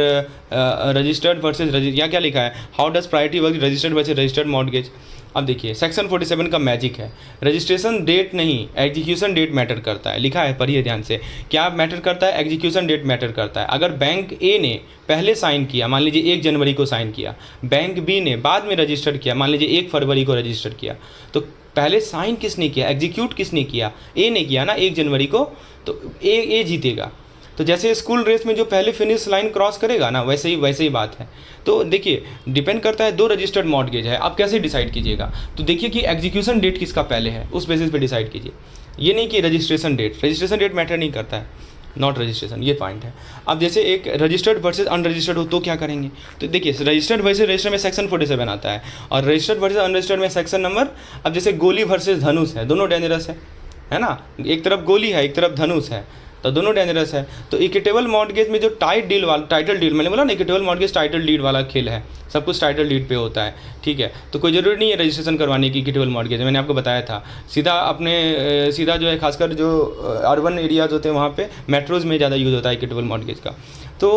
रजिस्टर्ड वर्सेज या क्या लिखा है, how does priority work registered versus registered mortgage. अब देखिए सेक्शन 47 का मैजिक है, रजिस्ट्रेशन डेट नहीं एग्जीक्यूशन डेट मैटर करता है, लिखा है पढ़िए ध्यान से। क्या मैटर करता है, एग्जीक्यूशन डेट मैटर करता है। अगर बैंक ए ने पहले साइन किया, मान लीजिए 1 जनवरी को साइन किया, बैंक बी ने बाद में रजिस्टर्ड किया, मान लीजिए 1 फरवरी को रजिस्टर्ड किया, तो पहले साइन किसने किया, एग्जीक्यूट किसने किया, ए ने किया ना 1 जनवरी को, तो ए जीतेगा। तो जैसे स्कूल रेस में जो पहले फिनिश लाइन क्रॉस करेगा ना, वैसे ही बात है। तो देखिए डिपेंड करता है, 2 रजिस्टर्ड मॉडगेज है, आप कैसे डिसाइड कीजिएगा। तो देखिए कि एग्जीक्यूशन डेट किसका पहले है, उस बेसिस पे डिसाइड कीजिए। ये नहीं कि रजिस्ट्रेशन डेट मैटर नहीं करता है, नॉट रजिस्ट्रेशन, ये पॉइंट है। अब जैसे एक रजिस्टर्ड वर्सेज अनरजिस्टर्ड हो तो क्या करेंगे, तो देखिए रजिस्टर्ड वर्सेज रजिस्टर्ड में सेक्शन 47 आता है, और रजिस्टर्ड वर्सेज अनरजिस्टर्ड में सेक्शन नंबर। अब जैसे गोली वर्सेज धनुष है, दोनों डेंजरस है ना, एक तरफ गोली है एक तरफ धनुष है, तो दोनों डेंजरस है। तो इक्विटेबल मॉडगेज में जो टाइटल डील मैंने बोला ना, इक्विटेबल मॉडगेज टाइटल डीड वाला खेल है, सब कुछ टाइटल डीड पे होता है, ठीक है। तो कोई ज़रूरी नहीं है रजिस्ट्रेशन करवाने की इक्विटेबल मॉडगेज, मैंने आपको बताया था। सीधा जो है खासकर जो अर्बन एरियाज होते हैं वहाँ पे मेट्रोज़ में ज़्यादा यूज़ होता है इक्विटेबल मॉडगेज का। तो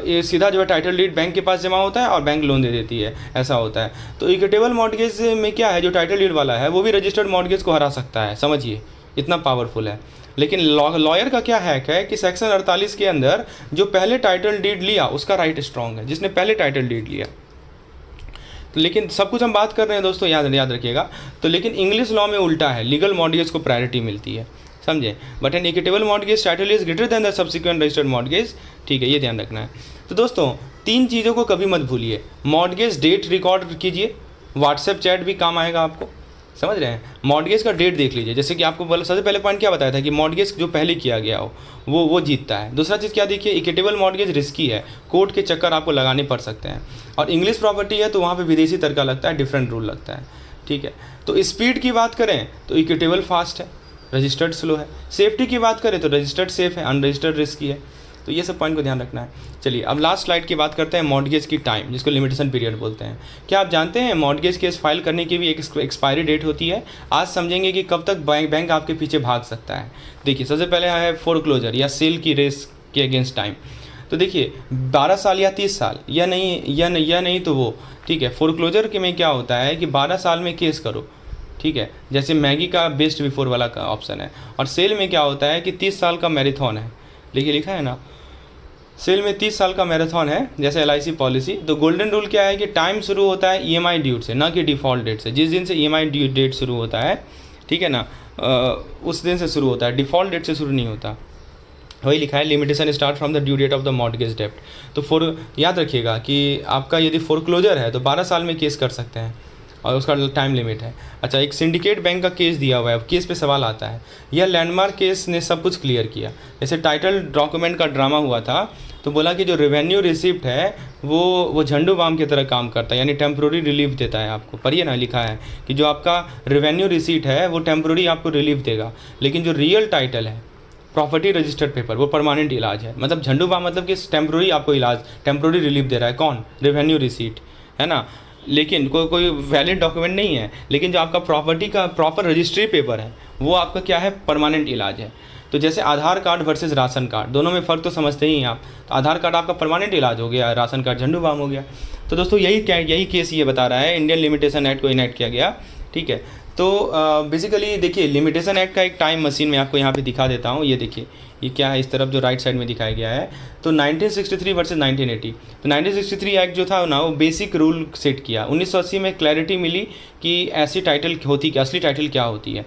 ये सीधा जो है टाइटल डीड बैंक के पास जमा होता है और बैंक लोन दे देती है, ऐसा होता है। तो इक्विटेबल मॉडगेज में क्या है, जो टाइटल डीड वाला है वो भी रजिस्टर्ड मॉडगेज को हरा सकता है, समझिए इतना पावरफुल है। लेकिन लॉयर का क्या हैक है कि सेक्शन 48 के अंदर जो पहले टाइटल डीड लिया उसका राइट स्ट्रांग है, जिसने पहले टाइटल डीड लिया। तो लेकिन सब कुछ हम बात कर रहे हैं दोस्तों, याद रखिएगा। तो लेकिन इंग्लिश लॉ में उल्टा है, लीगल मॉडगेज को प्रायोरिटी मिलती है, समझे। But an equitable mortgage title is greater than the subsequent registered mortgage, ठीक है, ये ध्यान रखना है। तो दोस्तों 3 चीज़ों को कभी मत भूलिए, मॉडगेज डेट रिकॉर्ड कीजिए, व्हाट्सएप चैट भी काम आएगा आपको, समझ रहे हैं। मॉडगेज का डेट देख लीजिए, जैसे कि आपको सबसे पहले पॉइंट क्या बताया था कि मॉडगेज जो पहले किया गया हो वो जीतता है। दूसरा चीज़ क्या देखिए, इक्विटेबल मॉडगेज रिस्की है, कोर्ट के चक्कर आपको लगाने पड़ सकते हैं, और इंग्लिश प्रॉपर्टी है तो वहाँ पे विदेशी तरीका लगता है, डिफरेंट रूल लगता है, ठीक है। तो स्पीड की बात करें तो इक्विटेबल फास्ट है, रजिस्टर्ड स्लो है। सेफ्टी की बात करें तो रजिस्टर्ड सेफ है, अनरजिस्टर्ड रिस्की है। तो ये सब पॉइंट को ध्यान रखना है। चलिए अब लास्ट स्लाइड की बात करते हैं, मॉडगेज की टाइम, जिसको लिमिटेशन पीरियड बोलते हैं। क्या आप जानते हैं मॉडगेज केस फाइल करने की भी एक एक्सपायरी डेट होती है। आज समझेंगे कि कब तक बैंक आपके पीछे भाग सकता है। देखिए सबसे पहले है फोरक्लोजर या सेल की रेस के अगेंस्ट टाइम। तो देखिए 12 साल या 30 साल या नहीं तो वो, ठीक है। फोरक्लोजर के में क्या होता है कि 12 साल में केस करो, ठीक है, जैसे मैगी का बेस्ट बिफोर वाला का ऑप्शन है। और सेल में क्या होता है कि 30 साल का मैराथन है, देखिए लिखा है ना, सेल में 30 साल का मैराथन है, जैसे LIC पॉलिसी। तो गोल्डन रूल क्या है कि टाइम शुरू होता है EMI ड्यूट से, ना कि डिफ़ॉल्ट डेट से। जिस दिन से EMI ड्यू डेट शुरू होता है, ठीक है ना, उस दिन से शुरू होता है, डिफ़ॉल्ट डेट से शुरू नहीं होता। वही लिखा है limitation start from the due date of the mortgage डेप्ट। तो याद रखिएगा कि आपका यदि फोरक्लोजर है तो 12 साल में केस कर सकते हैं, और उसका टाइम लिमिट है। अच्छा, एक सिंडिकेट बैंक का केस दिया हुआ है, अब केस पे सवाल आता है। यह लैंडमार्क केस ने सब कुछ क्लियर किया। जैसे टाइटल डॉक्यूमेंट का ड्रामा हुआ था, तो बोला कि जो रेवेन्यू रिसिप्ट है वो झंडू बाम की तरह काम करता है, यानी टेम्प्रोरी रिलीफ देता है आपको। पढ़िए ना, लिखा है कि जो आपका रेवेन्यू रिसीट है वो टेम्प्रोरी आपको रिलीफ देगा, लेकिन जो रियल टाइटल है प्रॉपर्टी रजिस्टर्ड पेपर वो परमानेंट इलाज है। मतलब झंडू बाम मतलब कि टेम्प्रोरी आपको इलाज, टेम्प्रोरी रिलीफ दे रहा है कौन, रेवेन्यू रिसीट, है ना। लेकिन कोई वैलिड डॉक्यूमेंट नहीं है, लेकिन जो आपका प्रॉपर्टी का प्रॉपर रजिस्ट्री पेपर है वो आपका क्या है, परमानेंट इलाज है। तो जैसे आधार कार्ड वर्सेस राशन कार्ड, दोनों में फ़र्क तो समझते ही हैं आप। तो आधार कार्ड आपका परमानेंट इलाज हो गया, राशन कार्ड झंडू बाम हो गया। तो दोस्तों यही केस ये बता रहा है, इंडियन लिमिटेशन एक्ट को इनैक्ट किया गया, ठीक है। तो बेसिकली देखिए लिमिटेशन एक्ट का एक टाइम मशीन में आपको यहाँ पे दिखा देता हूँ। ये देखिए ये क्या है, इस तरफ जो राइट साइड में दिखाया गया है। तो 1963 वर्सेस 1980। तो 1963 एक्ट जो था ना, वो बेसिक रूल सेट किया। 1980 में क्लैरिटी मिली कि ऐसी टाइटल होती क्या, असली टाइटल क्या होती है।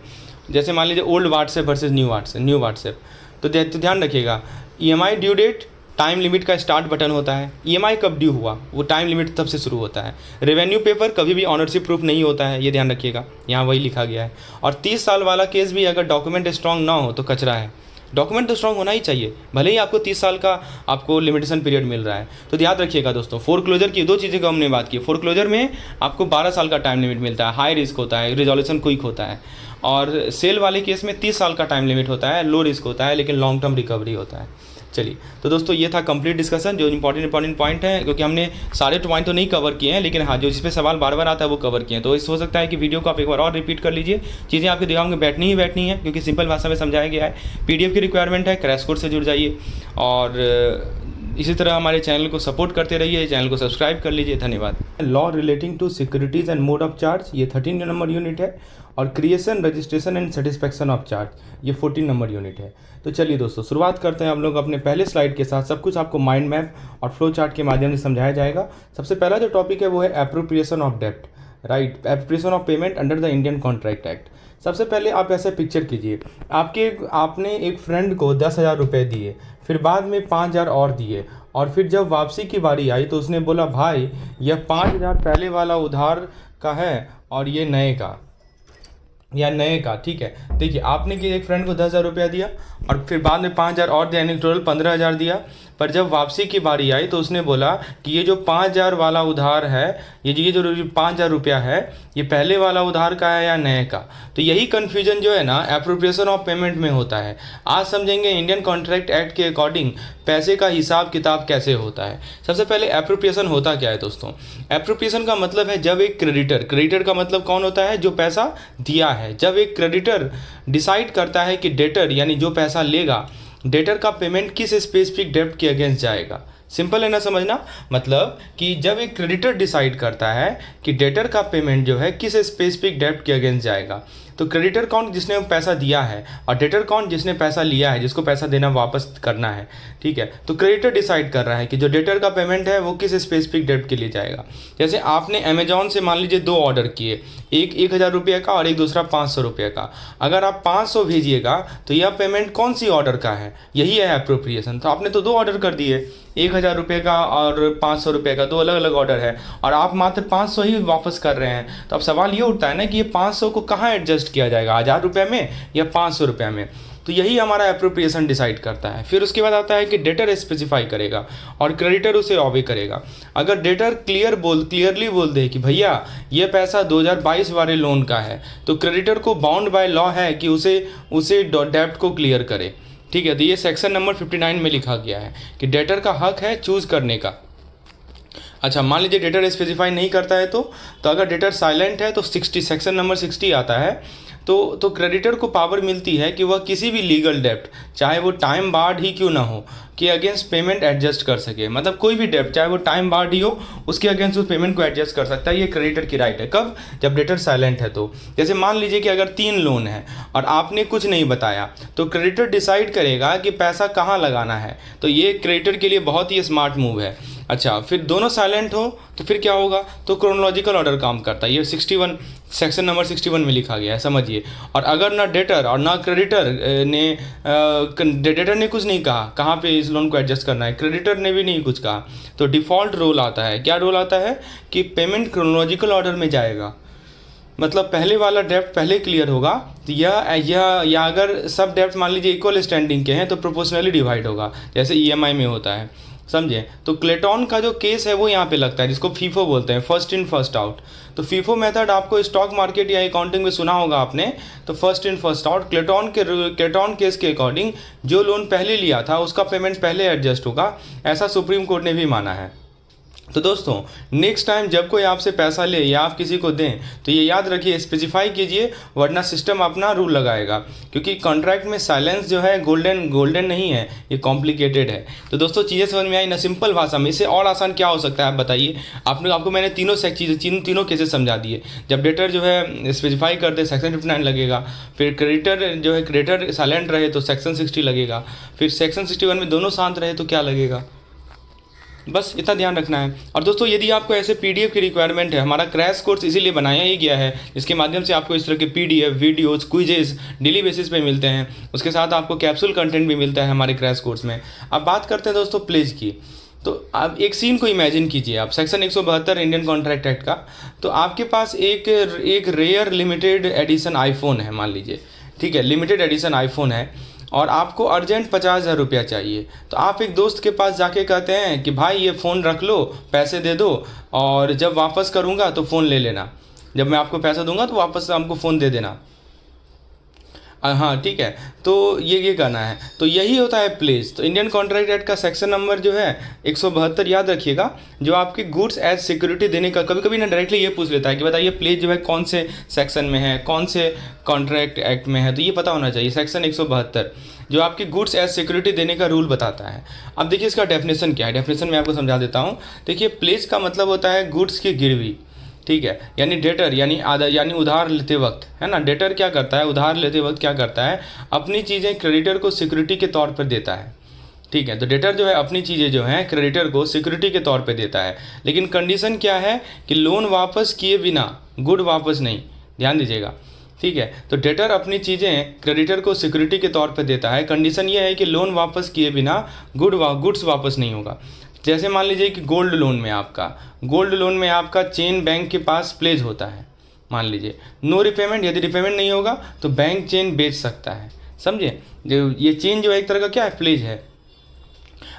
जैसे मान लीजिए old WhatsApp versus new WhatsApp. तो ध्यान रखिएगा, EMI due date time limit का स्टार्ट बटन होता है। EMI कब ड्यू हुआ वो टाइम लिमिट तब से शुरू होता है। रेवेन्यू पेपर कभी भी ऑनरशिप प्रूफ नहीं होता है, ये ध्यान रखिएगा, यहाँ वही लिखा गया है। और 30 साल वाला केस भी अगर डॉक्यूमेंट स्ट्रांग ना हो तो कचरा है। डॉक्यूमेंट तो स्ट्रांग होना ही चाहिए, भले ही आपको 30 साल का आपको लिमिटेशन पीरियड मिल रहा है। तो याद रखिएगा दोस्तों, फोरक्लोजर की 2 चीज़ें को हमने बात की। फोरक्लोजर में आपको 12 साल का टाइम लिमिट मिलता है, हाई रिस्क होता है, रिजोल्यूशन क्विक होता है। और सेल वाले केस में 30 साल का टाइम लिमिट होता है, लो रिस्क होता है, लेकिन लॉन्ग टर्म रिकवरी होता है। चलिए, तो दोस्तों ये था कंप्लीट डिस्कशन, जो इंपॉर्टेंट पॉइंट है, क्योंकि हमने सारे पॉइंट तो नहीं कवर किए हैं, लेकिन हाँ जो जिस पे सवाल बार बार आता है वो कवर किए हैं। तो इस हो सकता है कि वीडियो को आप एक बार और रिपीट कर लीजिए, चीज़ें आपके दिमाग में बैठनी ही बैठनी है, क्योंकि सिंपल भाषा में समझाया गया है। PDF की रिक्वायरमेंट है, क्रैश कोर्स से जुड़ जाइए और इसी तरह हमारे चैनल को सपोर्ट करते रहिए, चैनल को सब्सक्राइब कर लीजिए। धन्यवाद। Law relating to securities and mode of charge, ये 13 नंबर यूनिट है, और creation, registration and satisfaction of charge, ये 14 नंबर यूनिट है। तो चलिए दोस्तों, शुरुआत करते हैं हम लोग अपने पहले स्लाइड के साथ। सब कुछ आपको माइंड मैप और फ्लो चार्ट के माध्यम से समझाया जाएगा। सबसे पहला जो टॉपिक है वो है एप्रोप्रिएशन ऑफ डेप्ट, right, appropriation of payment under the Indian Contract Act. सबसे पहले आप ऐसे पिक्चर कीजिए, आपने एक फ्रेंड को 10,000 रुपये दिए, फिर बाद में 5,000 और दिए, और फिर जब वापसी की बारी आई तो उसने बोला भाई यह 5,000 पहले वाला उधार का है और ये नए का, ठीक है। देखिए, आपने कि एक फ्रेंड को 10,000 रुपया दिया और फिर बाद में 5,000 और दिया, यानी टोटल 15,000 दिया। पर जब वापसी की बारी आई तो उसने बोला कि ये जो 5,000 वाला उधार है, ये जो 5,000 रुपया है, ये पहले वाला उधार का है या नए का। तो यही कन्फ्यूजन जो है ना एप्रोप्रिएशन ऑफ पेमेंट में होता है। आज समझेंगे इंडियन कॉन्ट्रैक्ट एक्ट के अकॉर्डिंग पैसे का हिसाब किताब कैसे होता है। सबसे पहले एप्रोप्रिएशन होता क्या है दोस्तों? एप्रोप्रिएशन का मतलब है जब एक क्रेडिटर का मतलब कौन होता है? जो पैसा दिया है। जब एक क्रेडिटर डिसाइड करता है कि डेटर यानी जो पैसा लेगा, डेटर का पेमेंट किस स्पेसिफिक डेब्ट के अगेंस्ट जाएगा। सिंपल है ना समझना, मतलब कि जब एक क्रेडिटर डिसाइड करता है कि डेटर का पेमेंट जो है किस स्पेसिफिक डेब्ट के अगेंस्ट जाएगा, तो क्रेडिटर कौन? जिसने पैसा दिया है, और डेटर कौन? जिसने पैसा लिया है, जिसको पैसा देना वापस करना है, ठीक है। तो क्रेडिटर डिसाइड कर रहा है कि जो डेटर का पेमेंट है वो किस स्पेसिफिक डेब्ट के लिए जाएगा। जैसे आपने अमेजॉन से मान लीजिए 2 ऑर्डर किए, एक 1,000 रुपये का और एक दूसरा 500 रुपये का। अगर आप 500 भेजिएगा तो यह पेमेंट कौन सी ऑर्डर का है? यही है एप्रोप्रिएशन। तो आपने तो 2 ऑर्डर कर दिए, 1,000 रुपये का और 500 रुपये का, 2 अलग अलग ऑर्डर है, और आप मात्र 500 ही वापस कर रहे हैं। तो अब सवाल ये उठता है ना कि ये 500 को कहाँ एडजस्ट किया जाएगा, 1,000 रुपये में या 500 रुपये में। तो यही हमारा एप्रोप्रिएशन डिसाइड करता है। फिर उसके बाद आता है कि डेटर स्पेसिफाई करेगा और क्रेडिटर उसे ऑबे करेगा। अगर डेटर क्लियरली बोल दे कि भैया ये पैसा 2022 वाले लोन का है, तो क्रेडिटर को बाउंड बाय लॉ है कि उसे डेब्ट को क्लियर करे, ठीक है। तो ये सेक्शन नंबर 59 में लिखा गया है कि डेटर का हक है चूज करने का। अच्छा, मान लीजिए डेटर स्पेसिफाई नहीं करता है तो अगर डेटर साइलेंट है तो सेक्शन नंबर 60 आता है। तो क्रेडिटर को पावर मिलती है कि वह किसी भी लीगल डेप्ट, चाहे वो टाइम बार्ड ही क्यों ना हो, के अगेंस्ट पेमेंट एडजस्ट कर सके। मतलब कोई भी डेप्ट चाहे वो टाइम बार्ड ही हो, उसके अगेंस्ट उस पेमेंट को एडजस्ट कर सकता है। ये क्रेडिटर की राइट है। कब? जब डेटर साइलेंट है। तो जैसे मान लीजिए कि अगर 3 लोन है और आपने कुछ नहीं बताया, तो क्रेडिटर डिसाइड करेगा कि पैसा कहाँ लगाना है। तो ये क्रेडिटर के लिए बहुत ही स्मार्ट मूव है। अच्छा, फिर दोनों साइलेंट हो तो फिर क्या होगा? तो क्रोनोलॉजिकल ऑर्डर काम करता है। ये 61 सेक्शन नंबर 61 में लिखा गया है, समझिए। और अगर ना डेटर और ना क्रेडिटर डेटर ने कुछ नहीं कहा कहाँ पे इस लोन को एडजस्ट करना है, क्रेडिटर ने भी नहीं कुछ कहा, तो डिफ़ॉल्ट रोल आता है। क्या रोल आता है? कि पेमेंट क्रोनोलॉजिकल ऑर्डर में जाएगा। मतलब पहले वाला डेप्ट पहले क्लियर होगा, तो या अगर सब डेप्ट मान लीजिए इक्वल स्टैंडिंग के हैं तो प्रोपोर्शनली डिवाइड होगा, जैसे EMI में होता है, समझे। तो क्लेटन का जो केस है वो यहाँ पे लगता है, जिसको फीफो बोलते हैं, फर्स्ट इन फर्स्ट आउट। तो फीफो मेथड आपको स्टॉक मार्केट या अकाउंटिंग में सुना होगा आपने। तो first in first out, Clayton case के अकॉर्डिंग जो लोन पहले लिया था उसका पेमेंट पहले एडजस्ट होगा, ऐसा सुप्रीम कोर्ट ने भी माना है। तो दोस्तों, नेक्स्ट टाइम जब कोई आपसे पैसा ले या आप किसी को दें तो ये याद रखिए, स्पेसिफाई कीजिए, वरना सिस्टम अपना रूल लगाएगा। क्योंकि कॉन्ट्रैक्ट में साइलेंस जो है गोल्डन नहीं है, ये कॉम्प्लिकेटेड है। तो दोस्तों, चीज़ें समझ में आई ना सिंपल भाषा में? इससे और आसान क्या हो सकता है आप बताइए। आपको मैंने तीनों केसेस समझा दिए। जब डेटर जो है स्पेसिफाई कर दे, सेक्शन 59 लगेगा। फिर क्रेडिटर साइलेंट रहे तो सेक्शन 60 लगेगा। फिर सेक्शन 61 में दोनों शांत रहे तो क्या लगेगा। बस इतना ध्यान रखना है। और दोस्तों, यदि आपको ऐसे PDF की रिक्वायरमेंट है, हमारा क्रैश कोर्स इसीलिए बनाया ही गया है, जिसके माध्यम से आपको इस तरह के PDF videos quizzes daily basis पे मिलते हैं। उसके साथ आपको कैप्सूल कंटेंट भी मिलता है हमारे क्रैश कोर्स में। अब बात करते हैं दोस्तों प्लेज की। तो आप एक सीन को इमेजिन कीजिए, आप सेक्शन 172 इंडियन कॉन्ट्रैक्ट एक्ट का। तो आपके पास एक रेयर लिमिटेड एडिशन आईफोन है, मान लीजिए, ठीक है, लिमिटेड एडिशन आईफोन है, और आपको अर्जेंट 50,000 रुपया चाहिए। तो आप एक दोस्त के पास जाके कहते हैं कि भाई ये फ़ोन रख लो, पैसे दे दो, और जब वापस करूँगा तो फ़ोन ले लेना। जब मैं आपको पैसा दूंगा तो वापस हमको फ़ोन दे देना। हाँ ठीक है, तो ये करना है, तो यही होता है प्लेज। तो इंडियन कॉन्ट्रैक्ट एक्ट का सेक्शन नंबर जो है 172 याद रखिएगा, जो आपके गुड्स एज सिक्योरिटी देने का, कभी कभी ना डायरेक्टली ये पूछ लेता है कि बताइए प्लेज जो है कौन से सेक्शन में है, कौन से कॉन्ट्रैक्ट एक्ट में है, तो ये पता होना चाहिए। सेक्शन 172 जो आपके गुड्स एज सिक्योरिटी देने का रूल बताता है। अब देखिए इसका डेफिनेशन क्या है, डेफिनेशन मैं आपको समझा देता हूँ। देखिए प्लेज का मतलब होता है गुड्स की गिरवी, ठीक है, यानी डेटर यानी उधार लेते वक्त, है ना। डेटर क्या करता है, उधार लेते वक्त क्या करता है, अपनी चीज़ें क्रेडिटर को सिक्योरिटी के तौर पर देता है, ठीक है। तो डेटर जो है अपनी चीज़ें जो हैं क्रेडिटर को सिक्योरिटी के तौर पे देता है, लेकिन कंडीशन क्या है कि लोन वापस किए बिना, गुड वापस नहीं, ध्यान दीजिएगा, ठीक है। तो डेटर अपनी चीज़ें क्रेडिटर को सिक्योरिटी के तौर पे देता है, कंडीशन ये है कि लोन वापस किए बिना गुड्स वापस नहीं होगा। जैसे मान लीजिए कि गोल्ड लोन में आपका चेन बैंक के पास प्लेज होता है, मान लीजिए नो रिपेमेंट, यदि रिपेमेंट नहीं होगा तो बैंक चेन बेच सकता है, समझे। जो ये चेन जो है एक तरह का क्या है, प्लेज है।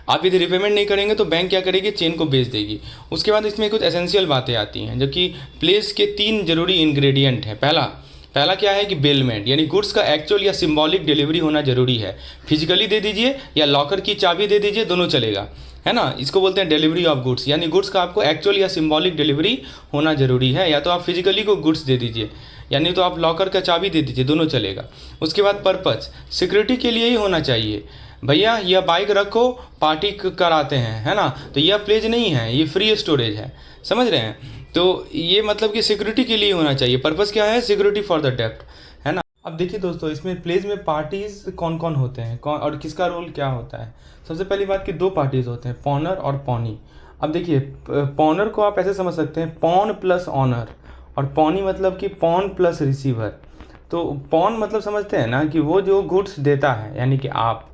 आप यदि रिपेमेंट नहीं करेंगे तो बैंक क्या करेगी, चेन को बेच देगी। उसके बाद इसमें कुछ एसेंशियल बातें आती हैं, जो कि प्लेज के 3 जरूरी इंग्रेडिएंट हैं। पहला क्या है कि बेलमेंट, यानी गुड्स का एक्चुअल या सिंबॉलिक डिलीवरी होना जरूरी है। फिजिकली दे दीजिए या लॉकर की चाबी दे दीजिए, दोनों चलेगा, है ना। इसको बोलते हैं डिलीवरी ऑफ गुड्स, यानी गुड्स का आपको एक्चुअल या सिंबॉलिक डिलीवरी होना जरूरी है। या तो आप फिजिकली को गुड्स दे दीजिए, यानी तो आप लॉकर का चाबी दे दीजिए, दोनों चलेगा। उसके बाद पर्पस, सिक्योरिटी के लिए ही होना चाहिए। भैया यह बाइक रखो, पार्टी कराते हैं, है ना, तो यह प्लेज नहीं है, ये फ्री स्टोरेज है, समझ रहे हैं। तो ये मतलब कि सिक्योरिटी के लिए होना चाहिए। पर्पस क्या है, सिक्योरिटी फॉर द डेप्ट, है ना। अब देखिए दोस्तों, इसमें प्लेज में पार्टीज कौन कौन होते हैं, कौन और किसका रोल क्या होता है। सबसे पहली बात कि 2 पार्टीज होते हैं, पॉनर और पॉनी। अब देखिए पॉनर को आप ऐसे समझ सकते हैं, पॉन प्लस ऑनर, और पॉनी मतलब कि पॉन प्लस रिसीवर। तो पॉन मतलब समझते हैं ना कि वो जो गुड्स देता है, यानी कि आप,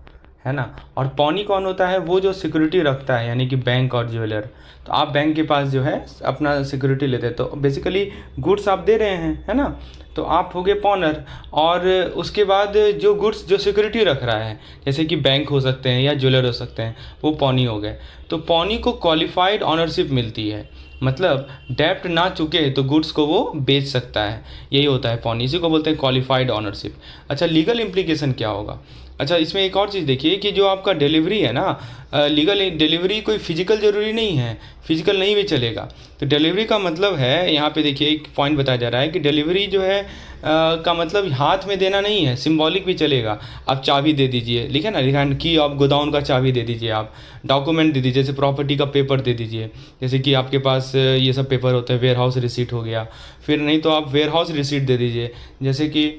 है ना। और पॉनी कौन होता है, वो जो सिक्योरिटी रखता है, यानी कि बैंक और ज्वेलर। तो आप बैंक के पास जो है अपना सिक्योरिटी लेते हैं, तो बेसिकली गुड्स आप दे रहे हैं, है ना, तो आप हो गए पॉनर। और उसके बाद जो गुड्स जो सिक्योरिटी रख रहा है, जैसे कि बैंक हो सकते हैं या ज्वेलर हो सकते हैं, वो पॉनी हो गए। तो पॉनी को क्वालिफाइड ऑनरशिप मिलती है, मतलब डेप्ट ना चुके तो गुड्स को वो बेच सकता है, यही होता है पॉनी, इसी को बोलते हैं क्वालिफाइड ऑनरशिप। अच्छा, लीगल इम्प्लीकेशन क्या होगा। अच्छा, इसमें एक और चीज़ देखिए कि जो आपका डिलीवरी है ना, लीगल डिलीवरी कोई फिजिकल ज़रूरी नहीं है, फिजिकल नहीं भी चलेगा। तो डिलीवरी का मतलब है, यहाँ पे देखिए एक पॉइंट बताया जा रहा है कि डिलीवरी जो है का मतलब हाथ में देना नहीं है, सिंबॉलिक भी चलेगा। आप चाबी दे दीजिए, लिखे ना, लिखा की आप गोदाउन का चाबी दे दीजिए, आप डॉक्यूमेंट दे दीजिए, जैसे प्रॉपर्टी का पेपर दे दीजिए, जैसे कि आपके पास ये सब पेपर होते हैं, वेयर हाउस रिसीट हो गया। फिर नहीं तो आप वेयर हाउस रिसीट दे दीजिए, जैसे कि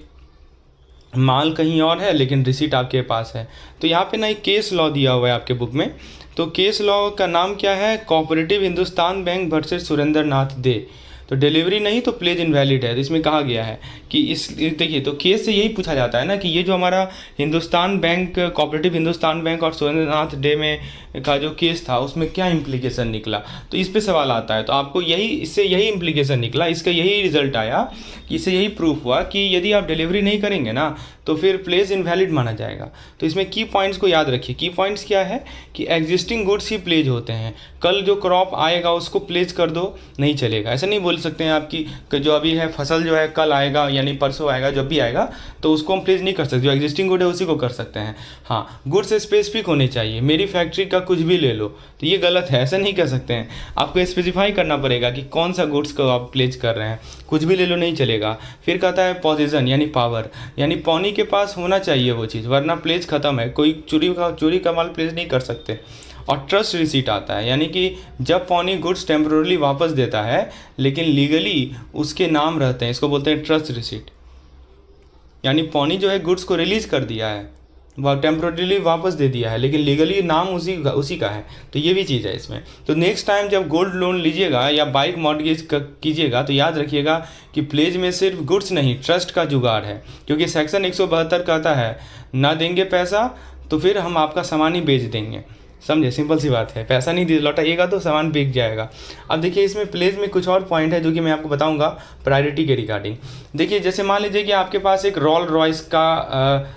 माल कहीं और है लेकिन रिसीट आपके पास है। तो यहाँ पे ना एक केस लॉ दिया हुआ है आपके बुक में, तो केस लॉ का नाम क्या है, cooperative Hindustan bank versus Surendra Nath De. तो डिलीवरी नहीं तो प्लेज इनवैलिड है। तो इसमें कहा गया है कि इस देखिए, तो केस से यही पूछा जाता है ना कि ये जो हमारा Hindustan bank, cooperative Hindustan bank और सुरेंद्र नाथ डे में का जो केस था उसमें क्या इम्प्लीकेशन निकला, तो इस पे सवाल आता है। तो आपको इससे यही इम्प्लीकेशन निकला, इसका यही रिजल्ट आया, इससे यही प्रूफ हुआ कि यदि आप डिलीवरी नहीं करेंगे ना तो फिर प्लेज इनवैलिड माना जाएगा। तो इसमें की पॉइंट्स को याद रखिए। की पॉइंट्स क्या है कि एग्जिस्टिंग गुड्स ही प्लेज होते हैं, कल जो क्रॉप आएगा उसको प्लेज कर दो, नहीं चलेगा। ऐसा नहीं बोल सकते हैं आपकी जो अभी है फसल जो है कल आएगा, यानी परसों आएगा, जब भी आएगा तो उसको हम प्लेज नहीं कर सकते। जो एग्जिस्टिंग गुड है उसी को कर सकते हैं। हाँ, गुड्स स्पेसिफिक होने चाहिए, मेरी फैक्ट्री का कुछ भी ले लो, तो ये गलत है, ऐसा नहीं कर सकते हैं। आपको स्पेसिफाई करना पड़ेगा कि कौन सा गुड्स को आप प्लेज कर रहे हैं, कुछ भी ले लो नहीं चलेगा। फिर कहता है पोजीशन यानी पावर, यानी पॉनी के पास होना चाहिए वो चीज़, वरना प्लेज खत्म है, कोई चोरी का माल प्लेज नहीं कर सकते। और ट्रस्ट रिसीट आता है, यानी कि जब पॉनी गुड्स टेम्पररी वापस देता है लेकिन लीगली उसके नाम रहते हैं, इसको बोलते हैं ट्रस्ट रिसीट। यानी पॉनी जो है गुड्स को रिलीज कर दिया है, वह टेम्पररीली वापस दे दिया है, लेकिन लीगली नाम उसी का है। तो ये भी चीज़ है इसमें। तो नेक्स्ट टाइम जब गोल्ड लोन लीजिएगा या बाइक मॉर्गेज कीजिएगा तो याद रखिएगा कि प्लेज में सिर्फ गुड्स नहीं, ट्रस्ट का जुगाड़ है। क्योंकि सेक्शन 172 कहता है ना देंगे पैसा तो फिर हम आपका सामान ही बेच देंगे, समझे, सिंपल सी बात है। पैसा नहीं दे लौटाइएगा तो सामान बिक जाएगा। अब देखिए इसमें प्लेज में कुछ और पॉइंट है जो कि मैं आपको बताऊंगा प्रायोरिटी के रिगार्डिंग। देखिए जैसे मान लीजिए कि आपके पास एक रोल्स रॉयस का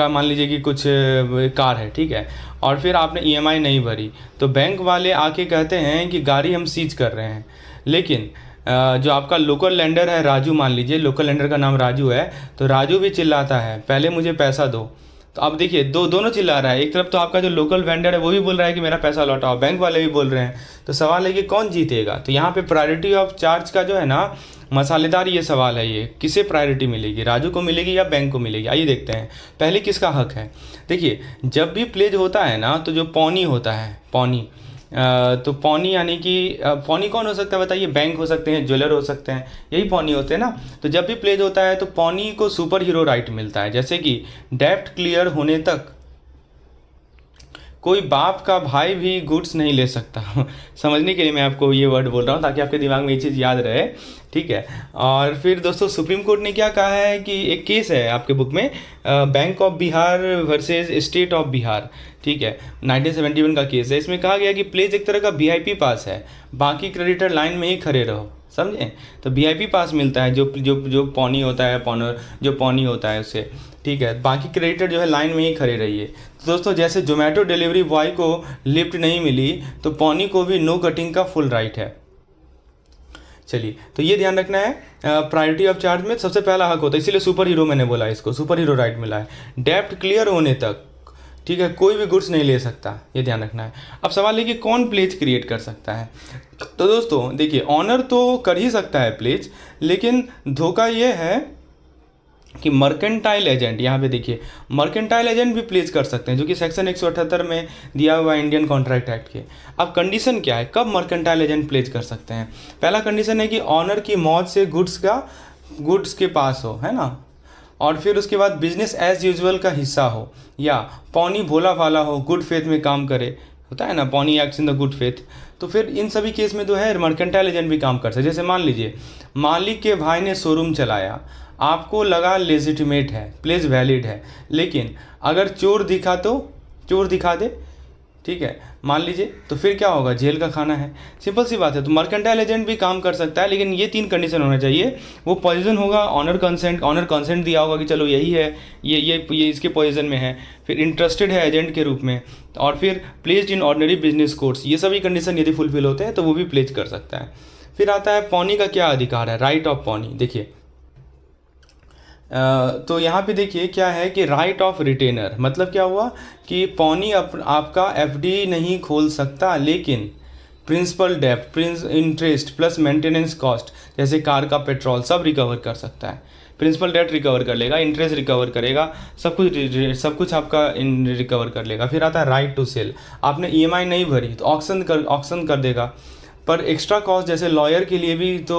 मान लीजिए कि कुछ कार है, ठीक है, और फिर आपने EMI नहीं भरी, तो बैंक वाले आके कहते हैं कि गाड़ी हम सीज कर रहे हैं, लेकिन जो आपका लोकल लेंडर है राजू, मान लीजिए लोकल लेंडर का नाम राजू है, तो राजू भी चिल्लाता है पहले मुझे पैसा दो। तो अब देखिए दोनों चिल्ला रहा है, एक तरफ तो आपका जो लोकल वेंडर है वो भी बोल रहा है कि मेरा पैसा लौटाओ, बैंक वाले भी बोल रहे हैं। तो सवाल है कि कौन जीतेगा। तो यहाँ पे प्रायोरिटी ऑफ चार्ज का जो है ना मसालेदार ये सवाल है, ये किसे प्रायोरिटी मिलेगी, राजू को मिलेगी या बैंक को मिलेगी। आइए देखते हैं पहले किसका हक है। देखिए जब भी प्लेज होता है ना तो जो पौनी होता है, पौनी तो पौनी यानी कि पौनी कौन हो सकता है बताइए, बैंक हो सकते हैं, ज्वेलर हो सकते हैं, यही पौनी होते हैं ना। तो जब भी प्लेज होता है तो पौनी को सुपर हीरो राइट मिलता है, जैसे कि डेब्ट क्लियर होने तक कोई बाप का भाई भी गुड्स नहीं ले सकता। समझने के लिए मैं आपको ये वर्ड बोल रहा हूँ ताकि आपके दिमाग में ये चीज़ याद रहे, ठीक है। और फिर दोस्तों सुप्रीम कोर्ट ने क्या कहा है कि एक केस है आपके बुक में, bank of Bihar versus state of Bihar, ठीक है, 1971 का केस है। इसमें कहा गया कि प्लेज एक तरह का VIP पास है, बाकी क्रेडिटर लाइन में ही खड़े रहो, समझे। तो VIP पास मिलता है जो पौनी होता है, पॉनर जो पौनी होता है उससे, ठीक है, बाकी क्रेडिटर जो है लाइन में ही खड़े रहिए। तो दोस्तों जैसे जोमेटो डिलीवरी बॉय को लिफ्ट नहीं मिली तो पौनी को भी नो कटिंग का फुल राइट है। चलिए तो ये ध्यान रखना है, प्रायोरिटी ऑफ चार्ज में सबसे पहला हक होता है, इसीलिए सुपर हीरो मैंने बोला, इसको सुपर हीरो राइट मिला है। डेब्ट क्लियर होने तक, ठीक है, कोई भी गुड्स नहीं ले सकता, ये ध्यान रखना है। अब सवाल है कि कौन प्लेज क्रिएट कर सकता है। तो दोस्तों देखिए ऑनर तो कर ही सकता है प्लेज, लेकिन धोखा ये है कि मर्केंटाइल एजेंट, यहाँ पे देखिए मर्केंटाइल एजेंट भी प्लेज कर सकते हैं, जो कि सेक्शन 178 में दिया हुआ है इंडियन कॉन्ट्रैक्ट एक्ट के। अब कंडीशन क्या है, कब मर्केंटाइल एजेंट प्लेज कर सकते हैं। पहला कंडीशन है कि ऑनर की मौत से गुड्स के पास हो, है ना, और फिर उसके बाद बिजनेस एज यूजुअल का हिस्सा हो, या पौनी भोला भाला हो, गुड फेथ में काम करे, होता है ना, pawnee acts in the good faith. तो फिर इन सभी केस में जो है मर्केंटाइल एजेंट भी काम कर सकते। जैसे मान लीजिए मालिक के भाई ने शोरूम चलाया, आपको लगा लेजिटिमेट है, प्लेज वैलिड है, लेकिन अगर चोर दिखा दे, ठीक है, मान लीजिए, तो फिर क्या होगा, जेल का खाना है, सिंपल सी बात है। तो मर्केंटाइल एजेंट भी काम कर सकता है, लेकिन ये 3 कंडीशन होना चाहिए। वो पोजीशन होगा ऑनर कंसेंट दिया होगा कि चलो यही है, ये इसके पोजीशन में है, फिर इंटरेस्टेड है एजेंट के रूप में, और फिर placed in ordinary business course, ये सभी कंडीशन यदि फुलफिल होते हैं तो वो भी प्लेज कर सकता है। फिर आता है पौनी का क्या अधिकार है, राइट ऑफ पौनी। देखिए तो यहाँ पे देखिए क्या है कि राइट ऑफ रिटेनर, मतलब क्या हुआ कि पौनी आपका FD नहीं खोल सकता, लेकिन प्रिंसिपल डेब्ट, इंटरेस्ट प्लस मेंटेनेंस कॉस्ट, जैसे कार का पेट्रोल, सब रिकवर कर सकता है। प्रिंसिपल डेट रिकवर कर लेगा, इंटरेस्ट रिकवर करेगा, सब कुछ आपका रिकवर कर लेगा। फिर आता है राइट टू सेल, आपने EMI नहीं भरी तो ऑक्शन कर देगा, पर एक्स्ट्रा कॉस्ट जैसे लॉयर के लिए भी तो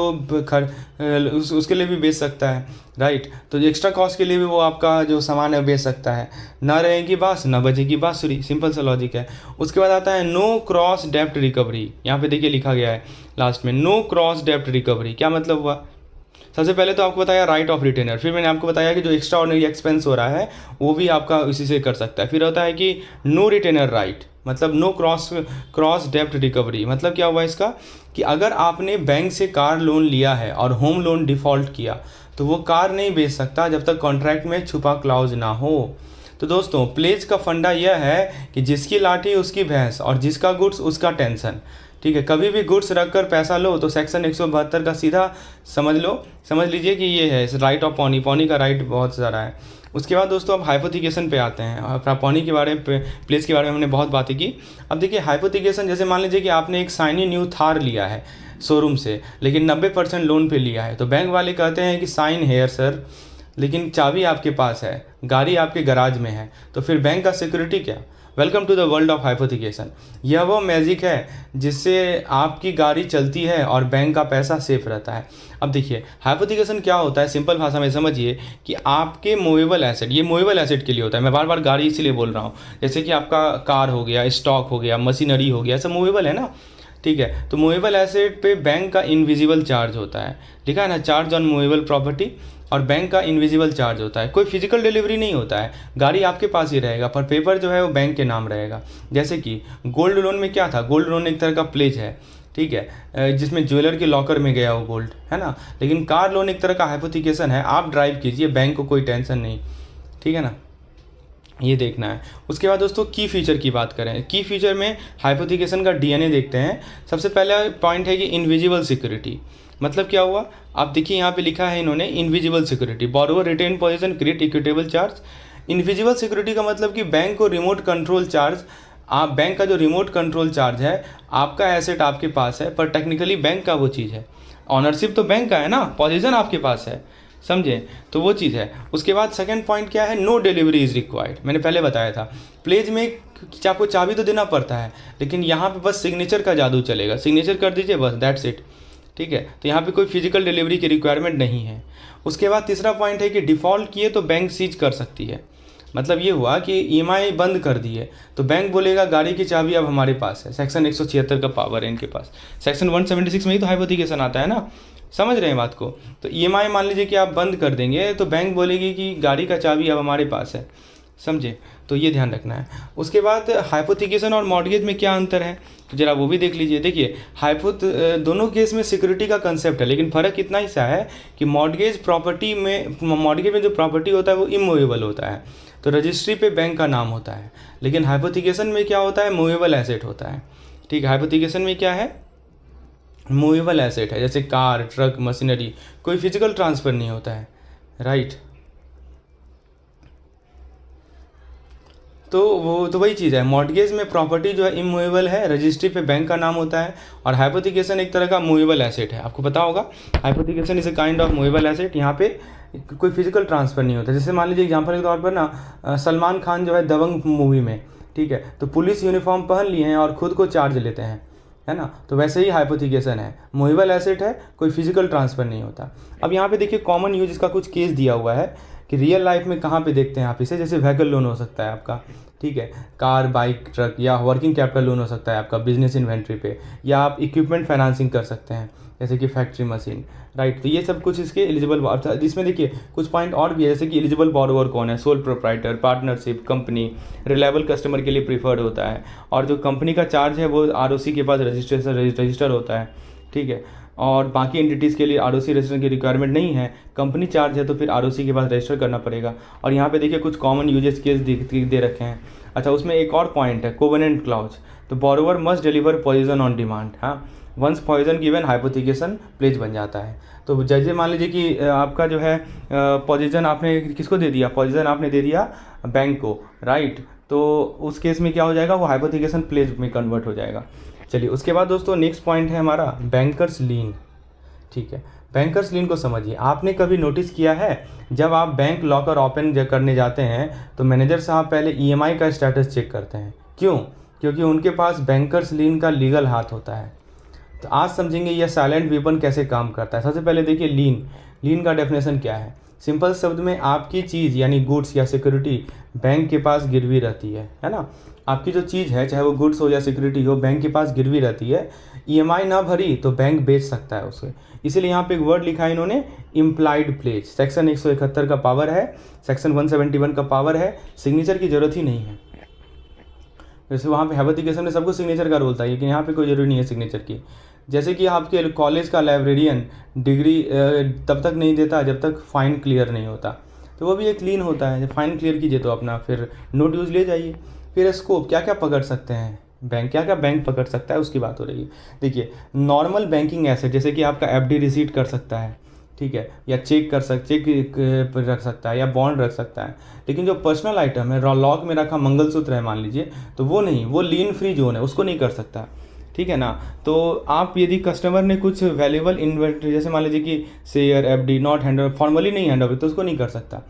उसके लिए भी बेच सकता है, राइट। तो एक्स्ट्रा कॉस्ट के लिए भी वो आपका जो सामान है बेच सकता है। ना रहेगी बांस ना बजेगी बांसुरी, सिंपल सा लॉजिक है। उसके बाद आता है नो क्रॉस डेप्ट रिकवरी, यहाँ पे देखिए लिखा गया है लास्ट में, नो क्रॉस डेप्ट रिकवरी। क्या मतलब हुआ, सबसे पहले तो आपको बताया राइट ऑफ रिटेनर, फिर मैंने आपको बताया कि जो एक्स्ट्रा ऑर्डिनरी एक्सपेंस हो रहा है वो भी आपका इसी से कर सकता है। फिर होता है कि नो रिटेनर राइट, मतलब नो क्रॉस डेप्ट रिकवरी। मतलब क्या हुआ इसका कि अगर आपने बैंक से कार लोन लिया है और होम लोन डिफ़ॉल्ट किया तो वो कार नहीं बेच सकता जब तक कॉन्ट्रैक्ट में छुपा क्लॉज ना हो। तो दोस्तों प्लेज का फंडा यह है कि जिसकी लाठी उसकी भैंस और जिसका गुड्स उसका टेंशन, ठीक है। कभी भी गुड्स रख कर पैसा लो तो सेक्शन 172 का सीधा समझ लीजिए कि ये है राइट ऑफ पौनी का राइट बहुत सारा है। उसके बाद दोस्तों अब हाइपोथिकेशन पे आते हैं। पौनी के बारे में, प्लेस के बारे में हमने बहुत बातें की। अब देखिए हाइपोथिकेशन, जैसे मान लीजिए कि आपने एक शाइनी न्यू थार लिया है शोरूम से, लेकिन 90% लोन पे लिया है, तो बैंक वाले कहते हैं कि साइन हेयर सर, लेकिन चाबी आपके पास है, गाड़ी आपके गराज में है, तो फिर बैंक का सिक्योरिटी क्या। Welcome to the world of hypothecation. यह वो मैजिक है जिससे आपकी गाड़ी चलती है और बैंक का पैसा सेफ रहता है। अब देखिए हाइपोथिकेशन क्या होता है, सिंपल भाषा में समझिए कि आपके मूवेबल एसेट, ये मूवेबल एसेट के लिए होता है, मैं बार बार गाड़ी इसीलिए बोल रहा हूँ, जैसे कि आपका कार हो गया, स्टॉक हो गया, मशीनरी हो गया, सब मूवेबल है ना, ठीक है। तो मूवेबल एसेट पे बैंक का इनविजिबल चार्ज होता है, लिखा है ना, चार्ज ऑन मूवेबल प्रॉपर्टी, और बैंक का इनविजिबल चार्ज होता है। कोई फिजिकल डिलीवरी नहीं होता है, गाड़ी आपके पास ही रहेगा पर पेपर जो है वो बैंक के नाम रहेगा। जैसे कि गोल्ड लोन में क्या था, गोल्ड लोन एक तरह का प्लेज है, ठीक है, जिसमें ज्वेलर के लॉकर में गया वो गोल्ड, है ना। लेकिन कार लोन एक तरह का हाइपोथिकेशन है, आप ड्राइव कीजिए, बैंक को कोई टेंशन नहीं, ठीक है ना, ये देखना है। उसके बाद दोस्तों की फीचर की बात करें, की फीचर में हाइपोथिकेशन का DNA देखते हैं। सबसे पहला पॉइंट है कि इनविजिबल सिक्योरिटी, मतलब क्या हुआ, आप देखिए यहाँ पे लिखा है इन्होंने invisible security, borrower retain position create equitable charge. Invisible security का मतलब कि बैंक को रिमोट कंट्रोल चार्ज, आप बैंक का जो रिमोट कंट्रोल चार्ज है, आपका एसेट आपके पास है पर टेक्निकली बैंक का वो चीज़ है, ऑनरशिप तो बैंक का है ना, पोजीशन आपके पास है, समझे, तो वो चीज़ है। उसके बाद सेकंड पॉइंट क्या है, नो डिलीवरी इज़ रिक्वायर्ड, मैंने पहले बताया था। प्लेज में आपको चाबी तो देना पड़ता है, लेकिन यहाँ पे बस सिग्नेचर का जादू चलेगा, सिग्नेचर कर दीजिए बस, दैट्स इट, ठीक है। तो यहाँ पे कोई फिजिकल डिलीवरी की रिक्वायरमेंट नहीं है। उसके बाद तीसरा पॉइंट है कि डिफ़ॉल्ट किए तो बैंक सीज कर सकती है। मतलब ये हुआ कि ईएमआई बंद कर दिए तो बैंक बोलेगा गाड़ी की चाबी अब हमारे पास है, सेक्शन 176 का पावर है इनके पास, सेक्शन 176 में ही तो हाइपोथिकेशन आता है ना, समझ रहे हैं बात को। तो ईएमआई मान लीजिए कि आप बंद कर देंगे तो बैंक बोलेगी कि गाड़ी का चाबी अब हमारे पास है, समझे, तो ये ध्यान रखना है। उसके बाद हाइपोथिकेशन और मॉर्गेज में क्या अंतर है, तो जरा वो भी देख लीजिए। देखिए दोनों केस में सिक्योरिटी का कंसेप्ट है, लेकिन फ़र्क इतना ही सा है कि मॉर्गेज में जो प्रॉपर्टी होता है वो इमूवेबल होता है, तो रजिस्ट्री पे बैंक का नाम होता है। लेकिन हाइपोथिकेशन में क्या होता है, मूवेबल एसेट होता है, ठीक है। हाइपोथिकेशन में क्या है, मूवेबल एसेट है, जैसे कार, ट्रक, मशीनरी, कोई फिजिकल ट्रांसफ़र नहीं होता है, राइट। तो वही चीज़ है, मॉर्गेज में प्रॉपर्टी जो है इमूवेबल है, रजिस्ट्री पे बैंक का नाम होता है, और हाइपोथिकेशन एक तरह का मूवेबल एसेट है। आपको पता होगा hypothecation is a kind of movable asset, यहाँ पे कोई फिजिकल ट्रांसफ़र नहीं होता। जैसे मान लीजिए एग्जांपल के तौर पर ना, सलमान खान जो है दबंग मूवी में, ठीक है, तो पुलिस यूनिफॉर्म पहन लिए हैं और ख़ुद को चार्ज लेते हैं, है ना, तो वैसे ही हाइपोथिकेशन है, मूवेबल एसेट है, कोई फिजिकल ट्रांसफ़र नहीं होता। अब यहाँ पे देखिए कॉमन यूज इसका कुछ केस दिया हुआ है कि रियल लाइफ में कहाँ पे देखते हैं आप इसे, जैसे व्हीकल लोन हो सकता है आपका, ठीक है, कार, बाइक, ट्रक, या वर्किंग कैपिटल लोन हो सकता है आपका बिजनेस इन्वेंट्री पे, या आप इक्विपमेंट फाइनेंसिंग कर सकते हैं जैसे कि फैक्ट्री मशीन, राइट। तो ये सब कुछ इसके एलिजिबल, इसमें देखिए कुछ पॉइंट और भी है, जैसे कि एलिजिबल बोरोवर कौन है, sole proprietor, partnership, company, reliable customer के लिए प्रीफर्ड होता है, और जो कंपनी का चार्ज है वो आरओसी के पास रजिस्टर होता है, ठीक है। और बाकी एंटिटीज़ के लिए आरओसी रजिस्ट्रेशन की रिक्वायरमेंट नहीं है, कंपनी चार्ज है तो फिर आरओसी के पास रजिस्टर करना पड़ेगा। और यहाँ पे देखिए कुछ कॉमन यूजेस केस दे रखे हैं। अच्छा, उसमें एक और पॉइंट है कोवेनेंट क्लॉज, तो borrower must deliver position on demand, हाँ, once position given hypothecation pledge बन जाता है। तो जैसे मान लीजिए कि आपका जो है पोजीशन आपने किसको दे दिया, पोजीशन आपने दे दिया बैंक को, राइट, तो उस केस में क्या हो जाएगा, वो हाइपोथिकेशन प्लेज में कन्वर्ट हो जाएगा। चलिए उसके बाद दोस्तों नेक्स्ट पॉइंट है हमारा बैंकर्स लीन, ठीक है। बैंकर्स लीन को समझिए, आपने कभी नोटिस किया है जब आप बैंक लॉकर ओपन करने जाते हैं तो मैनेजर साहब पहले ईएमआई का स्टेटस चेक करते हैं, क्यों, क्योंकि उनके पास बैंकर्स लीन का लीगल हाथ होता है। तो आज समझेंगे यह साइलेंट वेपन कैसे काम करता है। सबसे पहले देखिए लीन का डेफिनेशन क्या है। सिंपल शब्द में आपकी चीज़ यानी गुड्स या सिक्योरिटी बैंक के पास गिरवी रहती है ना, आपकी जो चीज़ है चाहे वो गुड्स हो या सिक्योरिटी हो, बैंक के पास गिरवी रहती है, ईएमआई ना भरी तो बैंक बेच सकता है उसे। इसीलिए यहाँ पे एक वर्ड लिखा है इन्होंने, इम्प्लाइड प्लेज, सेक्शन 171 का पावर है, सेक्शन 171 का पावर है, सिग्नेचर की जरूरत ही नहीं है। जैसे वहाँ पे हाइपोथिकेशन में सबको सिग्नेचर का रोल था, लेकिन यहाँ पे कोई ज़रूरी नहीं है सिग्नेचर की। जैसे कि आपके कॉलेज का लाइब्रेरियन डिग्री तब तक नहीं देता जब तक फाइन क्लियर नहीं होता, तो वो भी एक लीन होता है। जब फाइन क्लियर कीजिए तो अपना फिर नोट यूज ले जाइए। फिर स्कोप क्या क्या पकड़ सकते हैं बैंक, क्या क्या बैंक पकड़ सकता है उसकी बात हो रही है। देखिए नॉर्मल बैंकिंग एसेट जैसे कि आपका एफडी रिसीट कर सकता है, ठीक है, या चेक रख सकता है, या बॉन्ड रख सकता है। लेकिन जो पर्सनल आइटम है, लॉक में रखा मंगलसूत्र है मान लीजिए, तो वो नहीं, वो लीन फ्री जोन है, उसको नहीं कर सकता, ठीक है ना। तो आप यदि कस्टमर ने कुछ वैल्यूएबल इन्वेंटरी जैसे मान लीजिए कि share FD not hand formally नहीं हैंड ओवर, तो उसको नहीं कर सकता,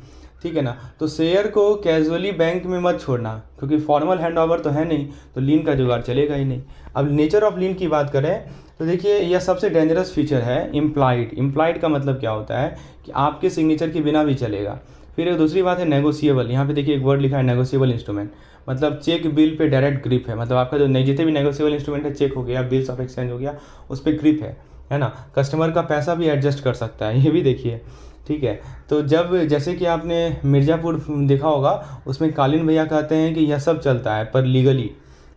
ठीक है ना। तो शेयर को कैजुअली बैंक में मत छोड़ना, क्योंकि फॉर्मल हैंड ओवर तो है नहीं, तो लीन का जुगाड़ चलेगा ही नहीं। अब नेचर ऑफ लीन की बात करें तो देखिए यह सबसे डेंजरस फीचर है इम्प्लाइड का मतलब क्या होता है कि आपके सिग्नेचर के बिना भी चलेगा। फिर एक दूसरी बात है नेगोशिएबल, यहाँ पे देखिए एक वर्ड लिखा है नेगोशिएबल इंस्ट्रूमेंट, मतलब चेक बिल पे डायरेक्ट ग्रिप है, मतलब आपका जो जितने भी नेगोशिएबल इंस्ट्रूमेंट है, चेक हो गया, बिल्स ऑफ एक्सचेंज हो गया, उस पर ग्रिप है ना। कस्टमर का पैसा भी एडजस्ट कर सकता है, ये भी देखिए, ठीक है। तो जब जैसे कि आपने मिर्ज़ापुर देखा होगा, उसमें कालीन भैया कहते हैं कि यह सब चलता है पर लीगली,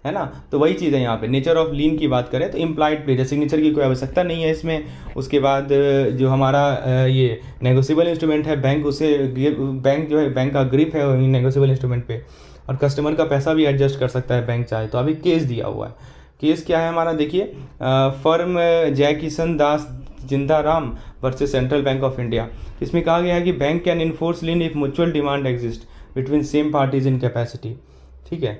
है ना। तो वही चीज़ है यहाँ पे। नेचर ऑफ लीन की बात करें तो इम्प्लाइड प्लेज, सिग्नेचर की कोई आवश्यकता नहीं है इसमें। उसके बाद जो हमारा ये नेगोशिएबल इंस्ट्रूमेंट है, बैंक जो है बैंक का ग्रिप है नेगोशिएबल इंस्ट्रूमेंट पे, और कस्टमर का पैसा भी एडजस्ट कर सकता है बैंक चाहे तो। अभी केस दिया हुआ है, केस क्या है हमारा देखिए, firm Jai Kishan Das Jindaram versus central bank of India. इसमें कहा गया है कि bank can enforce lien if mutual demand exist between same parties in capacity. ठीक है,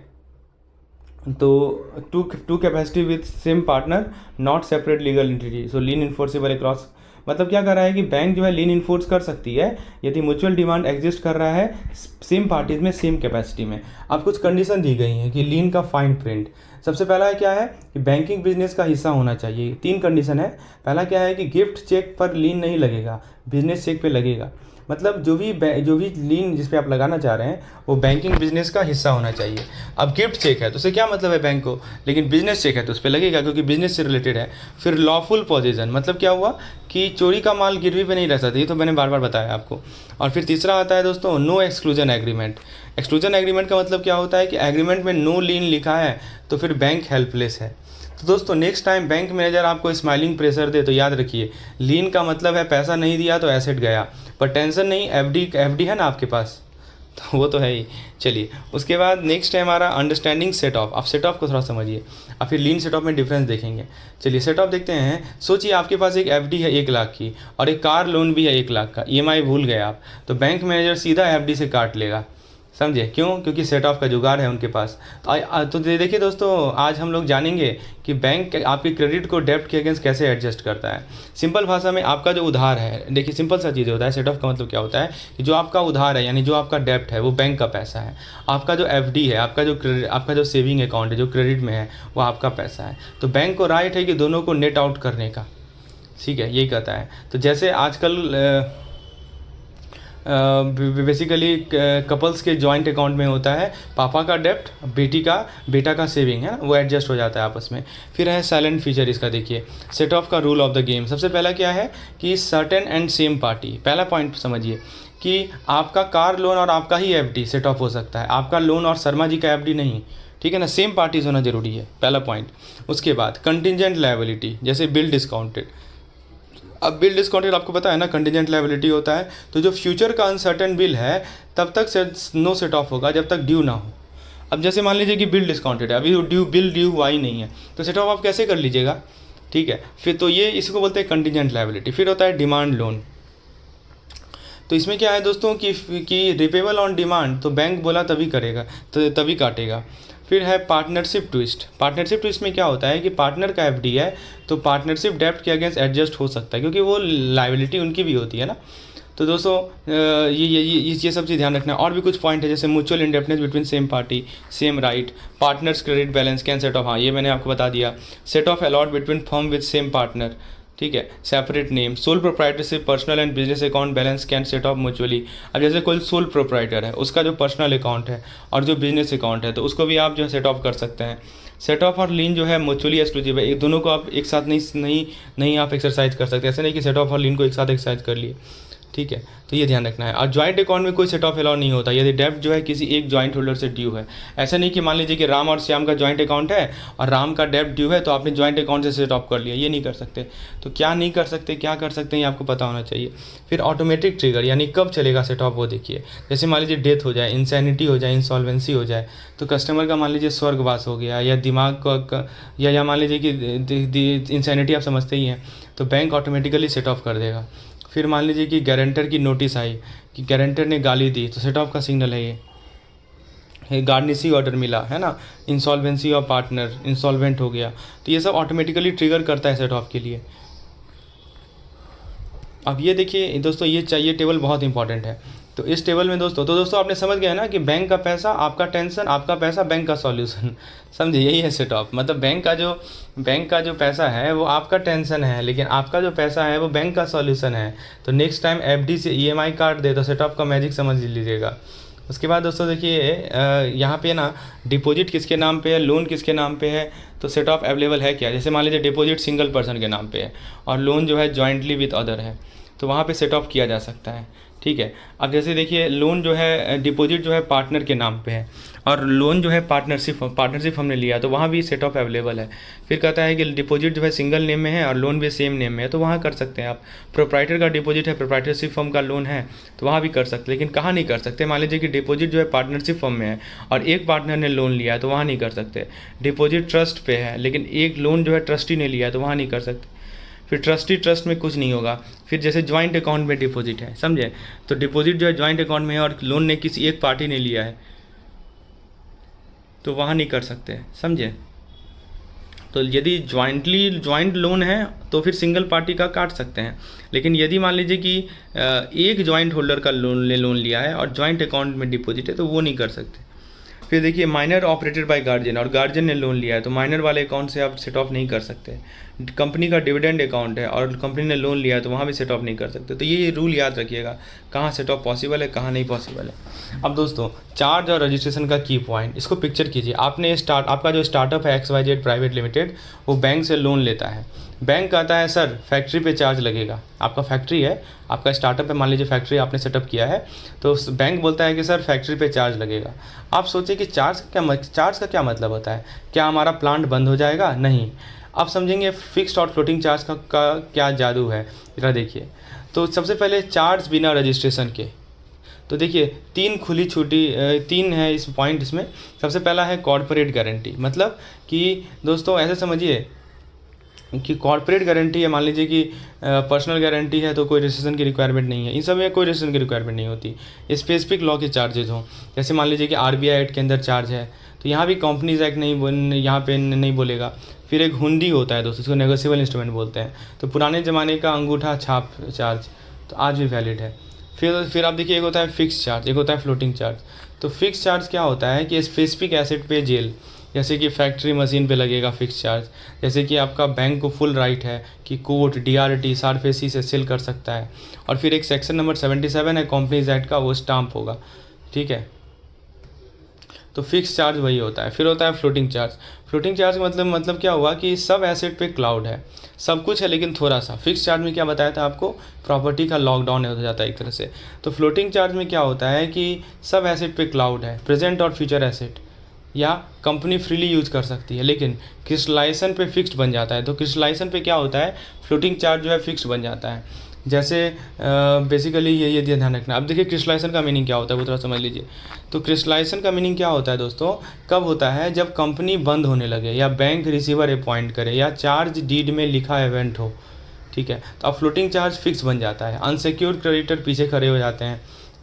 तो two capacity with same partner not separate legal entity, so lien enforceable across. मतलब क्या कर रहा है कि बैंक जो है लीन इन्फोर्स कर सकती है यदि म्यूचुअल डिमांड एग्जिस्ट कर रहा है सेम पार्टीज में सेम कैपेसिटी में। अब कुछ कंडीशन दी गई हैं कि लीन का फाइन प्रिंट। सबसे पहला है क्या है कि बैंकिंग बिजनेस का हिस्सा होना चाहिए। 3 कंडीशन है। पहला क्या है कि गिफ्ट चेक पर लीन नहीं लगेगा, बिजनेस चेक पे लगेगा। मतलब जो भी लीन जिस पे आप लगाना चाह रहे हैं वो बैंकिंग बिजनेस का हिस्सा होना चाहिए। अब गिफ्ट चेक है तो उससे क्या मतलब है बैंक को, लेकिन बिजनेस चेक है तो उस पर लगेगा क्योंकि बिजनेस से रिलेटेड है। फिर लॉफुल पोजीशन, मतलब क्या हुआ कि चोरी का माल गिरवी पे नहीं रह सकता, ये तो मैंने बार बार बताया आपको। और फिर तीसरा आता है दोस्तों no exclusion agreement. Exclusion agreement का मतलब क्या होता है कि एग्रीमेंट में नो लीन लिखा है तो फिर बैंक हेल्पलेस है। तो दोस्तों नेक्स्ट टाइम बैंक मैनेजर आपको स्माइलिंग प्रेशर दे तो याद रखिए लीन का मतलब है पैसा नहीं दिया तो एसेट गया, पर टेंशन नहीं, एफडी है ना आपके पास, तो वो तो है ही। चलिए उसके बाद नेक्स्ट है हमारा अंडरस्टैंडिंग सेट ऑफ। आप सेट ऑफ को थोड़ा समझिए, अब फिर लीन सेट ऑफ में डिफरेंस देखेंगे। चलिए सेट ऑफ देखते हैं। सोचिए आपके पास एक एफडी है 1 लाख की और एक कार लोन भी है 1 लाख का, ईएमआई भूल गए आप, तो बैंक मैनेजर सीधा एफडी से काट लेगा। समझे क्यों? क्योंकि सेट ऑफ का जुगाड़ है उनके पास। तो देखिए दोस्तों आज हम लोग जानेंगे कि बैंक आपके क्रेडिट को डेब्ट के अगेंस्ट कैसे एडजस्ट करता है। सिंपल भाषा में आपका जो उधार है, देखिए सिंपल सा चीज़ होता है। सेट ऑफ का मतलब क्या होता है कि जो आपका उधार है यानी जो आपका डेब्ट है वो बैंक का पैसा है, आपका जो एफडी है, आपका जो सेविंग अकाउंट है जो क्रेडिट में है वो आपका पैसा है। तो बैंक को राइट है कि दोनों को नेट आउट करने का। ठीक है, यही कहता है। तो जैसे आजकल बेसिकली कपल्स के जॉइंट अकाउंट में होता है पापा का डेब्ट, बेटा का सेविंग है, वो एडजस्ट हो जाता है आपस में। फिर है साइलेंट फीचर इसका, देखिए सेट ऑफ का रूल ऑफ द गेम। सबसे पहला क्या है कि सर्टेन एंड सेम पार्टी। पहला पॉइंट समझिए कि आपका कार लोन और आपका ही एफडी सेट ऑफ हो सकता है, आपका लोन और शर्मा जी का एफडी नहीं। ठीक है ना, सेम पार्टीज होना जरूरी है, पहला पॉइंट। उसके बाद कंटिजेंट लायबिलिटी, जैसे बिल डिस्काउंटेड। अब बिल डिस्काउंटेड आपको पता है ना कंटिजेंट लायबिलिटी होता है, तो जो फ्यूचर का अनसर्टेन बिल है तब तक नो सेट ऑफ होगा जब तक ड्यू ना हो। अब जैसे मान लीजिए कि बिल डिस्काउंटेड है, अभी बिल ड्यू हुआ ही नहीं है, तो सेट ऑफ आप कैसे कर लीजिएगा? ठीक है, फिर तो ये इसको बोलते हैं कंटिजेंट लायबिलिटी। फिर होता है डिमांड लोन। तो इसमें क्या है दोस्तों कि रिपेबल ऑन डिमांड, तो बैंक बोला तभी करेगा, तो तभी काटेगा। फिर है पार्टनरशिप ट्विस्ट। पार्टनरशिप ट्विस्ट में क्या होता है कि पार्टनर का एफडी है तो पार्टनरशिप डेब्ट के अगेंस्ट एडजस्ट हो सकता है क्योंकि वो लायबिलिटी उनकी भी होती है ना। तो दोस्तों ये सब चीज़ ध्यान रखना है। और भी कुछ पॉइंट है जैसे mutual indebtedness between same party, same right, partners credit balance can set off, हाँ ये मैंने आपको बता दिया। Set off allowed between firm with same partner, ठीक है, separate name, sole proprietorship, personal and business account balance can set off mutually. अब जैसे कोई सोल प्रोप्राइटर है उसका जो पर्सनल अकाउंट है और जो बिजनेस अकाउंट है तो उसको भी आप जो है सेट ऑफ कर सकते हैं। सेट ऑफ और लीन जो है म्यूचुअली एक्सक्लूसिव है, दोनों को आप एक साथ नहीं आप एक्सरसाइज कर सकते। ऐसे नहीं कि सेट ऑफ और लीन को एक साथ एक्सरसाइज कर लिए, ठीक है, तो ये ध्यान रखना है। और ज्वाइंट अकाउंट में कोई सेट ऑफ अलाउ नहीं होता यदि डेब्ट जो है किसी एक ज्वाइंट होल्डर से ड्यू है। ऐसा नहीं कि मान लीजिए कि राम और श्याम का ज्वाइंट अकाउंट है और राम का डेब्ट ड्यू है तो आपने ज्वाइंट अकाउंट से सेट ऑफ कर लिया, ये नहीं कर सकते। तो क्या नहीं कर सकते, क्या कर सकते हैं, ये आपको पता होना चाहिए। फिर ऑटोमेटिक ट्रिगर यानी कब चलेगा सेट ऑफ, वो देखिए। जैसे मान लीजिए डेथ हो जाए, इंसैनिटी हो जाए, इंसॉल्वेंसी हो जाए, तो कस्टमर का मान लीजिए स्वर्गवास हो गया या दिमाग का या मान लीजिए कि इंसैनिटी आप समझते ही हैं, तो बैंक ऑटोमेटिकली सेट ऑफ कर देगा। फिर मान लीजिए कि गारंटर की नोटिस आई कि गारंटर ने गाली दी तो सेट ऑफ का सिग्नल है ये। गार्निसी ऑर्डर मिला है ना, इंसॉल्वेंसी ऑफ पार्टनर, इंसॉल्वेंट हो गया, तो ये सब ऑटोमेटिकली ट्रिगर करता है सेट ऑफ के लिए। अब ये देखिए दोस्तों, ये चाहिए टेबल बहुत इंपॉर्टेंट है। तो इस टेबल में दोस्तों आपने समझ गया ना कि बैंक का पैसा आपका टेंशन, आपका पैसा बैंक का सॉल्यूशन। समझे, यही है सेट ऑफ। मतलब बैंक का जो पैसा है वो आपका टेंशन है, लेकिन आपका जो पैसा है वो बैंक का सॉल्यूशन है। तो नेक्स्ट टाइम एफडी से ईएमआई काट दे तो सेट ऑफ का मैजिक समझ लीजिएगा। उसके बाद दोस्तों देखिए यहाँ पे ना डिपॉजिट किसके नाम पे है, लोन किसके नाम पे है, तो सेट ऑफ अवेलेबल है क्या। जैसे मान लीजिए डिपॉजिट सिंगल पर्सन के नाम पे है और लोन जो है जॉइंटली विद अदर है, तो वहाँ पे सेट ऑफ किया जा सकता है, ठीक है। अब जैसे देखिए लोन जो है, डिपॉजिट जो है पार्टनर के नाम पे है और लोन जो है पार्टनरशिप हमने लिया, तो वहाँ भी सेट ऑफ अवेलेबल है। फिर कहता है कि डिपॉजिट जो है सिंगल नेम में है और लोन भी सेम नेम में है, तो वहाँ कर सकते हैं आप। प्रोप्राइटर का डिपॉजिट है, प्रोप्राइटरशिप फर्म का लोन है, तो वहाँ भी कर सकते हैं। लेकिन कहाँ नहीं कर सकते, मान लीजिए कि डिपॉजिट जो है पार्टनरशिप फर्म में है और एक पार्टनर ने लोन लिया है, तो वहाँ नहीं कर सकते। डिपॉजिट ट्रस्ट पे है लेकिन एक लोन जो है ट्रस्टी ने लिया है, तो वहाँ नहीं कर सकते। फिर ट्रस्टी ट्रस्ट में कुछ नहीं होगा। फिर जैसे ज्वाइंट अकाउंट में डिपॉजिट है, समझे, तो डिपॉजिट जो है ज्वाइंट अकाउंट में है और लोन ने किसी एक पार्टी ने लिया है तो वहाँ नहीं कर सकते, समझे। तो यदि ज्वाइंट लोन है तो फिर सिंगल पार्टी का काट सकते हैं, लेकिन यदि मान लीजिए कि एक ज्वाइंट होल्डर का लोन लिया है और ज्वाइंट अकाउंट में डिपॉजिट है तो वो नहीं कर सकते। फिर देखिए माइनर ऑपरेटेड बाय गार्जियन, और गार्जियन ने लोन लिया है तो माइनर वाले अकाउंट से आप सेट ऑफ नहीं कर सकते। कंपनी का डिविडेंड अकाउंट है और कंपनी ने लोन लिया है तो वहाँ भी सेट ऑफ नहीं कर सकते। तो ये रूल याद रखिएगा, कहाँ सेट ऑफ पॉसिबल है, कहाँ नहीं पॉसिबल है। अब दोस्तों चार्ज और रजिस्ट्रेशन का की पॉइंट, इसको पिक्चर कीजिए। आपका जो स्टार्टअप है XYZ प्राइवेट लिमिटेड, वो बैंक से लोन लेता है। बैंक कहता है सर फैक्ट्री पे चार्ज लगेगा, आपका फैक्ट्री है, आपका स्टार्टअप है, मान लीजिए फैक्ट्री आपने सेटअप किया है, तो बैंक बोलता है कि सर फैक्ट्री पे चार्ज लगेगा। आप सोचिए कि चार्ज का क्या मतलब होता है, क्या हमारा प्लांट बंद हो जाएगा? नहीं। आप समझेंगे फिक्स्ड और फ्लोटिंग चार्ज का क्या जादू है, जरा देखिए। तो सबसे पहले चार्ज बिना रजिस्ट्रेशन के, तो देखिए तीन है इस पॉइंट इसमें। सबसे पहला है कॉर्पोरेट गारंटी, मतलब कि दोस्तों ऐसे समझिए कि कॉर्पोरेट गारंटी है, मान लीजिए कि पर्सनल गारंटी है तो कोई रजिस्ट्रेशन की रिक्वायरमेंट नहीं है, इन सब में कोई रजिस्ट्रेशन की रिक्वायरमेंट नहीं होती। स्पेसिफिक लॉ के चार्जेज हों, जैसे मान लीजिए कि RBI एक्ट के अंदर चार्ज है तो यहाँ भी कंपनीज एक्ट यहाँ पे नहीं बोलेगा। फिर एक हुंडी होता है दोस्तों, इसको नेगोशिएबल इंस्ट्रूमेंट बोलते हैं, तो पुराने ज़माने का अंगूठा छाप चार्ज तो आज भी वैलिड है। फिर आप देखिए एक होता है फिक्स चार्ज, एक होता है फ्लोटिंग चार्ज। तो फिक्स चार्ज क्या होता है कि स्पेसिफिक एसेट पे जेल, जैसे कि फैक्ट्री मशीन पे लगेगा फिक्स चार्ज, जैसे कि आपका बैंक को फुल राइट है कि कोर्ट DRT सारफेसी से सेल कर सकता है। और फिर एक सेक्शन नंबर 77 है कंपनीज एक्ट का, वो स्टाम्प होगा, ठीक है। तो फिक्स चार्ज वही होता है। फिर होता है फ्लोटिंग चार्ज। फ्लोटिंग चार्ज का मतलब क्या हुआ कि सब एसेट पे क्लाउड है, सब कुछ है लेकिन थोड़ा सा। फिक्स चार्ज में क्या बताया था आपको, प्रॉपर्टी का लॉकडाउन हो जाता है एक तरह से। तो फ्लोटिंग चार्ज में क्या होता है कि सब एसेट पे क्लाउड है, प्रेजेंट और फ्यूचर एसेट, या कंपनी फ्रीली यूज कर सकती है, लेकिन क्रिस्टलाइजेशन पे फिक्स्ड बन जाता है। तो क्रिस्टलाइजेशन पे क्या होता है, फ्लोटिंग चार्ज जो है फिक्स्ड बन जाता है। जैसे बेसिकली ये ध्यान रखना। अब देखिए क्रिस्टलाइजेशन का मीनिंग क्या होता है वो थोड़ा समझ लीजिए। तो क्रिस्टलाइजेशन का मीनिंग क्या होता है दोस्तों, कब होता है, जब कंपनी बंद होने लगे, या बैंक रिसीवर अपॉइंट करे, या चार्ज डीड में लिखा इवेंट हो, ठीक है। तो अब फ्लोटिंग चार्ज फिक्स बन जाता है। अनसिक्योर्ड क्रेडिटर पीछे खड़े हो जाते हैं,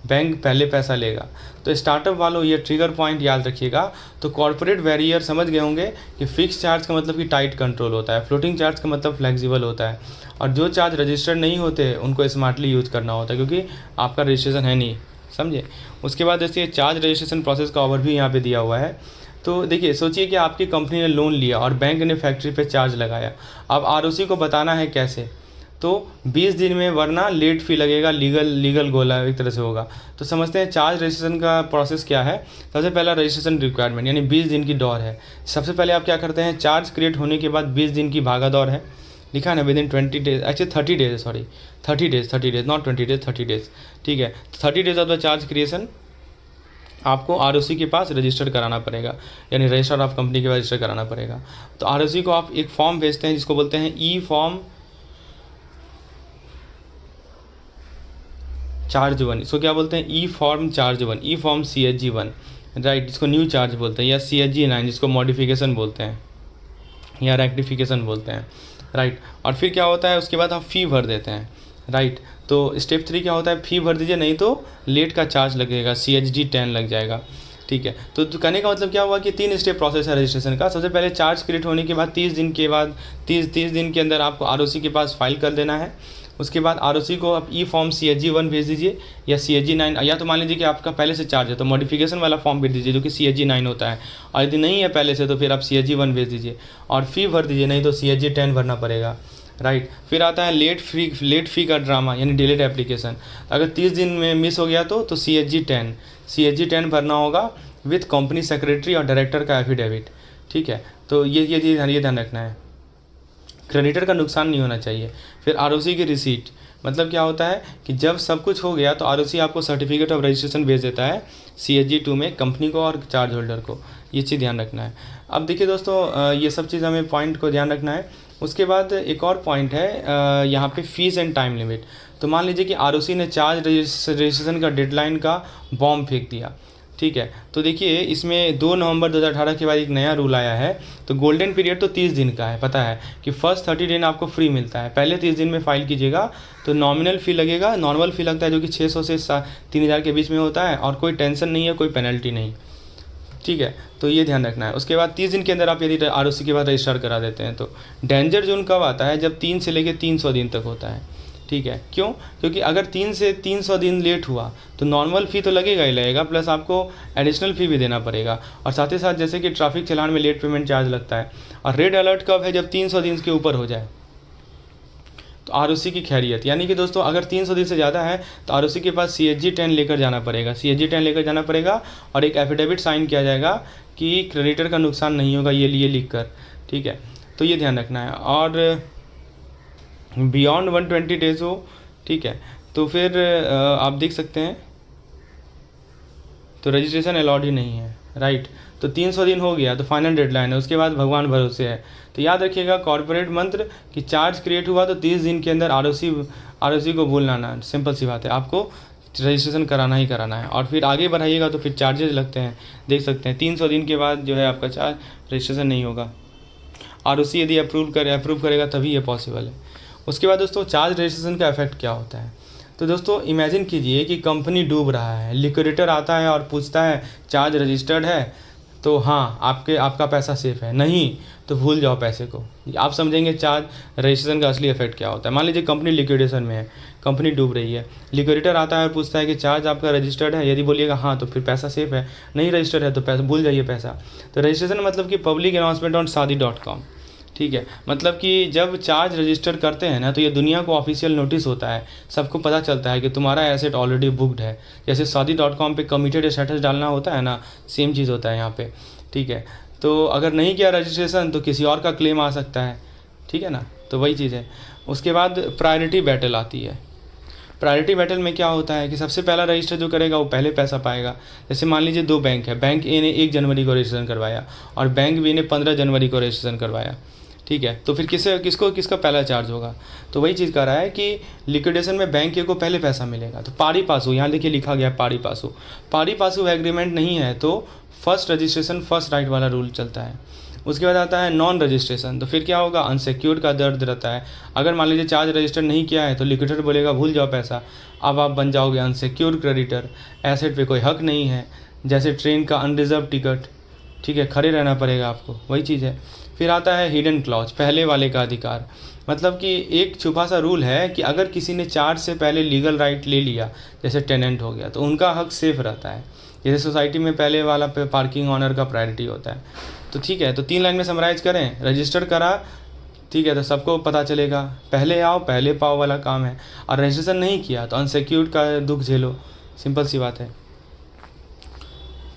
बैंक पहले पैसा लेगा। तो स्टार्टअप वालों ये ट्रिगर पॉइंट याद रखिएगा। तो कॉर्पोरेट बैरियर समझ गए होंगे कि फिक्स चार्ज का मतलब कि टाइट कंट्रोल होता है, फ्लोटिंग चार्ज का मतलब फ्लेक्सिबल होता है, और जो चार्ज रजिस्टर्ड नहीं होते उनको स्मार्टली यूज़ करना होता है क्योंकि आपका रजिस्ट्रेशन है नहीं, समझे। उसके बाद जैसे चार्ज रजिस्ट्रेशन प्रोसेस का ओवरव्यू यहाँ पे दिया हुआ है। तो देखिए सोचिए कि आपकी कंपनी ने लोन लिया और बैंक ने फैक्ट्री पे चार्ज लगाया। अब ROC को बताना है कैसे, तो 20 दिन में, वरना लेट फी लगेगा, लीगल गोला एक तरह से होगा। तो समझते हैं चार्ज रजिस्ट्रेशन का प्रोसेस क्या है। सबसे पहला रजिस्ट्रेशन रिक्वायरमेंट, यानी 20 दिन की दौड़ है। सबसे पहले आप क्या करते हैं, चार्ज क्रिएट होने के बाद 20 दिन की भागा दौड़ है, लिखा है ना, within 20 days, actually 30 days, sorry 30 days not 20 days, 30 days, ठीक है। 30 days of the charge creation आपको ROC के पास रजिस्टर कराना पड़ेगा, यानी रजिस्टर ऑफ कंपनी के पास रजिस्टर कराना पड़ेगा। तो ROC को आप एक फॉर्म भेजते हैं जिसको बोलते हैं ई फॉर्म चार्ज 1, इसको क्या बोलते हैं, ई फॉर्म चार्ज 1, ई फॉर्म CHG 1, राइट, जिसको न्यू चार्ज बोलते हैं, या CHG 9 जिसको मॉडिफिकेशन बोलते हैं या रेक्टिफिकेशन बोलते हैं, राइट। और फिर क्या होता है, उसके बाद आप फ़ी भर देते हैं, राइट। तो स्टेप 3 क्या होता है, फ़ी भर दीजिए, नहीं तो लेट का चार्ज लगेगा, CHD 10 लग जाएगा, ठीक है। तो कहने का मतलब क्या हुआ कि 3 स्टेप प्रोसेस है रजिस्ट्रेशन का। सबसे पहले चार्ज क्रिएट होने के बाद 30 दिन के बाद 30 दिन के अंदर आपको ROC के पास फाइल कर देना है। उसके बाद ROC को आप ई फॉर्म CHG 1 भेज दीजिए, या CHG 9, या तो मान लीजिए कि आपका पहले से चार्ज है तो मॉडिफिकेशन वाला फॉर्म भेज दीजिए जो कि CHG 9 होता है, और यदि नहीं है पहले से तो फिर आप CHG 1 भेज दीजिए और फ़ी भर दीजिए, नहीं तो CHG 10 भरना पड़ेगा, राइट। फिर आता है लेट फ़ी का ड्रामा, यानी डिलेड एप्लीकेशन। अगर 30 दिन में मिस हो गया तो CHG 10 भरना होगा विथ कंपनी सेक्रेटरी और डायरेक्टर का एफिडेविट, ठीक है। तो ये ध्यान रखना है, क्रेडिटर का नुकसान नहीं होना चाहिए। फिर ROC की रिसीट, मतलब क्या होता है कि जब सब कुछ हो गया तो ROC आपको सर्टिफिकेट ऑफ रजिस्ट्रेशन भेज देता है CHG 2 में, कंपनी को और चार्ज होल्डर को, ये चीज़ ध्यान रखना है। अब देखिए दोस्तों ये सब चीज़ हमें पॉइंट को ध्यान रखना है। उसके बाद एक और पॉइंट है यहाँ पे फीस एंड टाइम लिमिट। तो मान लीजिए कि ROC ने चार्ज रजिस्ट्रेशन का डेडलाइन का बॉम्ब फेंक दिया, ठीक है। तो देखिए इसमें 2 नवंबर 2018 के बाद एक नया रूल आया है। तो गोल्डन पीरियड तो 30 दिन का है, पता है कि फर्स्ट 30 दिन आपको फ्री मिलता है। पहले 30 दिन में फाइल कीजिएगा तो नॉमिनल फ़ी लगेगा, नॉर्मल फ़ी लगता है जो कि 600 से 3000 के बीच में होता है, और कोई टेंशन नहीं है, कोई पेनल्टी नहीं, ठीक है। तो ये ध्यान रखना है। उसके बाद 30 दिन के अंदर आप यदि आरओसी के बाद रजिस्टर करा देते हैं तो डेंजर जोन कब आता है, जब 3 से लेकर 300 दिन तक होता है, ठीक है। क्यों? क्योंकि अगर 3 से 300 दिन लेट हुआ तो नॉर्मल फ़ी तो लगेगा ही लगेगा, प्लस आपको एडिशनल फ़ी भी देना पड़ेगा, और साथ ही साथ जैसे कि ट्रैफिक चालान में लेट पेमेंट चार्ज लगता है। और रेड अलर्ट कब है, जब 300 दिन के ऊपर हो जाए तो आरओसी की खैरियत, यानी कि दोस्तों अगर 300 दिन से ज़्यादा है तो आरओसी के पास CHG 10 लेकर जाना पड़ेगा, CHG 10 लेकर जाना पड़ेगा, और एक एफिडेविट साइन किया जाएगा कि क्रेडिटर का नुकसान नहीं होगा, ये लिख कर, ठीक है। तो ये ध्यान रखना है। और बियॉन्ड 120 डेज़ हो, ठीक है, तो फिर आप देख सकते हैं तो रजिस्ट्रेशन अलाउड ही नहीं है, राइट। तो 300 दिन हो गया तो फाइनल डेडलाइन है, उसके बाद भगवान भरोसे है। तो याद रखिएगा कॉर्पोरेट मंत्र कि चार्ज क्रिएट हुआ तो 30 दिन के अंदर आरओसी को भूलना ना, सिंपल सी बात है, आपको रजिस्ट्रेशन कराना ही कराना है। और फिर आगे बढ़ाइएगा तो फिर चार्जेस लगते हैं, देख सकते हैं 300 दिन के बाद जो है आपका चार्ज रजिस्ट्रेशन नहीं होगा। आरओसी यदि अप्रूव करेगा तभी ये पॉसिबल है। उसके बाद दोस्तों चार्ज रजिस्ट्रेशन का इफेक्ट क्या होता है। तो दोस्तों इमेजिन कीजिए कि कंपनी डूब रहा है, लिक्विडेटर आता है और पूछता है चार्ज रजिस्टर्ड है, तो हाँ आपका पैसा सेफ है, नहीं तो भूल जाओ पैसे को। आप समझेंगे चार्ज रजिस्ट्रेशन का असली इफेक्ट क्या होता है। मान लीजिए कंपनी लिक्विडेशन में है, कंपनी डूब रही है, लिक्विडेटर आता है और पूछता है कि चार्ज आपका रजिस्टर्ड है, यदि बोलिएगा हाँ तो फिर पैसा सेफ है, नहीं रजिस्टर्ड है तो पैसा भूल जाइए पैसा। तो रजिस्ट्रेशन मतलब कि पब्लिक अनाउंसमेंट ऑन shaadi.com, ठीक है। मतलब कि जब चार्ज रजिस्टर करते हैं ना तो ये दुनिया को ऑफिशियल नोटिस होता है, सबको पता चलता है कि तुम्हारा एसेट ऑलरेडी बुक्ड है। जैसे shaadi.com पे कमिटेड स्टेटस डालना होता है ना, सेम चीज़ होता है यहाँ पे, ठीक है। तो अगर नहीं किया रजिस्ट्रेशन तो किसी और का क्लेम आ सकता है, ठीक है ना, तो वही चीज़ है। उसके बाद प्रायोरिटी बैटल आती है। प्रायोरिटी बैटल में क्या होता है कि सबसे पहला रजिस्टर जो करेगा वो पहले पैसा पाएगा। जैसे मान लीजिए 2 बैंक है, बैंक ए ने 1 जनवरी को रजिस्ट्रेशन करवाया और बैंक बी ने 15 जनवरी को रजिस्ट्रेशन करवाया, ठीक है। तो फिर किसका पहला चार्ज होगा। तो वही चीज़ कह रहा है कि लिक्विडेशन में बैंक ए को पहले पैसा मिलेगा। तो पारी पासु, यहाँ देखिए लिखा गया पारी पासु एग्रीमेंट नहीं है तो फर्स्ट रजिस्ट्रेशन फर्स्ट राइट वाला रूल चलता है। उसके बाद आता है नॉन रजिस्ट्रेशन, तो फिर क्या होगा, अनसिक्योर्ड का दर्द रहता है। अगर मान लीजिए चार्ज रजिस्टर नहीं किया है तो लिक्विडेटर बोलेगा भूल जाओ पैसा, अब आप बन जाओगे अनसिक्योर्ड क्रेडिटर, एसेट पे कोई हक नहीं है, जैसे ट्रेन का अनरिजर्व टिकट, ठीक है, खड़े रहना पड़ेगा आपको, वही चीज़ है। फिर आता है हिडन क्लॉज, पहले वाले का अधिकार, मतलब कि एक छुपा सा रूल है कि अगर किसी ने चार्ज से पहले लीगल राइट ले लिया, जैसे टेनेंट हो गया, तो उनका हक सेफ रहता है। जैसे सोसाइटी में पहले वाला पे पार्किंग ऑनर का प्रायोरिटी होता है। तो ठीक है, तो 3 लाइन में समराइज़ करें, रजिस्टर करा, ठीक है, तो सबको पता चलेगा, पहले आओ पहले पाओ वाला काम है। और रजिस्ट्रेशन नहीं किया तो अनसिक्योर्ड का दुख झेलो, सिंपल सी बात है।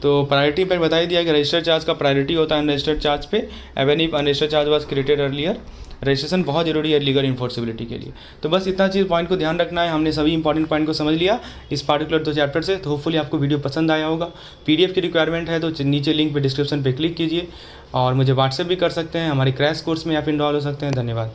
तो प्रायोरिटी पर बता ही दिया कि रजिस्टर्ड चार्ज का प्रायोरिटी होता है अनरजिस्टर्ड चार्ज पे, even if unregistered charge was created earlier. Registration बहुत जरूरी है लीगल इन्फोर्सिबिलिटी के लिए। तो बस इतना चीज़ पॉइंट को ध्यान रखना है। हमने सभी इंपॉर्टेंट पॉइंट को समझ लिया इस पार्टिकुलर 2 चैप्टर से। तो होपफुली आपको वीडियो पसंद आया होगा। PDF की रिक्वायरमेंट है तो नीचे लिंक पे डिस्क्रिप्शन पे क्लिक कीजिए, और मुझे व्हाट्सएप भी कर सकते हैं, हमारे क्रैश कोर्स में आप इनरोल हो सकते हैं। धन्यवाद।